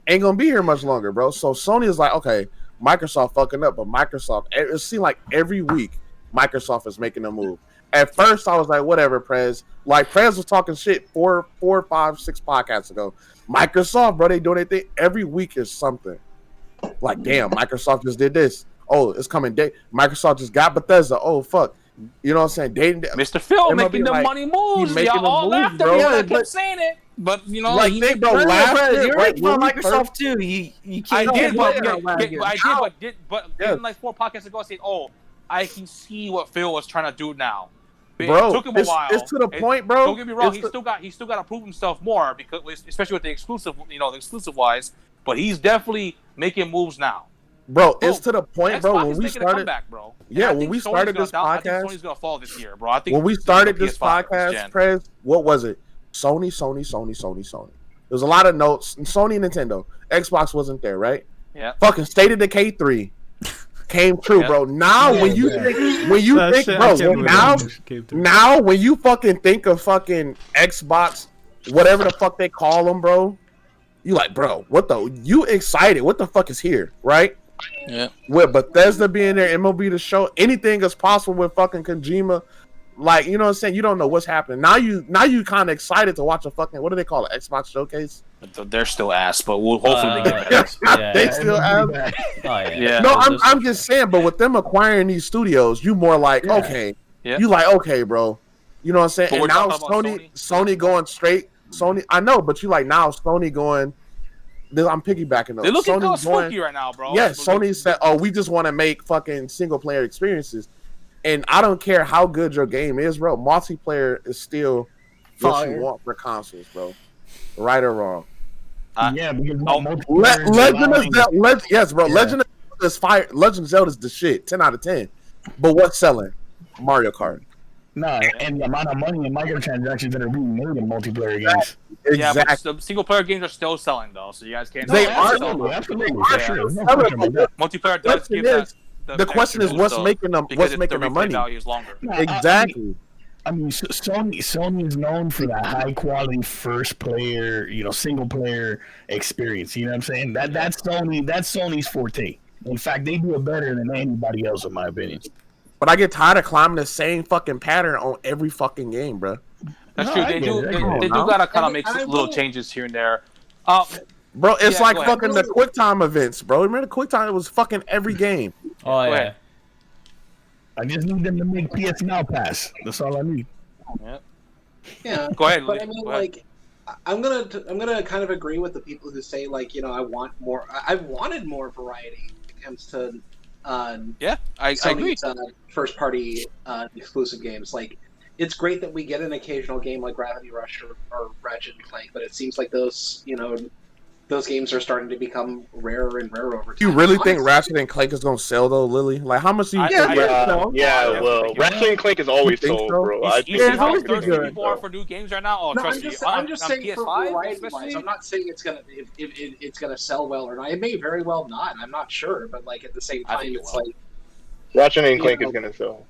ain't gonna be here much longer, bro. So Sony is like, okay, Microsoft fucking up, but Microsoft, it seems like every week Microsoft is making a move. At first I was like, whatever, Prez. Prez was talking shit 4, 5, 6 podcasts ago. Microsoft, bro, they doing their thing. Every week is something. Damn, Microsoft just did this. Oh, it's coming. Microsoft just got Bethesda. Oh, fuck. You know what I'm saying? Mr. Phil making the money moves. Y'all all laughed at me. I kept saying it. But, you're right about Microsoft too. You can't but didn't 4 podcasts ago I said, I can see what Phil was trying to do now. Bro, it took him a while. It's to the point, bro. Don't get me wrong. He still got to prove himself more because, especially with the exclusive wise. But he's definitely making moves now. Bro, it's to the point, Xbox bro. When we started, comeback, bro. When we started this podcast, I think Sony's gonna fall this year, bro. I think when we started this PS5 podcast, Prez, what was it? Sony. There's a lot of notes. Sony, Nintendo, Xbox wasn't there, right? Yeah. Fucking State of Decay 3 came true, bro. Now when you think, now when you fucking think of fucking Xbox, whatever the fuck they call them, bro, you bro, you excited? What the fuck is here, right? Yeah. With Bethesda being there, MLB The Show, anything is possible with fucking Kojima. You know what I'm saying? You don't know what's happening. Now you kind of excited to watch a fucking, what do they call it? Xbox Showcase? They're still ass, but we'll hopefully they get better. They still ass. Yeah. No, I'm just saying, but with them acquiring these studios, you more okay. Yeah. You okay, bro. You know what I'm saying? But and now Sony going straight. Sony, I know, but you now Sony going. I'm piggybacking though. They're looking Sony's spooky right now, bro. Yeah, Sony said, we just want to make fucking single player experiences. And I don't care how good your game is, bro. Multiplayer is still what you want for consoles, bro. Right or wrong. Because Legend of Zelda, yes, bro. Yeah. Legend of Zelda is fire. Legend of Zelda is the shit. 10 out of 10. But what's selling? Mario Kart. Nah, and the amount of money and microtransactions that are being made in multiplayer games. Exactly. Yeah, but the single player games are still selling though, so you guys can't. They are absolutely. Multiplayer does give that. The question is, what's making them? What's making the money? Value is longer. Exactly. I mean, Sony is known for that high quality first player, single player experience. You know what I'm saying? That's Sony's forte. In fact, they do it better than anybody else, in my opinion. But I get tired of climbing the same fucking pattern on every fucking game, bro. That's true. They do gotta kind of make little changes here and there. Bro, it's fucking the QuickTime events, bro. Remember the QuickTime? It was fucking every game. Oh yeah. I just need them to make PS Now pass. That's all I need. Yeah. Go ahead. But I mean, I'm gonna kind of agree with the people who say I want more. I wanted more variety when it comes to. I agree. First party exclusive games. It's great that we get an occasional game like Gravity Rush or Ratchet and Clank, but it seems like those games are starting to become rarer and rarer over time. You really think Ratchet and Clank is gonna sell though, Lily? How much do you think? Well, Ratchet and Clank is always sold, so? bro. You see how thirsty people are for new games right now? Oh, trust me. I'm just saying PS5, for variety especially. wise. I'm not saying it's gonna sell well or not. It may very well not. I'm not sure, but at the same time, it's Ratchet and Clank is gonna sell.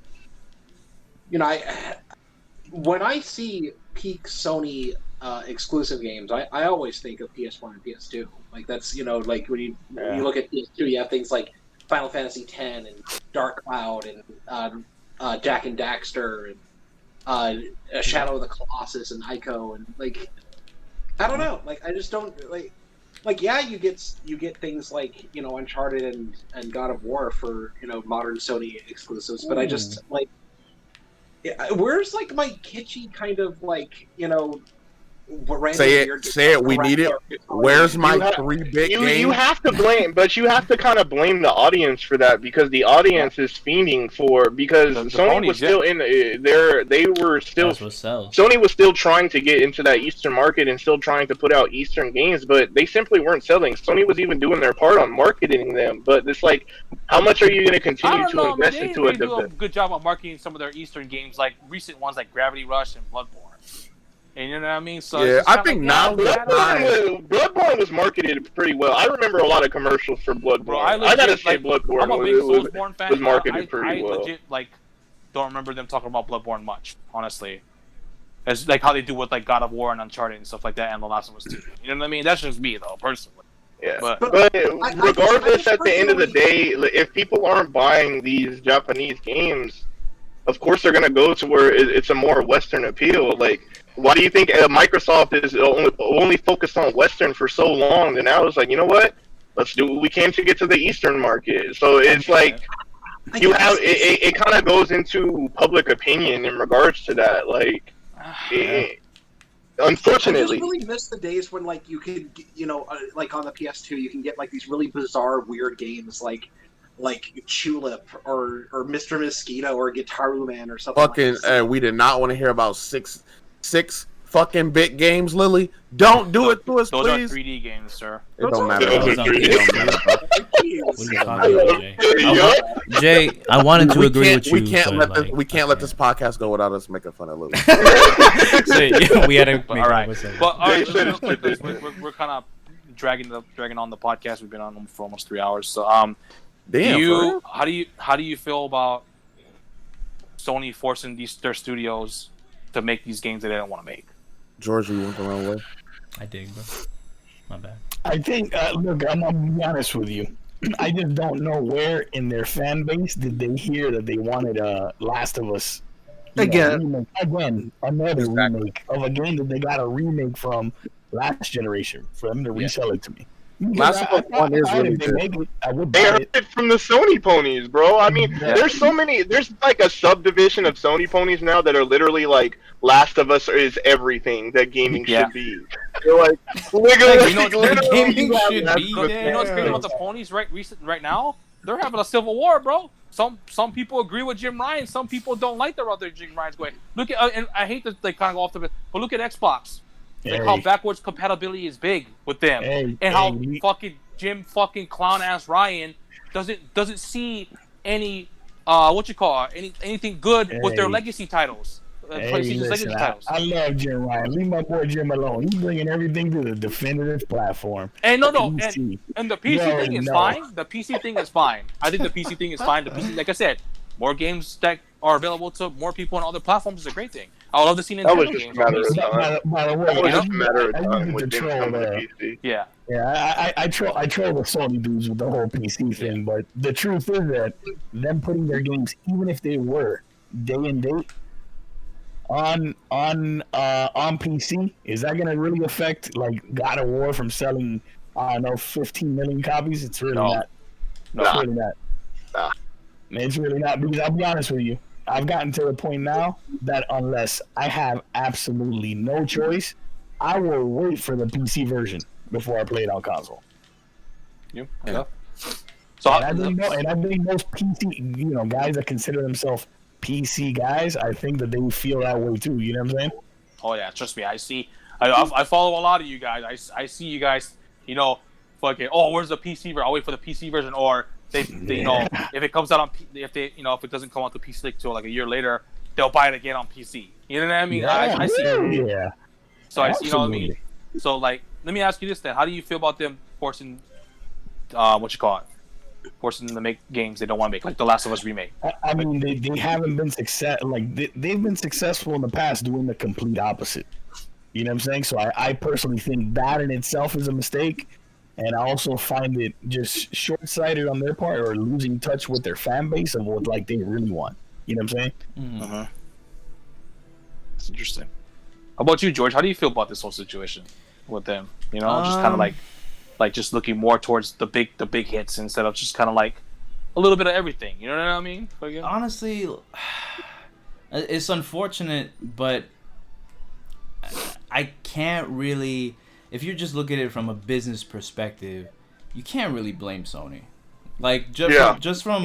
When I see peak Sony exclusive games, I always think of PS1 and PS2. Like that's like when you look at PS2, you have things like Final Fantasy X and Dark Cloud and Jak and Daxter and Shadow of the Colossus and Ico and like I don't know. Like I just don't like yeah, you get things like Uncharted and God of War for modern Sony exclusives, but I just like where's like my kitschy kind of like say it. We need it. Where's my 3-bit game? You have to blame, but you have to kind of blame the audience for that because the audience is fiending for because Sony was still in there. They were still Sony was still trying to get into that Eastern market and still trying to put out Eastern games, but they simply weren't selling. Sony was even doing their part on marketing them, but it's like, how much are you going to continue to invest into it? They do a good job on marketing some of their Eastern games, like recent ones like Gravity Rush and Bloodborne. And you know what I mean? So yeah, I think now Bloodborne was marketed pretty well. I remember a lot of commercials for Bloodborne. Bro, I gotta say, Bloodborne I'm a big Soulsborne fan. Was marketed pretty well. I legit don't remember them talking about Bloodborne much, honestly. It's like how they do with like God of War and Uncharted and stuff like that, and The Last of Us 2. You know what I mean? That's just me though, personally. Yeah, but regardless, at the end of the day, if people aren't buying these Japanese games, of course they're gonna go to where it's a more Western appeal. Like, why do you think Microsoft is only focused on Western for so long? And now it's like, you know what? Let's do what we can to get to the Eastern market. So it's like you have it kind of goes into public opinion in regards to that. Like, unfortunately, I just really miss the days when like you could, like on the PS2, you can get like these really bizarre, weird games like Tulip or Mr. Mosquito or Guitaru Man or something. Fucking, we did not want to hear about six fucking bit games, Lily. Don't do it to us, those please. Those are 3D games, sir. It don't matter. Jay, I wanted to agree with you. We can't let this podcast go without us making fun of Lily. So, yeah, we had to. All right, but all right, we're kind of dragging on the podcast. We've been on them for almost 3 hours. So, how do you feel about Sony forcing their studios to make these games that they don't want to make? George, you went the wrong way. I dig, bro. My bad. I think, look, I'm going to be honest with you. I just don't know where in their fan base did they hear that they wanted Last of Us. Again, another remake of a game that they got a remake from last generation for them to resell it to me. Last of Us 1 is really good. They heard it from the Sony ponies, bro. I mean, there's so many. There's like a subdivision of Sony ponies now that are literally like, Last of Us is everything that gaming should be. They're like, literally, gaming should be. You know what's great about the ponies right now? They're having a civil war, bro. Some people agree with Jim Ryan. Some people don't like the route that Jim Ryan's going. Look at, and I hate to kind of go off the bit, but look at Xbox. Like how backwards compatibility is big with them, and how fucking Jim fucking clown ass Ryan doesn't see any anything good with their legacy titles. Listen, I love Jim Ryan. Leave my boy Jim alone. He's bringing everything to the definitive platform. And and the PC thing is fine. The PC thing is fine. I think the PC thing is fine. The PC, like I said, more games that are available to more people on other platforms is a great thing. I would love to see Nintendo games. By the way, it was just a matter of time with games coming to PC. Yeah, I troll the Sony dudes with the whole PC thing, but the truth is that them putting their games, even if they were day and date, on PC, is that going to really affect like God of War from selling 15 million copies? It's really not. It's really not. It's really not, because I'll be honest with you, I've gotten to the point now that unless I have absolutely no choice, I will wait for the PC version before I play it on console. Yeah. So I think most PC, guys that consider themselves PC guys, I think that they feel that way too. You know what I'm saying? Oh yeah, trust me. I follow a lot of you guys. I see you guys. Fucking. Oh, where's the PC version? I'll wait for the PC version. Or they if it comes out on if it doesn't come out to PC until like a year later, they'll buy it again on PC. You know what I mean? I see. Yeah. So I see. You know what I mean? So like, let me ask you this then: how do you feel about them forcing forcing them to make games they don't want to make, like The Last of Us remake? I mean, they haven't been they've been successful in the past doing the complete opposite. You know what I'm saying? So I personally think that in itself is a mistake. And I also find it just short-sighted on their part or losing touch with their fan base of what like they really want. You know what I'm saying? Mm. It's interesting. How about you, George? How do you feel about this whole situation with them? You know, just kind of like just looking more towards the big hits instead of just kind of like a little bit of everything. You know what I mean? Honestly, it's unfortunate, but I can't really. If you just look at it from a business perspective, you can't really blame Sony. Like just from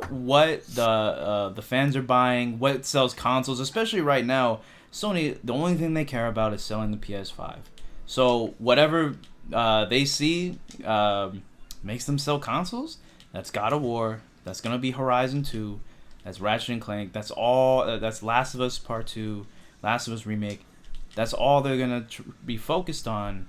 what the fans are buying, what sells consoles, especially right now. Sony, the only thing they care about is selling the PS5. So whatever they see makes them sell consoles. That's God of War. That's gonna be Horizon 2. That's Ratchet and Clank. That's all. That's Last of Us Part 2. Last of Us Remake. That's all they're gonna be focused on.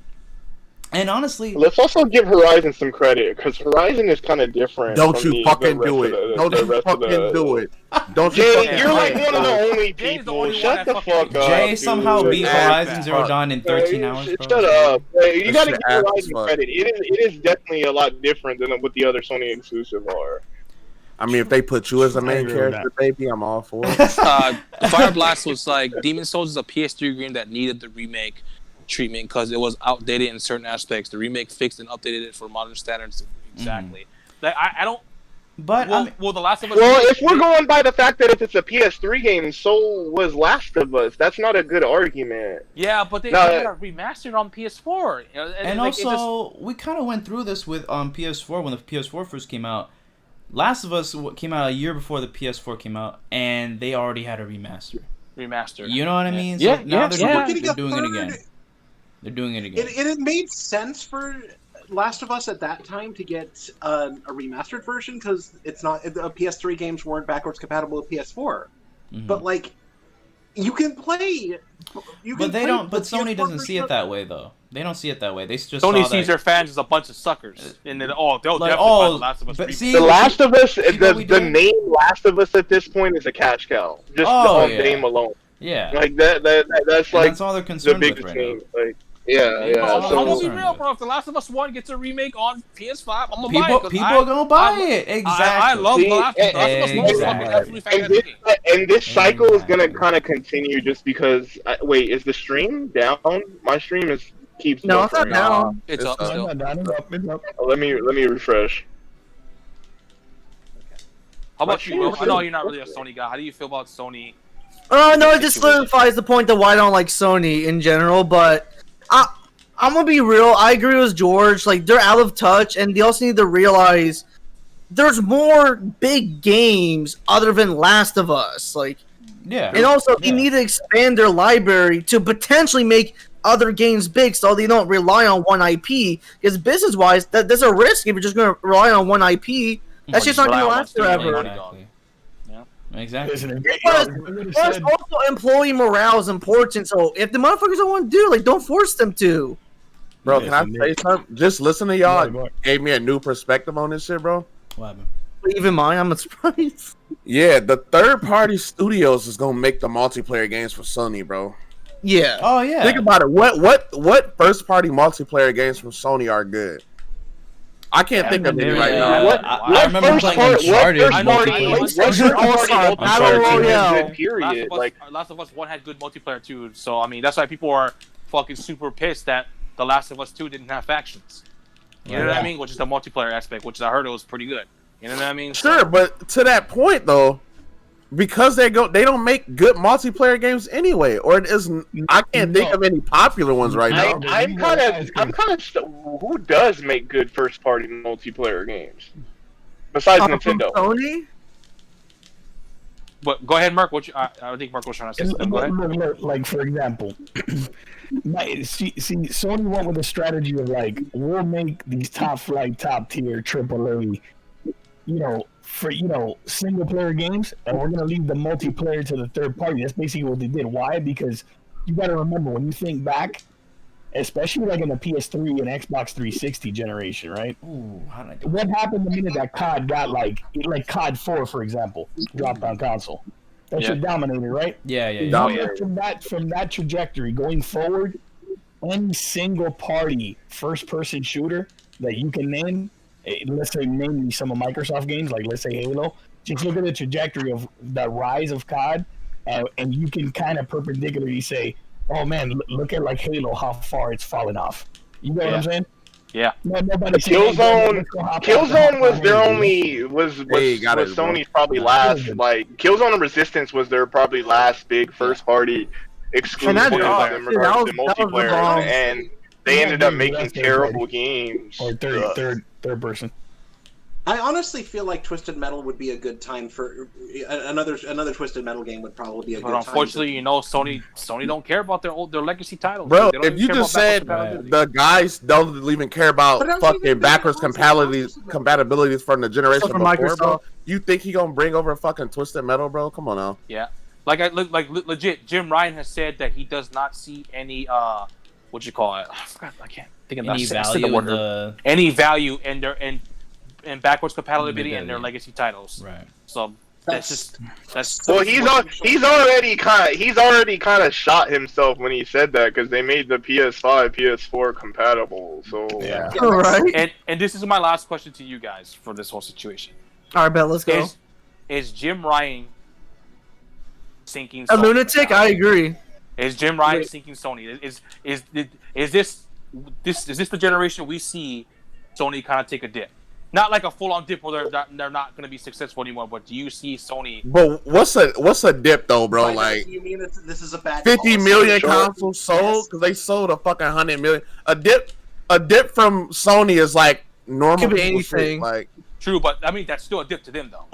And honestly, let's also give Horizon some credit because Horizon is kind of different. Don't you fucking do it! Don't you fucking do it! Don't you? Jay, you're like one of the only people. Shut the fuck up. Jay somehow beat Horizon Zero Dawn in 13 hours. Bro. Shut up! You gotta give Horizon credit. It is definitely a lot different than what the other Sony exclusives are. I mean, if they put you as the main character, baby, I'm all for it. Fire Blast was like Demon Souls is a PS3 game that needed the remake treatment because it was outdated in certain aspects. The remake fixed and updated it for modern standards. Exactly. Like, I don't. But well, The Last of Us. Well, if we're going by the fact that if it's a PS3 game, so was Last of Us. That's not a good argument. Yeah, but they got remastered on PS4. You know, and like, also, we kind of went through this with PS4 when the PS4 first came out. Last of Us came out a year before the PS4 came out, and they already had a remaster. You know what I mean? So now they're doing it again. They're doing it again. It made sense for Last of Us at that time to get a remastered version because it's not the PS3 games weren't backwards compatible with PS4. Mm-hmm. But like, you can play. But Sony doesn't see it that way though. They don't see it that way. They just Sony sees their fans as a bunch of suckers, and then they'll definitely buy The Last of Us. The Last of Us, the name Last of Us at this point is a cash cow. Just the name alone. Yeah, like that's like that's all they're concerned with right now. Like, yeah. I'm gonna be real, bro. If The Last of Us 1 gets a remake on PS5, I'm gonna buy it. People are gonna buy it. Exactly. I love The Last of Us 1. And this cycle is gonna kind of continue just because. Wait, is the stream down? My stream keeps. No, it's not down. It's up still. It's up. Let me refresh. How about you, Will? I know you're not really a Sony guy. How do you feel about Sony? No, it just solidifies the point that why I don't like Sony in general, but I'm gonna be real. I agree with George. Like, they're out of touch, and they also need to realize there's more big games other than Last of Us. Like, yeah. And also, they need to expand their library to potentially make other games big, so they don't rely on one IP. Because business-wise, there's a risk if you're just gonna rely on one IP. That's just not gonna last forever. Exactly. Plus, also employee morale is important. So if the motherfuckers don't want to do, like, don't force them to. Bro, can I say something? Just listen to y'all. Gave me a new perspective on this shit, bro. What happened? Even mine, I'm surprised. Yeah, the third-party studios is gonna make the multiplayer games for Sony, bro. Yeah. Oh yeah. Think about it. What first-party multiplayer games from Sony are good? I can't think of any right now. I remember playing Uncharted. Period. Like, Last of Us 1 had good multiplayer too, so I mean that's why people are fucking super pissed that The Last of Us 2 didn't have factions. You know what I mean? Which is the multiplayer aspect, which I heard it was pretty good. You know what I mean? Sure, but to that point though, because they don't make good multiplayer games anyway, or it isn't. I can't think of any popular ones right now. I'm kind of. Who does make good first-party multiplayer games besides Nintendo? Sony. But go ahead, Mark. I think Mark was trying to say something. Go ahead. Look, like for example, see, Sony went with a strategy of like, we'll make these top tier AAA, single player games, and we're gonna leave the multiplayer to the third party. That's basically what they did. Why? Because you got to remember when you think back, especially like in the PS3 and Xbox 360 generation, right? Ooh, what happened the minute that COD got like COD 4, for example, dropped on console? That shit dominated, right? Yeah. Dominated. From that trajectory going forward, any single party first-person shooter that you can name, let's say name me some of Microsoft games, like let's say Halo. Just look at the trajectory of the rise of COD, and you can kind of perpendicularly say, "Oh man, look at like Halo, how far it's fallen off." You know what I'm saying? Yeah. Killzone was their only was Sony's probably last Killzone and Resistance was their probably last big first party exclusive in regards to multiplayer, and they ended up making terrible games. Or third person. I honestly feel like Twisted Metal would be a good time for another Twisted Metal game would probably be a good time. But unfortunately, Sony don't care about their legacy titles. Bro, They don't if even you care just about said backwards the guys don't even care about fucking backwards compatibilities from the generation from before, Microsoft. bro, you think he gonna bring over fucking Twisted Metal, bro? Come on now. Yeah, legit. Jim Ryan has said that he does not see any what you call it? I forgot. I can't think of Any that. value in the any value in their and backwards compatibility in their legacy titles. right. So that's Well, he's already kind of shot himself when he said that because they made the PS5, PS4 compatible. So Yeah. All right. And this is my last question to you guys for this whole situation. All right, bet. Let's go. Is Jim Ryan sinking A Sony? lunatic? I agree. Is Jim Ryan sinking Sony? Is this the generation we see Sony kind of take a dip? Not like a full-on dip where they're not going to be successful anymore, but do you see Sony? But what's a dip though, bro? Like, you mean this is a bad 50 million Sure. consoles sold because they sold a fucking 100 million. A dip from Sony is like normal. Could be people shit, anything. Like, True, but I mean that's still a dip to them though.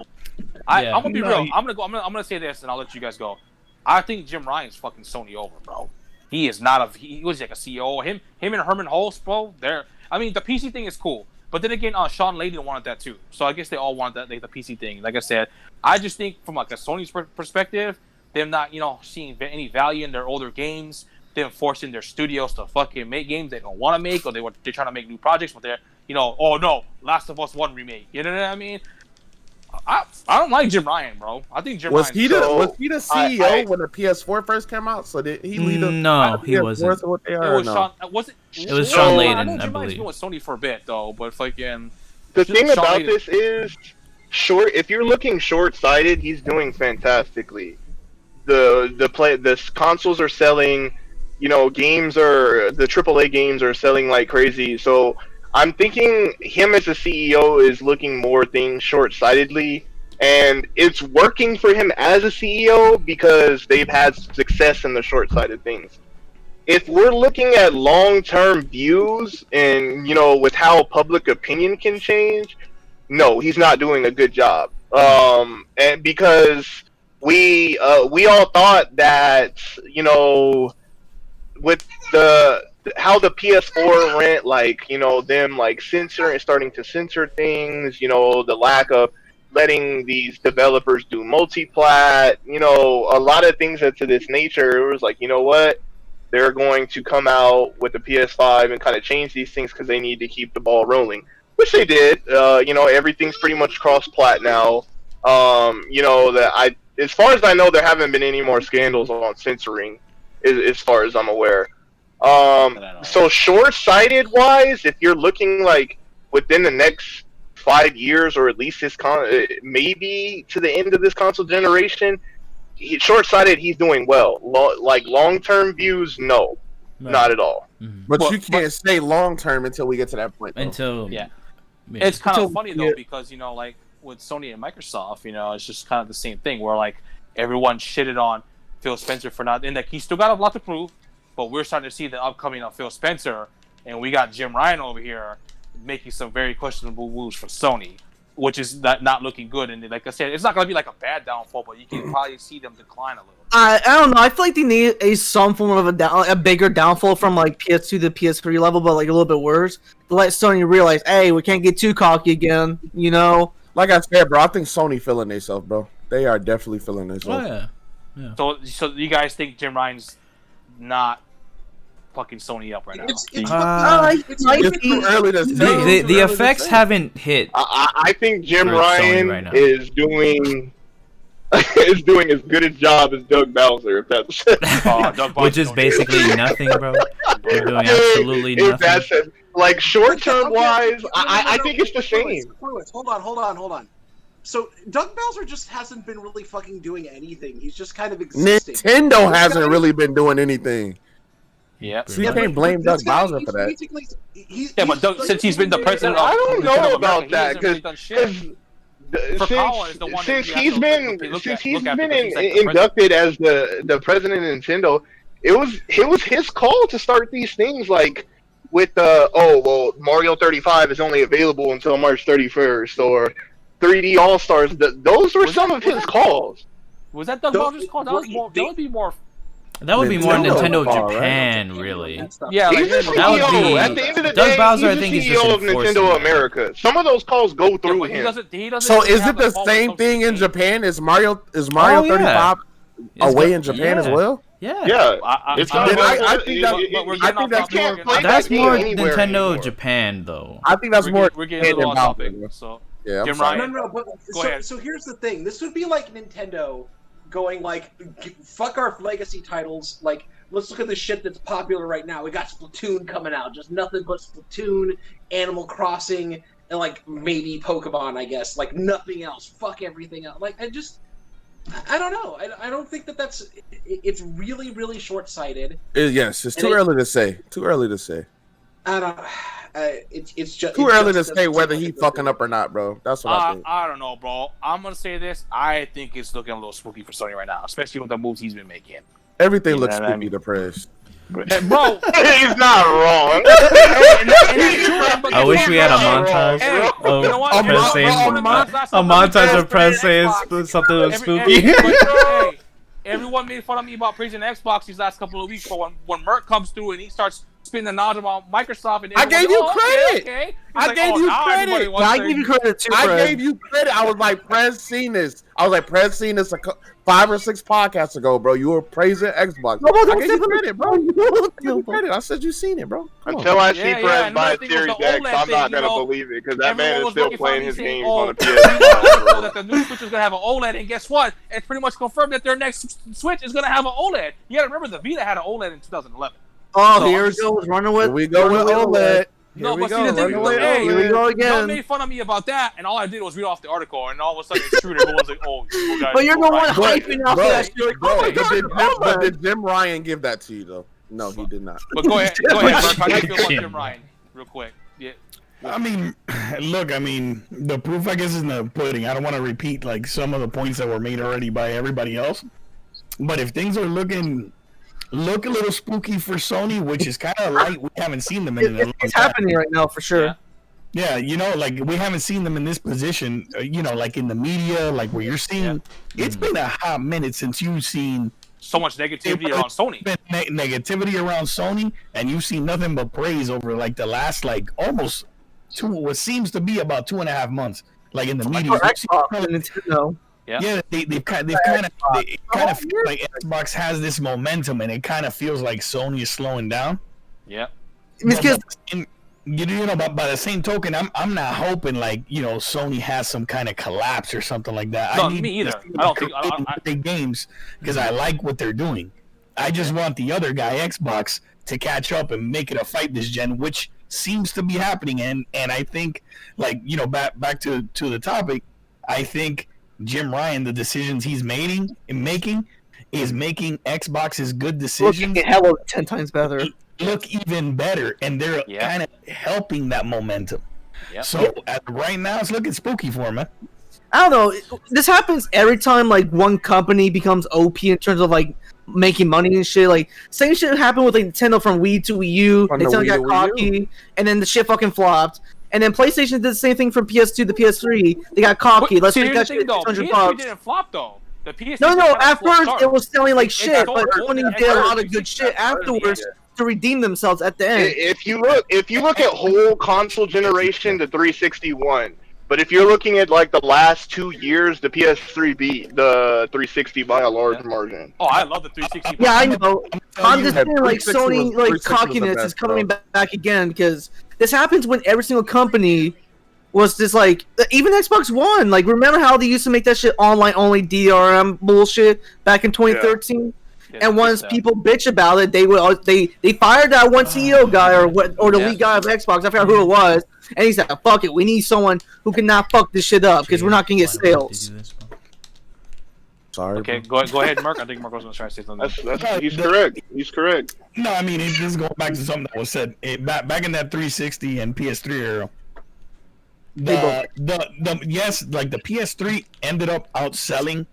I'm gonna be real. I'm gonna say this, and I'll let you guys go. I think Jim Ryan's fucking Sony over, bro. He is not he was like a CEO. Him and Herman Hulst, bro. I mean, the PC thing is cool. But then again, Sean Layden wanted that too. So I guess they all want that, like the PC thing. Like I said, I just think from like a Sony's perspective, them not, seeing any value in their older games, them forcing their studios to fucking make games they don't want to make, or they're trying to make new projects, but they're, oh no, Last of Us 1 remake. You know what I mean? I don't like Jim Ryan, bro. I think Jim was Ryan. he the CEO when the PS4 first came out? So did he lead them? No, he wasn't. It was Sean. It was Sean Layden, I know Jim I Ryan's believe. been with Sony for a bit though, but fucking. the thing Sean about Layden. this is if you're looking short-sighted, he's doing fantastically. The consoles are selling, the AAA games are selling like crazy. So I'm thinking him as a CEO is looking more things short-sightedly, and it's working for him as a CEO because they've had success in the short-sighted things. If we're looking at long-term views and, with how public opinion can change, no, he's not doing a good job. And because we all thought that, with how the PS4 went, like, them like starting to censor things, the lack of letting these developers do multi-plat, a lot of things to this nature, it was like, you know what? They're going to come out with the PS5 and kind of change these things because they need to keep the ball rolling, which they did. Everything's pretty much cross-plat now. As far as I know, there haven't been any more scandals on censoring, as far as I'm aware. So short-sighted wise, if you're looking like within the next 5 years, or at least maybe to the end of this console generation, short-sighted, he's doing well. Long-term views, no, not at all. Mm-hmm. But you can't say long-term until we get to that point. Though. It's kind of funny though because like with Sony and Microsoft, it's just kind of the same thing where like everyone shitted on Phil Spencer for not, and like he's still got a lot to prove, but we're starting to see the upcoming of Phil Spencer, and we got Jim Ryan over here making some very questionable moves for Sony, which is not looking good. And like I said, it's not going to be like a bad downfall, but you can probably see them decline a little. I don't know. I feel like they need some form of a bigger downfall from like PS2 to PS3 level, but like a little bit worse to let Sony realize, hey, we can't get too cocky again. Like I said, bro, I think Sony feeling themselves, bro. They are definitely feeling themselves. Oh yeah. So you guys think Jim Ryan's not fucking Sony up right now? It's too early to say. The effects haven't hit. I think Jim for Sony Ryan right now. is doing. is doing as good a job as Doug Bowser. If that's Doug Bowser Which is don't basically do it. nothing, bro. They're doing absolutely if nothing. that's like short term wise, No, I think it's the same. Fluids. Hold on. So Doug Bowser just hasn't been really fucking doing anything. He's just kind of existing. Nintendo This hasn't guy- really been doing anything. Yep. So you Yeah, can't but blame this Doug guy, Bowser he's for that. basically- Yeah, but Doug, since he's been the president of I don't Nintendo know America, about he that hasn't really done shit. because is the one that since you have he's to been look since at he's because been he's like the inducted as the president of Nintendo, it was his call to start these things like with Mario 35 is only available until March 31st or 3D All Stars. Those were some of his calls. Was that Doug Don't- Bowser's call? That would be more. That would be more Nintendo, Nintendo right? Japan, really. Yeah, He's the that would CEO. be- At the end of the Doug day, Bowser, I he's think, the is just CEO of enforcing Nintendo that. America. Some of those calls go through He him. doesn't So really is have it the a call same when it thing in comes to Japan? Is Mario Oh, 35 It's away go- in Japan as yeah. well? Yeah. Yeah, It's not- Then I think that- but we're I getting think off that's topic. more- We're getting- That's That more being anywhere Nintendo anymore. Japan, though. I think that's more. We're getting a little off topic. So Yeah, I'm Jim sorry. Ryan. No, but Go ahead. so here's the thing. This would be like Nintendo going like, fuck our legacy titles. Like, let's look at the shit that's popular right now. We got Splatoon coming out. Just nothing but Splatoon, Animal Crossing, and like maybe Pokemon, I guess. Like nothing else. Fuck everything else. Like I don't know. I don't think that's. It's really, really short-sighted. Yes, it's too early to say. Too early to say. I don't. It's just Too it early to just say doesn't whether seem he like a good fucking thing. up or not, bro. That's what I think. I don't know, bro. I'm gonna say this. I think it's looking a little spooky for Sony right now, especially with the moves he's been making. Everything You looks know what I spooky mean? depressed. Bro, He's not wrong. I wish we had a montage Hey, of you know what? Press saying a montage of Press saying something was spooky. Everyone made fun of me about praising Xbox these last couple of weeks, but when Merc comes through and he starts spinning the knowledge about Microsoft, and I gave you credit. Okay. I gave you credit. I give you credit too, I Fred. gave you credit. I was like, Prez seen this. I was like, Prez seen this 5 or 6 podcasts ago, bro. You were praising Xbox. No, but I gave you don't credit, bro. I gave you credit. I said you seen it, bro. Come on. Until I see Yeah, Perez and buy a another thing was Series the X, OLED I'm not thing, gonna you know, believe it because that man Everyone is was still making fun playing of me his saying, games "Oh, on a so that PS5. the new Switch is gonna have an OLED," and guess what? It's pretty much confirmed that their next Switch is gonna have an OLED. You gotta remember the Vita had an OLED in 2011. Oh, So here I'm we go. Running with. Here we go with OLED. No, Here we but see, go. the thing Running is, with hey, Here we OLED. go Y'all again. made fun of me about that, and all I did was read off the article, and all of a sudden it's true. and Everyone's like, "Oh, you guys." But you're the one right." hyping off Bro, that shit. Like, bro, oh my god, but did Jim Ryan give that to you though? No, he did not. But go ahead, Mark. How do you feel about Jim Ryan, real quick? Yeah. I mean, look, the proof, I guess, is in the pudding. I don't want to repeat like some of the points that were made already by everybody else. But if things are looking a little spooky for Sony, which is kind of light, we haven't seen them in a long it's time. happening right now for sure. Yeah. Yeah, like we haven't seen them in this position, like in the media, like where you're seeing. It's been a hot minute since you've seen So much negativity around Sony. negativity around Sony, and you've seen nothing but praise over like the last almost what seems to be about 2.5 months, like in the media. For Xbox and Nintendo. Yeah. They kind of feel like Xbox has this momentum, and it kind of feels like Sony is slowing down. Yeah. Because But by the same token, I'm not hoping Sony has some kind of collapse or something like that. No, me either. I don't think. Big games because I like what they're doing. I just want the other guy, Xbox, to catch up and make it a fight this gen, which seems to be happening. And I think, back to the topic, I think Jim Ryan, the decisions he's making is making Xbox's good decisions looking hella 10 times better. look even better, and they're kind of helping that momentum. Yep. So right now, it's looking spooky for him, man. I don't know. This happens every time like one company becomes OP in terms of like making money and shit. Like same shit happened with like Nintendo from Wii to Wii U. From the Nintendo Wii got to Wii cocky, and then the shit fucking flopped. And then PlayStation did the same thing from PS2 to PS3. They got cocky. Let's See, make here's that the shit thing, though. $600 PS3 bucks. didn't flop though. The PS3 No, had a at slow first start. it was selling like shit, got but old, Sony and did a Xbox lot of good 360 shit got early, afterwards yeah. to redeem themselves at the end. If you look at whole console generation, the 360 won. But if you're looking at like the last 2 years, the PS3 beat the 360 by a large margin. Oh, I love the 360. Yeah, I know. I'm just Yeah, saying, like 360 Sony, was- like 360 was the cockiness best, is coming bro. back again because this happens when every single company was just like even Xbox One. Like, remember how they used to make that shit online only DRM bullshit back in 2013? Yeah, And once so. people bitch about it, they fired that one CEO guy or the lead guy of Xbox. I forgot who it was, and he said, "Fuck it, we need someone who can not fuck this shit up because we're not gonna get sales." Sorry. Okay, go ahead, Mark. I think Mark was going to try to say something. He's correct. He's correct. No, I mean, this is going back to something that was said back in that 360 and PS3 era. Yes, like the PS3 ended up outselling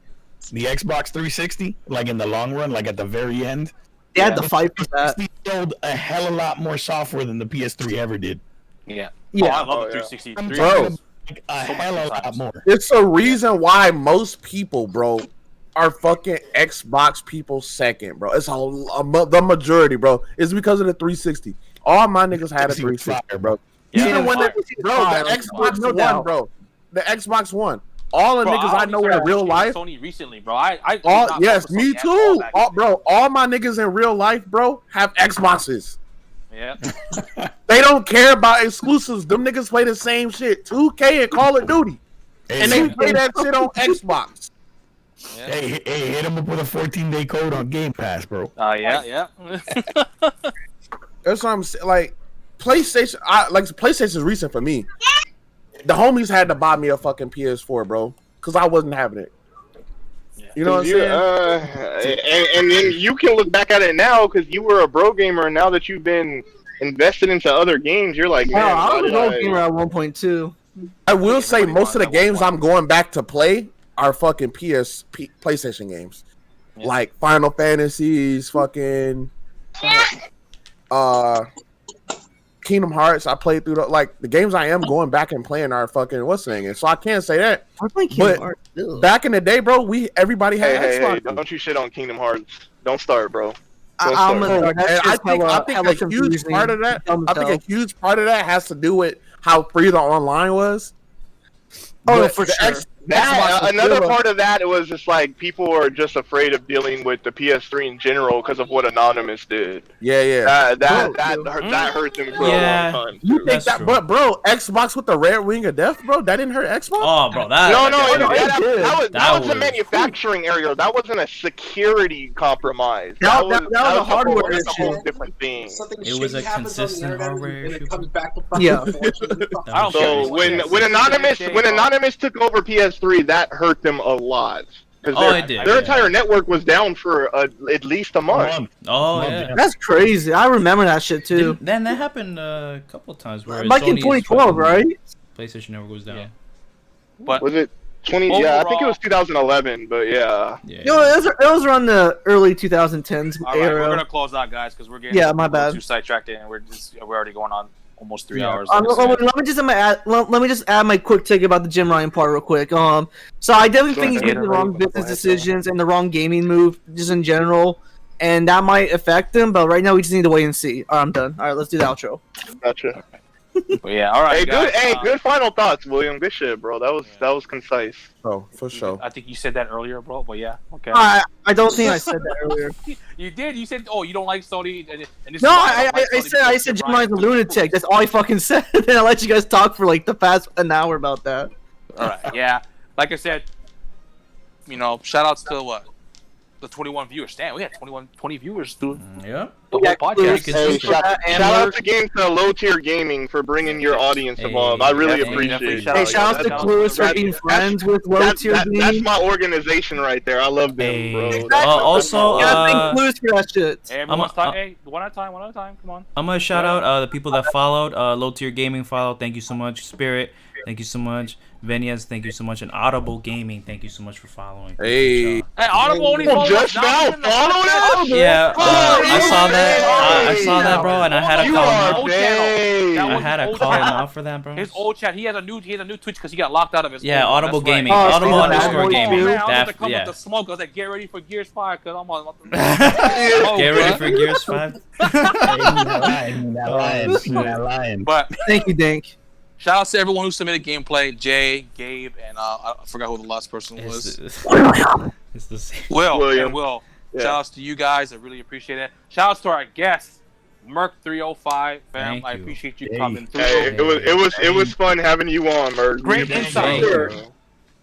the Xbox 360, like in the long run, like at the very end. They had to fight for that. They sold a hell of a lot more software than the PS3 ever did. Yeah. Yeah. Oh, I love the yeah. 360. I'm 360 Bro. talking like a hell of a lot more. It's a reason why most people, bro, are fucking Xbox people second, bro. It's the majority, bro. It's because of the 360. All my niggas had a 360, bro. Yeah. Even when Yeah. the Xbox No One, doubt. bro. The Xbox One. All the Bro, niggas I know in started real watching life. Sony recently, bro. I All not yes, focus on me Sony at all too. back All, then. bro, all my niggas in real life, bro, have Xboxes. Yeah. They don't care about exclusives. Them niggas play the same shit. 2K and Call of Duty. And they play that shit on Xbox. Yeah. Hey, hit him up with a 14-day code on Game Pass, bro. Yeah. That's what I'm saying. Like, PlayStation, PlayStation is recent for me. The homies had to buy me a fucking PS4, bro, because I wasn't having it. You know what I'm saying? And then you can look back at it now because you were a bro gamer, and now that you've been invested into other games, you're like, Oh, man, I why was did a gamer at 1.2. I will say Everybody most of the wants that games one. I'm going back to play are fucking PlayStation games. Yeah. Like Final Fantasies, fucking Kingdom Hearts. I played through the games I am going back and playing are fucking what's the name? So I can't say that. I'm playing But Kingdom Hearts. Ugh. back in the day, bro, everybody had Hey, Xbox. don't you shit on Kingdom Hearts. Don't start, bro. I'm sorry. gonna. That And I shit's think hella a huge confusing. part of that. Dumb I think hell. a huge part of that has to do with how free the online was. Oh, But for the sure. That, Xbox was another killer. part of that, it was just like people are just afraid of dealing with the PS3 in general because of what Anonymous did. Yeah. That hurt them for Yeah. a long time. You too. think That's that? true. But bro, Xbox with the red ring of death, bro, that didn't hurt Xbox. Oh, bro, that. No, that- that was a was- manufacturing area. That wasn't a security compromise. That was a hardware that's a whole issue. different thing. Something It was shitty a happens on the consistent internet hardware and issue. it comes back to fucking Yeah. unfortunately. I don't care. So when Anonymous took over PS3, that hurt them a lot because Oh, it did, their yeah. entire network was down for at least a month. Oh, Month, yeah. That's crazy. I remember that shit too. Then that happened a couple of times where Like in Sony's 2012, fucking right? PlayStation Network goes down. Yeah. But Was it 20? Yeah, I think it was 2011. But yeah, Yeah. You know, it was around the early 2010s all right, we're era. gonna close out, guys, because we're getting Yeah, my a little bad. too sidetracked, and we're already going on almost 3 Yeah. hours. Let me just add my quick take about the Jim Ryan part real quick. So I definitely Go think he's ahead. making the wrong Go business ahead, decisions and the wrong gaming move just in general, and that might affect him. But right now, we just need to wait and see. All right, I'm done. All right, let's do the outro. gotcha. But yeah, all right, Hey, guys. good final thoughts, William. Good shit, bro. That was concise. Oh, for sure. I think you said that earlier, bro. But yeah, okay. I don't think I said that earlier. You did. You said, "Oh, you don't like Sony." And this No, is why don't like I Sony said because Jim Jim Ryan's a Ryan- lunatic. That's all I fucking said. Then I let you guys talk for like the past an hour about that. All right, yeah. Like I said, shout outs to what? The 21 viewers. Damn, we had 20 viewers through Yeah. the Yeah, whole podcast. Hey, Hey, shout and out to Low Tier Gaming for bringing your audience Hey, involved. I really definitely appreciate it. shout Hey, out. shout out to That's- Clueless for that's- being that's- friends with low tier That's games. my organization right there. I love them, Hey. bro. Exactly. That's- Also, You gotta thank Clueless for that shit. Hey, everyone's I'm a- time. Hey, one at a time. Come on. I'm gonna shout out the people that followed. Low Tier Gaming followed. Thank you so much. Spirit, thank you so much. Venias, thank you so much. And Audible Gaming, thank you so much for following. Hey. Hey, Audible only Oh, followed just us now in the following podcast. us? Yeah, I saw that. I Hey. saw that, bro, and I had to You call him are out. old channel. dang. That I was had to old call him channel. out for that, bro. His old chat. He has a new Twitch because he got locked out of his. Yeah, old one. Audible That's right. Gaming. Oh, so Audible he's a underscore bad boy gaming. too? Man, I was That- about to come yeah. with the smoke. I was like, get ready for Gears 5 because I'm on. Get ready for Gears 5. Lying. But Thank you, Dink. shout out to everyone who submitted gameplay. Jay, Gabe, and I forgot who the last person was. It's the same. Will William. and Will. Yeah. Shout outs to you guys. I really appreciate it. Shout outs to our guests. Merc 305, fam. Thank I you. appreciate you Hey. coming through. Hey, it was fun having you on, Merc. Great We insight. appreciate it.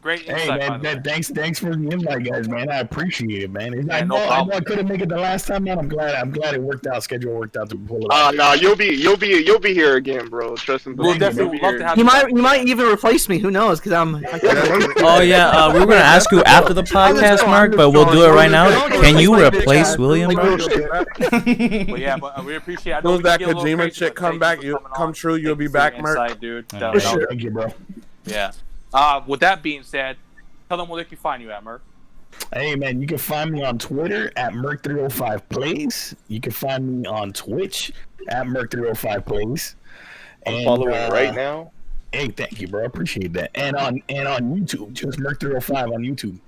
Great Hey insight, by man, the way. thanks for the invite, guys, man. I appreciate it, man. Yeah, I no know I problem. couldn't make it the last time, man. I'm glad it worked out. Schedule worked out to pull it off. No, you'll be here again, bro. Trust me. We'll believe me, definitely you'll love be to have You might even replace me. Who knows? Because I'm. Oh yeah, we were gonna ask you after the podcast, Mark, but we'll do it right now. Can you replace William, bro? But yeah, but we appreciate. I know Soon as we that get a little Kojima crazy, shit but come thank back, for you coming come on. true, you'll Thank be you for back, your Merc. insight, dude. Yeah. For sure. Thank you, bro. Yeah. With that being said, tell them where they can find you at, Merc. Hey man, you can find me on Twitter at Merc305Plays. You can find me on Twitch at Merc305Plays. I'm following it right now. Hey, thank you, bro. I appreciate that. And on YouTube, just Merc305 on YouTube.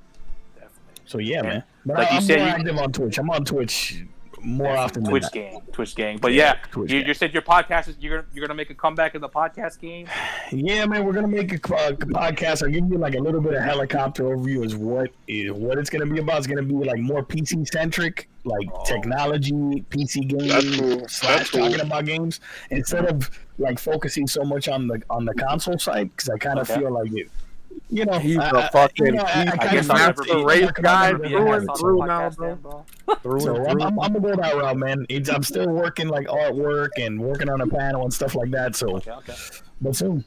Definitely. So yeah, man. But Like you I'm said, more you- active on Twitch. I'm on Twitch more often than Twitch not. gang. But yeah, Twitch you gang. said your podcast is you're gonna make a comeback in the podcast game. Yeah, man, we're gonna make a podcast. I'll give you like a little bit of helicopter overview as what it's gonna be about. It's gonna be like more PC centric, like technology, PC That's games cool. / That's cool. talking about games instead of like focusing so much on the console side because I kind of Okay. feel like it. You know, He's a fucking I he's guess a I'll master never be- race guy Never be a through guest and on the through now, podcast bro. then, bro. Through So and I'm through. gonna go that route, man. I'm still working like artwork and working on a panel and stuff like that. So, Okay. but soon.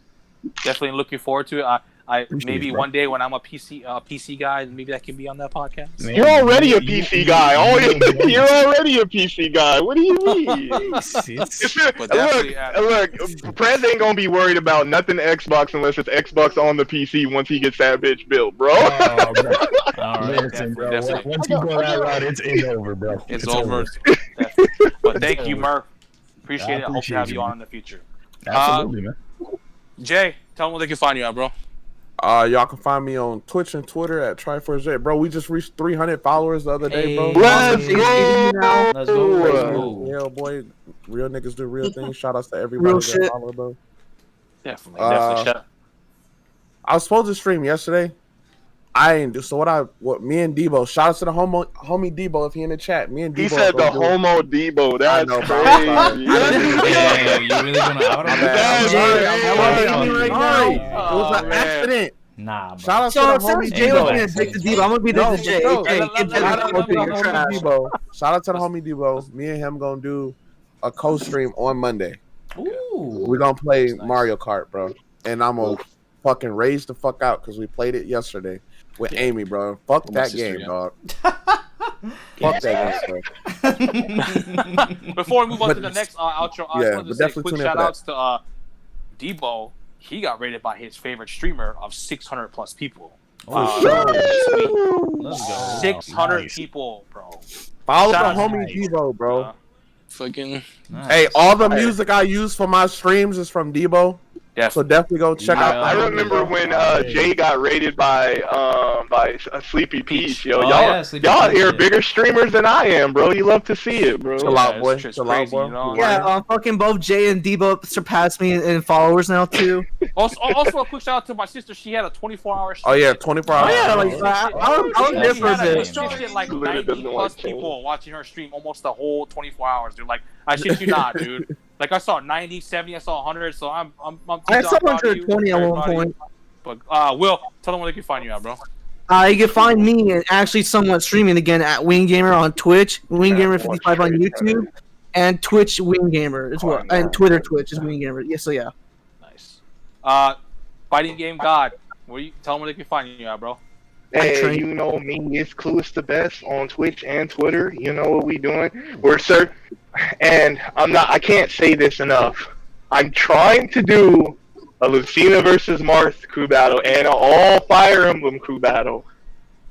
Definitely looking forward to it. I Appreciate maybe it, bro. one day when I'm a PC guy, maybe that can be on that podcast. Man, You're already a you- PC you- guy. you- You're already a PC guy. What do you mean? It's- But definitely, look, Prez ain't gonna be worried about nothing Xbox unless it's Xbox on the PC once he gets that bitch built, bro. Oh, bro. All right. Listen, bro. Definitely. Once you go that route, it's over, bro. it's over. Definitely. But thank you, Merc. Appreciate it. I hope to appreciate have you, you on man. in the future. Absolutely, man. Jay, tell them where they can find you at, bro. Y'all can find me on Twitch and Twitter at Triforce. Bro, we just reached 300 followers the other day, bro. Hey. Let's go. Let's go. Let's go. Yeah, boy. Real niggas do real things. Shout outs to everybody Real that shit. follow, bro. Definitely. I was supposed to stream yesterday. I ain't do so. What me and Debo. Shout out to the homie Debo if he in the chat. Me and Debo. He said the gonna do it. homo Debo. That's know, bro. crazy. Yeah, you really gonna out him? That's Sorry. crazy. It was an accident. Nah, bro. Shout out So to if the someone's homie Jay was being Debo. addicted to Debo, I'm gonna be addicted to Jay. no, Hey, no, get Shout out Jay to the you're homie trash. Debo. Shout out to the homie Debo. Me and him gonna do a co-stream on Monday. Ooh. We're gonna play That's nice. Mario Kart, bro. And I'm gonna fucking raise the fuck out because we played it yesterday with Amy, bro. Fuck my that sister, game, yeah. dog. Fuck that game, bro. Before we move on But- to the next outro, I yeah, just wanted to but say definitely quick tune in shout for that. outs to Debo. He got rated by his favorite streamer of 600 plus people. This week. Let's go. 600 Nice. people, bro. Follow the Shout out homie to- Debo, bro. Fucking Nice. Hey, all the music I use for my streams is from Debo. Yeah. So definitely go check Yeah. out. I remember when Jay got rated by Sleepy Peach. Yo, Oh, y'all yeah, Sleepy y'all Peach, here yeah. bigger streamers than I am, bro. You love to see it, bro. Chill out, Yeah, boy. it's just Chill out, crazy, boy. you know? Yeah, fucking both Jay and Debo surpassed me in followers now too. Also, a quick shout out to my sister. She had a 24-hour stream. Oh yeah, 24 Oh hours. yeah, like I was there She for a had a bit. consistent, like Literally 90 doesn't plus like Jay. people watching her stream almost the whole 24 hours, dude. Like, I shit you not, dude. Like, I saw 90, 70, I saw 100, so I'm I had proud of you, 720 at very one proud of you. point. But Will, tell them where they can find you at, bro. You can find me and actually somewhat streaming again at Wing on Twitch, Wing 55 on YouTube, and Twitch Wing as well, and Twitter Twitch is Wing Yes, so yeah. Nice. Fighting Game God. Tell them where they can find you at, bro. Hey, train. you know me, it's Clueless the Best on Twitch and Twitter. You know what we doing? We're and I can't say this enough. I'm trying to do a Lucina versus Marth crew battle and an all Fire Emblem crew battle.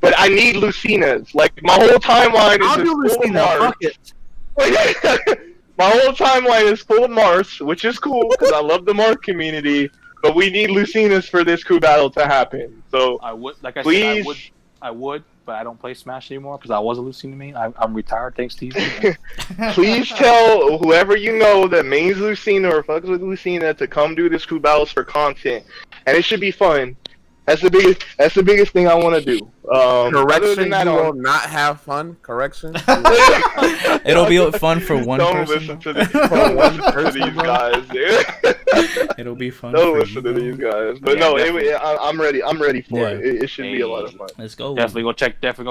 But I need Lucinas. Like, my whole timeline is I'll just do full of Lucina. Fuck Marths. it. My whole timeline is full of Marths, which is cool because I love the Marth community. But we need Lucinas for this crew battle to happen. So I would, like I please, said, I would, but I don't play Smash anymore because I was a Lucina main. I'm retired thanks to you. please tell whoever you know that mains Lucina or fucks with Lucina to come do this crew battles for content. And it should be fun. That's the biggest thing I want to do. Other Correction, than that, you will not have fun. Correction. It'll be fun for one don't person. listen to these, don't listen to these guys, dude. It'll be fun. Don't for listen to you. these guys. But Yeah, no, definitely. I'm ready. I'm ready for Yeah. it. It should be a lot of fun. Let's go. Definitely go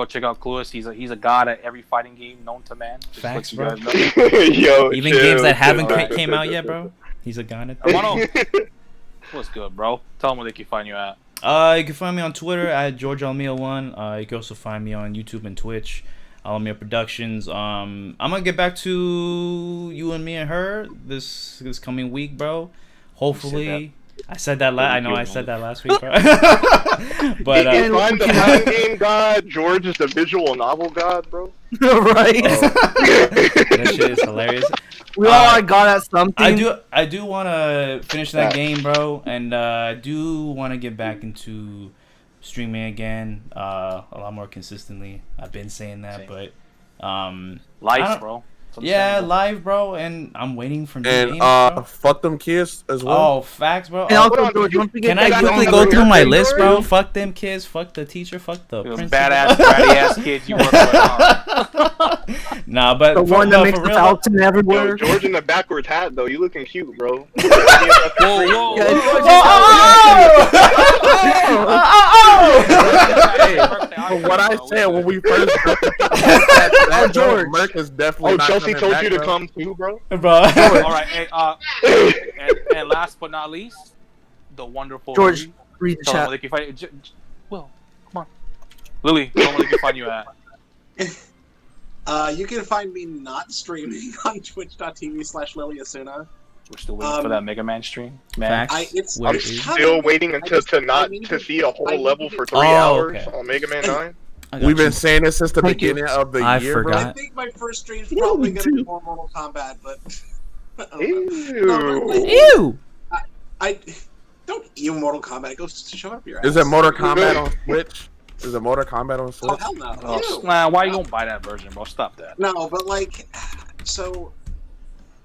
check out Clueless. He's a god at every fighting game known to man. Just Facts, let bro. you guys know. Yo, Even chill, games that haven't chill. came out yet, bro. He's a god at Hermano, what's good, bro? Tell them where they can find you at. You can find me on Twitter at GeorgeAlmia1. You can also find me on YouTube and Twitch, Almia Productions. I'm gonna get back to You and Me and Her this coming week, bro. Hopefully, I said that. I know I said that last week, bro. But If I'm the sound game god, George is the visual novel god, bro. Right? that shit is hilarious. We all are god at something. I do want to finish that game, bro, and I do want to get back into streaming again, a lot more consistently. I've been saying that, Same. but I Life, don't- bro. It's yeah, understandable. live, bro, and I'm waiting for new And games, bro. fuck them kids as well. Oh, facts, bro. And Oh, also, George, don't forget can I that you quickly don't go have through a my haircut, list, bro? George. Fuck them kids, fuck the teacher, fuck the Those principal. badass, bratty ass kids you work with. Huh? Nah, but The for, one no, that makes for the real, fountain Yo, everywhere. George in the backwards hat though, you looking cute, bro. Whoa, whoa, Yeah, whoa. George Hey, from what I said when we first that George. Merc is definitely Oh, not Chelsea coming told back, you to bro. come too, bro. bro. All right, and last but not least, the wonderful George, Lily. read the Tell them chat. where they can find you. Will, come on. Lily, tell them where they can find you at. You can find me not streaming on twitch.tv/LilyAsuna. We're still waiting for that Mega Man stream. Man, Facts. It's Where I'm is- still waiting until I to needed- see a I whole needed level to- for 3 Oh, hours okay. on Mega Man 9. I got We've you. been saying this since the Thank you. beginning of the I year, forgot. bro. I think my first stream's probably me gonna be too. more Mortal Kombat, but I don't know. Ew. Ew. I don't eat Mortal Kombat. It goes to show up your ass. Is it Mortal Kombat on Switch? Is it Mortal Kombat on Oh Switch? hell no! oh, Ew. man, why you gonna buy that version, bro? Stop that. No, but like, so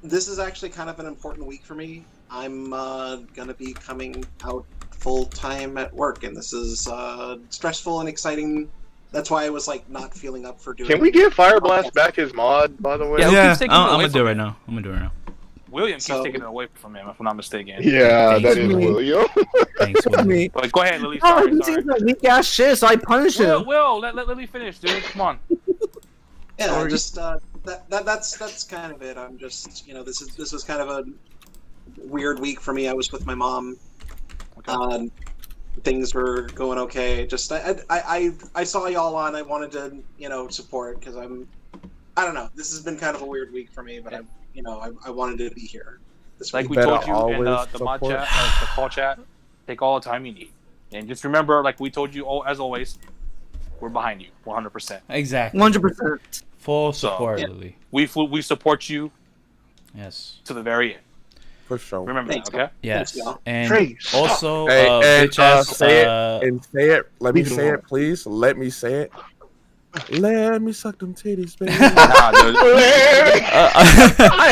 this is actually kind of an important week for me. I'm gonna be coming out full time at work, and this is stressful and exciting. That's why I was like not feeling up for doing. Can we get Fire Blast back as mod, by the way? Yeah, who Yeah, keeps taking it I'm away gonna do it from right him? now. I'm gonna do it right now. William keeps So- taking it away from him, if I'm not mistaken. Yeah, Thanks, that is man. William. Thanks, Look at William. me. But go ahead, Lily. Oh, Sorry, he sorry. seems like weak ass shit, so I punish him. Will, let Lily finish, dude. Come on. Yeah, Sorry. just that's kind of it. I'm just this was kind of a weird week for me. I was with my mom. Okay. Things were going okay. Just I saw y'all on. I wanted to support because I don't know. This has been kind of a weird week for me, but I wanted to be here. This Like week. we better told you in always the mod support. chat, the call chat, take all the time you need. And just remember, like we told you, as always, we're behind you 100%. Exactly. 100%. Full So, support, yeah. Lily. We support you Yes. to the very end. For sure. Remember Thanks. that, okay? Yes. y'all. And Trey, stop. also, Hey, and, bitch ass. say it and say it. Let me Leave it say alone. it, please. Let me say it. Let me suck them titties, baby. Nah, dude.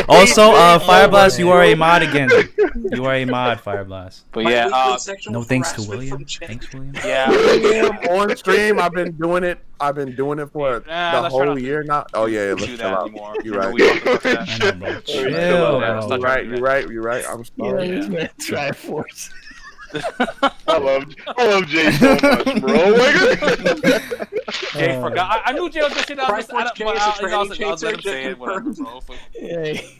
also, Fire Oh, Blast, you are a man. mod again. You are a mod, Fire Blast. But My yeah, weekly sexual No thanks to harassment William. from Jen. Thanks, William. yeah. On stream, I've been doing it. I've been doing it for Nah, the let's try not whole to year now. Oh yeah, do let's chill that out. anymore. You're You know, right. we talked about that. I know, bro. Chill, Yeah, bro. let's not You're try right. to do You're that. right. You're right. I'm sorry. Yeah. man, Triforce. I love Jay so much, bro. Like, Jay forgot. I knew Jay was gonna say that. I was Triforce Jay is a I was tranny like, let him chaser, say it, whatever, confirmed. bro. Fuck. Hey.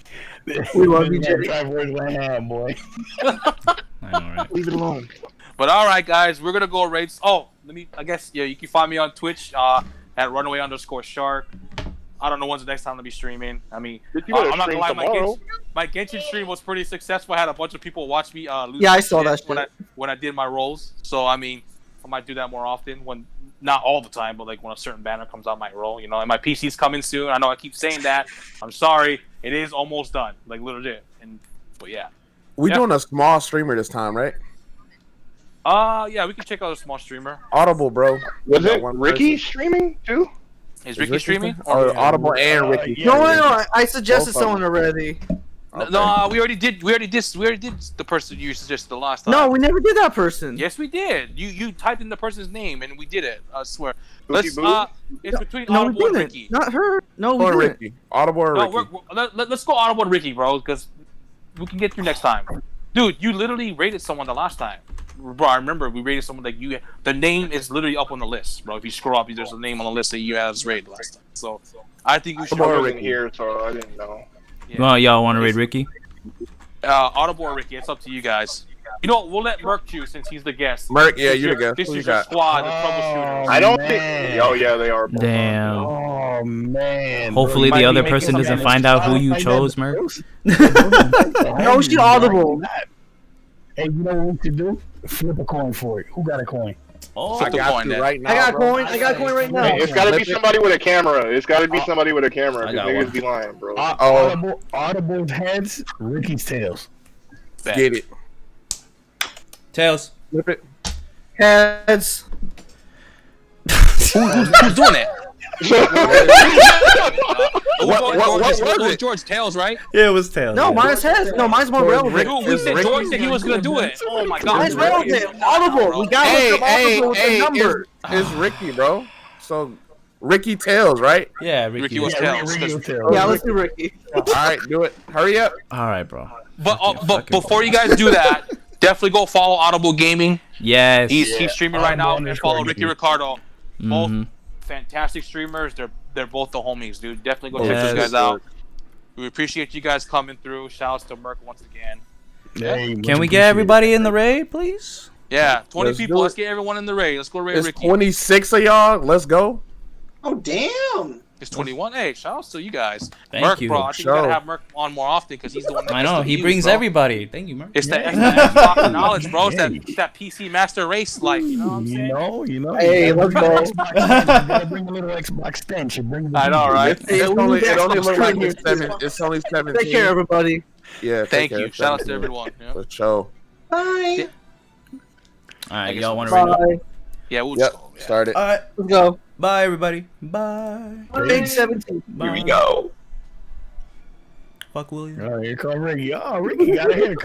We love you, Man, Jay. Triforce went ham, boy. I know, right? leave it alone. But all right, guys, we're gonna go rates. Oh, I guess you can find me on Twitch at runaway_shark. I don't know when's the next time I'll be streaming. I mean, You better I'm not stream gonna lie, tomorrow. my Genshin stream was pretty successful. I had a bunch of people watch me lose Yeah, I their saw that when shit. when I did my roles. So I mean, I might do that more often when not all the time, but like when a certain banner comes out, I might roll. And my PC's coming soon. I know I keep saying that. I'm sorry, it is almost done. Like literally, but yeah. We Yeah. doing a small streamer this time, right? Yeah, we can check out a small streamer. Audible, bro. Was That it one Ricky person. streaming too? Is Ricky streaming? Or Audible and Ricky? yeah. No, I suggested Both of someone already. Okay. No, we already did the person you suggested the last time. No, we never did that person. Yes, we did. You typed in the person's name and we did it. I swear. Bookie Boo? It's between No, we Audible and didn't. Ricky. Not her. No, we Or didn't. Ricky. Audible or No, Ricky. let's go Audible and Ricky, bro, because we can get through next time. Dude, you literally rated someone the last time. Bro, I remember we rated someone like you. The name is literally up on the list, bro. If you scroll up, there's a name on the list that you had as rated last time. So I think we should. I wasn't here, so I didn't know. Well, y'all want to rate Ricky? Audible or Ricky, it's up to you guys. You know what? We'll let Merc choose since he's the guest. Merc, yeah, This you're is the guest. This Who you is your got? squad, the troubleshooters. I don't man. think. Oh yeah, they are. Damn. Oh man. Hopefully Bro, the you other might be person making doesn't some find out who damage. you Like chose, that. Merc. No, she audible. Hey, you know what we could do? Flip a coin for it. Who got a coin? Oh, Flip I the got coin you then. right now. I got a bro. coin. I got a coin right now. Hey, it's got to be Flip it. somebody with a camera. It's got to be somebody with a camera. I Because got niggas one. be lying, bro. Audible's heads, Ricky's tails. Get it. Tails. Flip it. Heads. Who's doing it? What was it? George Tails, right? Yeah, it was Tails. No, yeah. mine's heads. No, mine's more relevant. Dude, we said George said he was gonna do it. Oh my god. Mine's relevant. Audible. We got Hey, to look up hey, audible with hey, the number. it's Ricky, bro. So, Ricky Tails, right? Yeah, Ricky. Ricky was Yeah, Tails. Ricky was tails. Yeah, let's do Ricky. All right, do it. Hurry up. All right, bro. But fucking- before you guys do that, definitely go follow Audible Gaming. Yes. He's streaming right now, and follow Ricky Ricardo. Both Mhm. fantastic streamers. They're both the homies, dude. Definitely go check Yes. those guys out. We appreciate you guys coming through. Shouts to Merc once again. Hey, much Can we get appreciated. everybody in the raid, please? Yeah, 20 Let's people. do Let's it. get everyone in the raid. Let's go raid It's Ricky. 26 of y'all. Let's go. Oh damn! It's 21. Hey, shouts to you guys. Thank Merc, you. bro. I think we gotta Show. have Merc on more often because he's the one. That I gets know the he views, brings bro. everybody. Thank you, Merc. It's that Yeah. Xbox knowledge, bro. It's that PC Master Race life. You know what I'm saying? You know. Hey, you let's gotta go. bring Xbox stench. You gotta bring a little Xbox stench. You bring the I know, right? It's only, it only look like it's Xbox 7. It's only 17. Take care, everybody. Yeah. take Thank care. you. Shout out to 17. everyone. Yeah, For sure. Bye. All right, guess y'all so. want to read? Bye. yeah we'll Yep. just go. Yeah. Start it. All right. Let's go. Bye, everybody. Bye. Big 17. Bye. go. Fuck William. Oh, here come Ricky. Oh, Ricky got a haircut.